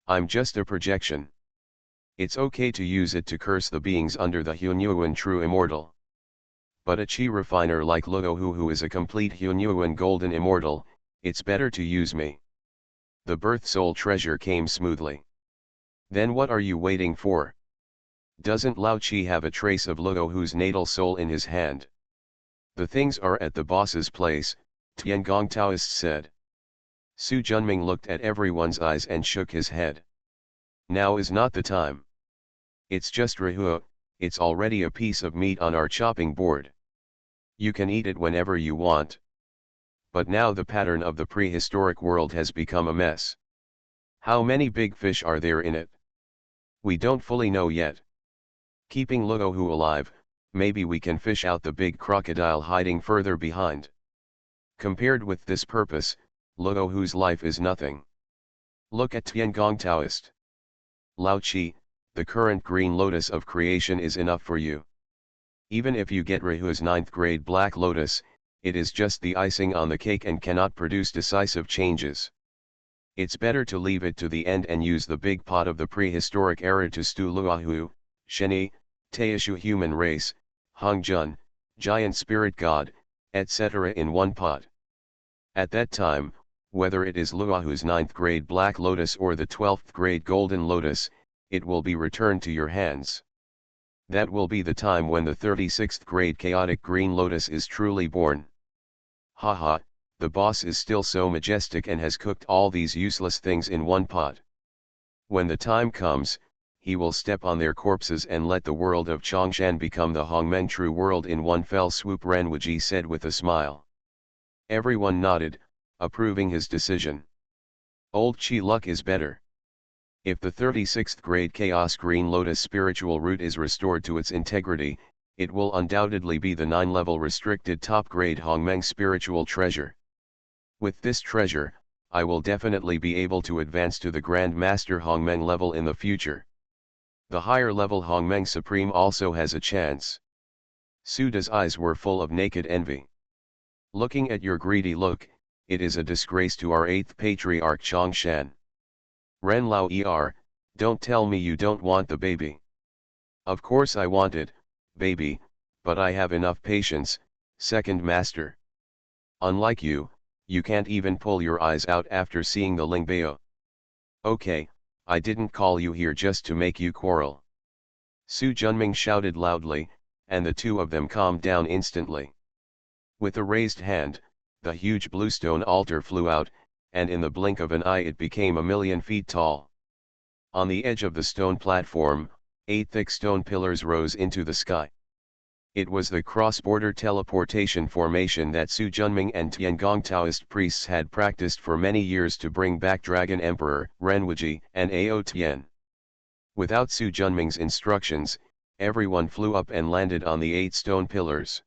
I'm just a projection. It's okay to use it to curse the beings under the Hunyuan true immortal. But a chi refiner like Luo Hu, who is a complete Hunyuan golden immortal, it's better to use me. The birth soul treasure came smoothly. Then what are you waiting for? Doesn't Lao Chi have a trace of Luo Hu's natal soul in his hand? The things are at the boss's place, Tiangong Taoist said. Su Junming looked at everyone's eyes and shook his head. Now is not the time. It's just Rahua, it's already a piece of meat on our chopping board. You can eat it whenever you want. But now the pattern of the prehistoric world has become a mess. How many big fish are there in it? We don't fully know yet. Keeping Luo Hu alive, maybe we can fish out the big crocodile hiding further behind. Compared with this purpose, Luo Hu's life is nothing. Look at Tiangong Taoist. Lao Chi, the current green lotus of creation is enough for you. Even if you get Rahu's ninth grade Black Lotus, it is just the icing on the cake and cannot produce decisive changes. It's better to leave it to the end and use the big pot of the prehistoric era to stew Luahu, Sheni, Taoist human race, Hongjun, giant spirit god, etc. in one pot. At that time, whether it is Luahu's ninth grade Black Lotus or the 12th grade Golden Lotus, it will be returned to your hands. That will be the time when the 36th grade Chaotic Green Lotus is truly born. Haha, the boss is still so majestic and has cooked all these useless things in one pot. When the time comes, he will step on their corpses and let the world of Chongshan become the Hongmeng true world in one fell swoop, Renwuji said with a smile. Everyone nodded, approving his decision. Old Chi luck is better. If the 36th grade Chaos Green Lotus spiritual root is restored to its integrity, it will undoubtedly be the 9-level restricted top-grade Hongmeng spiritual treasure. With this treasure, I will definitely be able to advance to the Grand Master Hongmeng level in the future. The higher level Hongmeng Supreme also has a chance. Suda's eyes were full of naked envy. Looking at your greedy look, it is a disgrace to our 8th patriarch Chongshan. Ren Lao don't tell me you don't want the baby. Of course I want it, baby, but I have enough patience, second master. Unlike you, you can't even pull your eyes out after seeing the Lingbao. Okay, I didn't call you here just to make you quarrel. Su Junming shouted loudly, and the two of them calmed down instantly. With a raised hand, the huge bluestone altar flew out, and in the blink of an eye it became 1,000,000 feet tall. On the edge of the stone platform, 8 thick stone pillars rose into the sky. It was the cross-border teleportation formation that Su Junming and Tiangong Taoist priests had practiced for many years to bring back Dragon Emperor, Renwuji, and Ao Tian. Without Su Junming's instructions, everyone flew up and landed on the 8 stone pillars.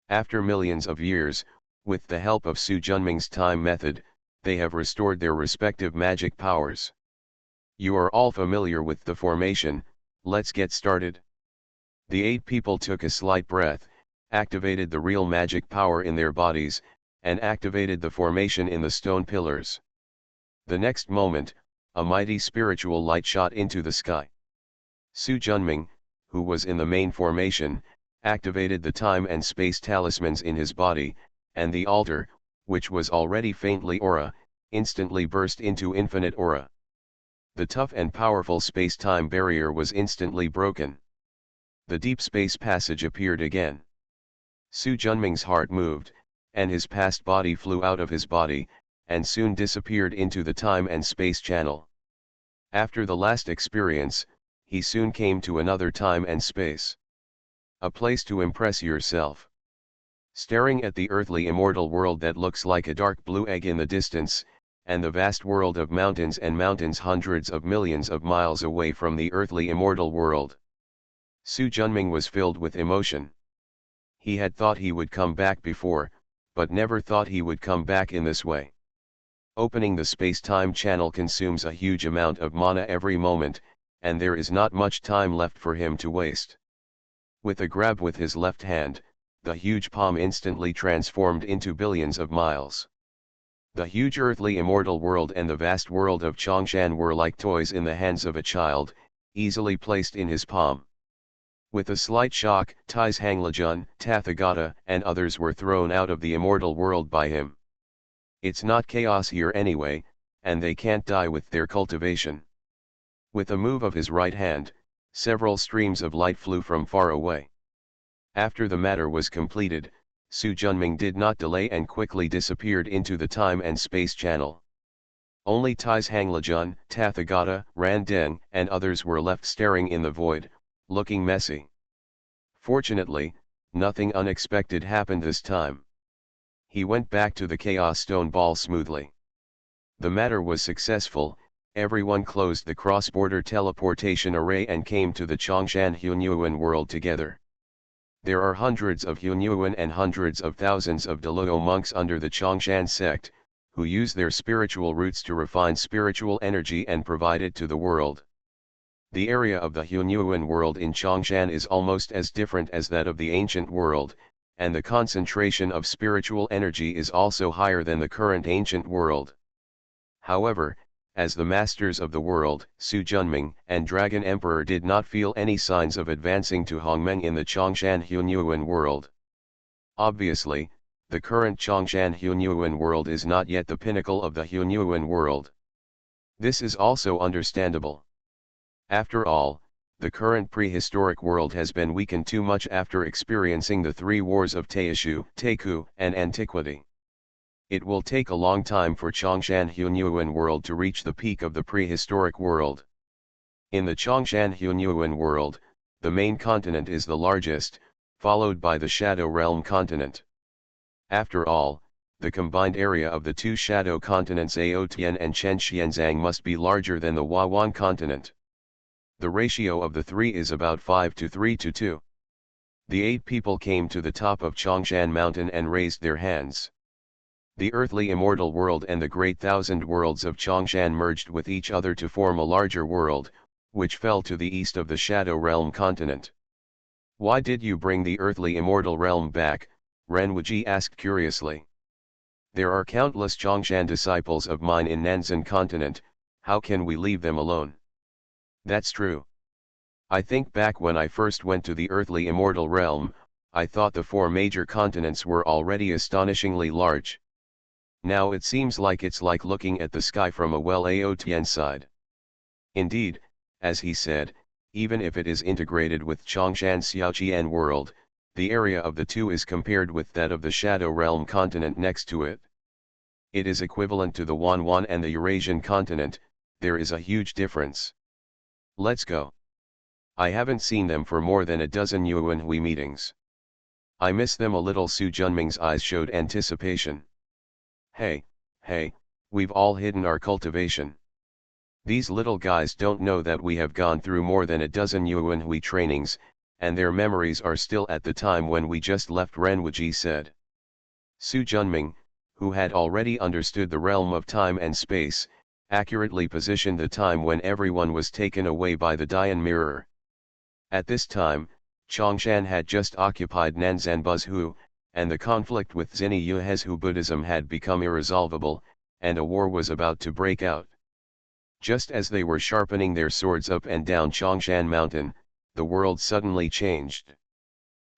After millions of years, with the help of Su Junming's time method, they have restored their respective magic powers. You are all familiar with the formation, let's get started. The 8 people took a slight breath, activated the real magic power in their bodies, and activated the formation in the stone pillars. The next moment, a mighty spiritual light shot into the sky. Su Junming, who was in the main formation, activated the time and space talismans in his body, and the altar, which was already faintly aura, instantly burst into infinite aura. The tough and powerful space-time barrier was instantly broken. The deep space passage appeared again. Su Junming's heart moved, and his past body flew out of his body, and soon disappeared into the time and space channel. After the last experience, he soon came to another time and space. A place to impress yourself. Staring at the earthly immortal world that looks like a dark blue egg in the distance, and the vast world of mountains and mountains hundreds of millions of miles away from the earthly immortal world. Su Junming was filled with emotion. He had thought he would come back before, but never thought he would come back in this way. Opening the space-time channel consumes a huge amount of mana every moment, and there is not much time left for him to waste. With a grab with his left hand, the huge palm instantly transformed into billions of miles. The huge earthly immortal world and the vast world of Chongshan were like toys in the hands of a child, easily placed in his palm. With a slight shock, Tais Hanglajun, Tathagata, and others were thrown out of the immortal world by him. It's not chaos here anyway, and they can't die with their cultivation. With a move of his right hand, several streams of light flew from far away. After the matter was completed, Su Junming did not delay and quickly disappeared into the time and space channel. Only Tais Hanglajun, Tathagata, Ran Deng, and others were left staring in the void, looking messy. Fortunately, nothing unexpected happened this time. He went back to the Chaos Stone Ball smoothly. The matter was successful, everyone closed the cross-border teleportation array and came to the Chongshan Hunyuan world together. There are hundreds of Hunyuan and hundreds of thousands of Deluo monks under the Chongshan sect, who use their spiritual roots to refine spiritual energy and provide it to the world. The area of the Hunyuan world in Chongshan is almost as different as that of the ancient world, and the concentration of spiritual energy is also higher than the current ancient world. However, as the masters of the world, Su Junming and Dragon Emperor did not feel any signs of advancing to Hongmeng in the Chongshan Hunyuan world. Obviously, the current Chongshan Hunyuan world is not yet the pinnacle of the Hunyuan world. This is also understandable. After all, the current prehistoric world has been weakened too much after experiencing the three wars of Taishu, Taiku, and Antiquity. It will take a long time for Chongshan Hunyuan world to reach the peak of the prehistoric world. In the Chongshan Hunyuan world, the main continent is the largest, followed by the Shadow Realm continent. After all, the combined area of the two shadow continents Aotian and Chenxianzang must be larger than the Wawan continent. The ratio of the three is about 5 to 3 to 2. The 8 people came to the top of Chongshan mountain and raised their hands. The earthly immortal world and the great thousand worlds of Chongshan merged with each other to form a larger world, which fell to the east of the Shadow Realm continent. Why did you bring the earthly immortal realm back? Renwuji asked curiously. There are countless Chongshan disciples of mine in Nanzan continent, how can we leave them alone? That's true. I think back when I first went to the earthly immortal realm, I thought the 4 major continents were already astonishingly large. Now it seems like it's like looking at the sky from a well-Aotian side. Indeed, as he said, even if it is integrated with Chongshan Xiaoqian world, the area of the two is compared with that of the Shadow Realm continent next to it. It is equivalent to the Wanwan and the Eurasian continent, there is a huge difference. Let's go. I haven't seen them for more than a dozen Yuanhui meetings. I miss them a little. Su Junming's eyes showed anticipation. Hey, we've all hidden our cultivation. These little guys don't know that we have gone through more than a dozen Yuanhui trainings, and their memories are still at the time when we just left, Renwuji said. Su Junming, who had already understood the realm of time and space, accurately positioned the time when everyone was taken away by the Dian mirror. At this time, Chongshan had just occupied Nanzan Buzhu, and the conflict with Zini Yuhezhu Buddhism had become irresolvable, and a war was about to break out. Just as they were sharpening their swords up and down Chongshan mountain, the world suddenly changed.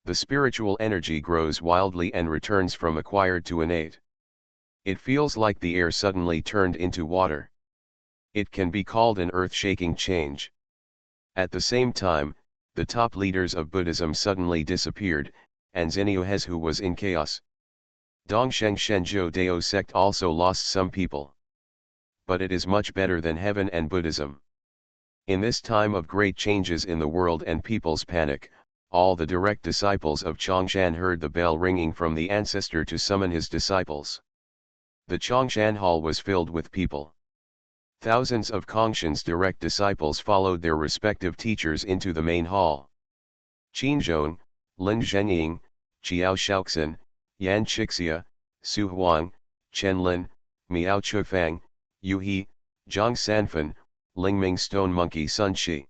The spiritual energy grows wildly and returns from acquired to innate. It feels like the air suddenly turned into water. It can be called an earth-shaking change. At the same time, the top leaders of Buddhism suddenly disappeared, and Zini Yuhezhu was in chaos. Dongsheng Shenzhou Dao sect also lost some people. But it is much better than heaven and Buddhism. In this time of great changes in the world and people's panic, all the direct disciples of Chongshan heard the bell ringing from the ancestor to summon his disciples. The Chongshan hall was filled with people. Thousands of Kongshan's direct disciples followed their respective teachers into the main hall. Qin Zhong, Lin Zhenying, Qiao Shaoxin, Yan Chixia, Su Huang, Chen Lin, Miao Chufang, Yu He, Zhang Sanfan, Lingming Stone Monkey Sun Shi.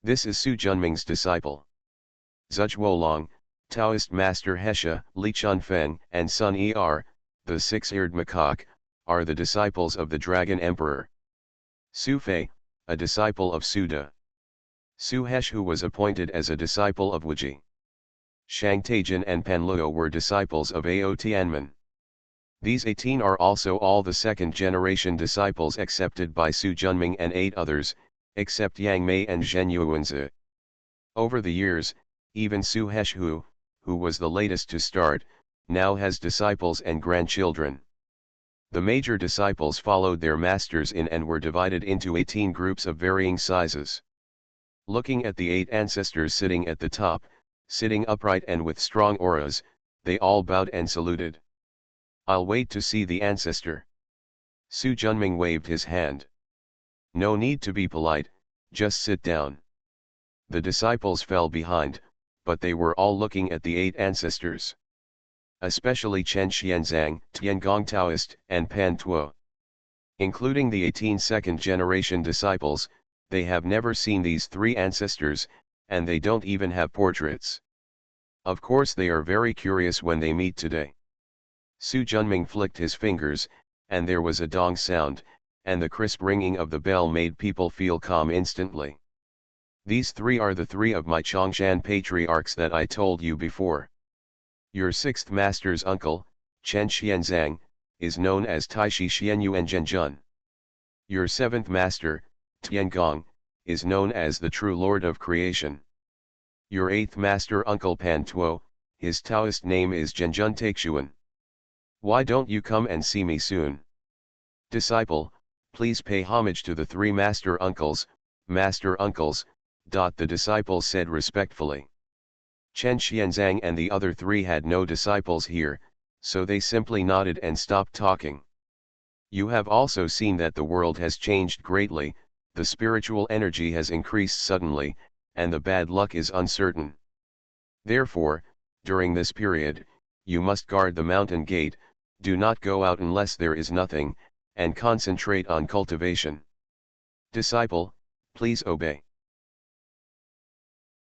This is Su Junming's disciple. Zhuolong, Taoist master Hesha, Li Chunfeng, and Sun Er, the 6-eared macaque, are the disciples of the Dragon Emperor. Su Fei, a disciple of Suda. Su Hesh, who was appointed as a disciple of Wuji. Shang Taijin and Pan Luo were disciples of Ao Tianmen. These 18 are also all the second-generation disciples accepted by Su Junming and 8 others, except Yang Mei and Zhen Yuanzi. Over the years, even Su Hesh, who was the latest to start, now has disciples and grandchildren. The major disciples followed their masters in and were divided into 18 groups of varying sizes. Looking at the 8 ancestors sitting at the top, sitting upright and with strong auras, they all bowed and saluted. I'll wait to see the ancestor. Su Junming waved his hand. No need to be polite, just sit down. The disciples fell behind, but they were all looking at the 8 ancestors. Especially Chen Xianzang, Tiangong Taoist, and Pan Tuo. Including the 18 second-generation disciples, They have never seen these three ancestors, and they don't even have portraits. Of course they are very curious when they meet today. Su Junming flicked his fingers, and there was a dong sound, and the crisp ringing of the bell made people feel calm instantly. These three are the three of my Chongshan patriarchs that I told you before. Your sixth master's uncle, Chen Xianzang, is known as Taishi Xianyuan Zhenjun. Your seventh master, Tiangong, is known as the true Lord of Creation. Your eighth master uncle Pan Tuo, his Taoist name is Zhenjun Taixuan. Why don't you come and see me soon? Disciple, please pay homage to the three master uncles, the disciple said respectfully. Chen Xianzang and the other three had no disciples here, so they simply nodded and stopped talking. You have also seen that the world has changed greatly, the spiritual energy has increased suddenly, and the bad luck is uncertain. Therefore, during this period, you must guard the mountain gate, do not go out unless there is nothing, and concentrate on cultivation. Disciple, please obey.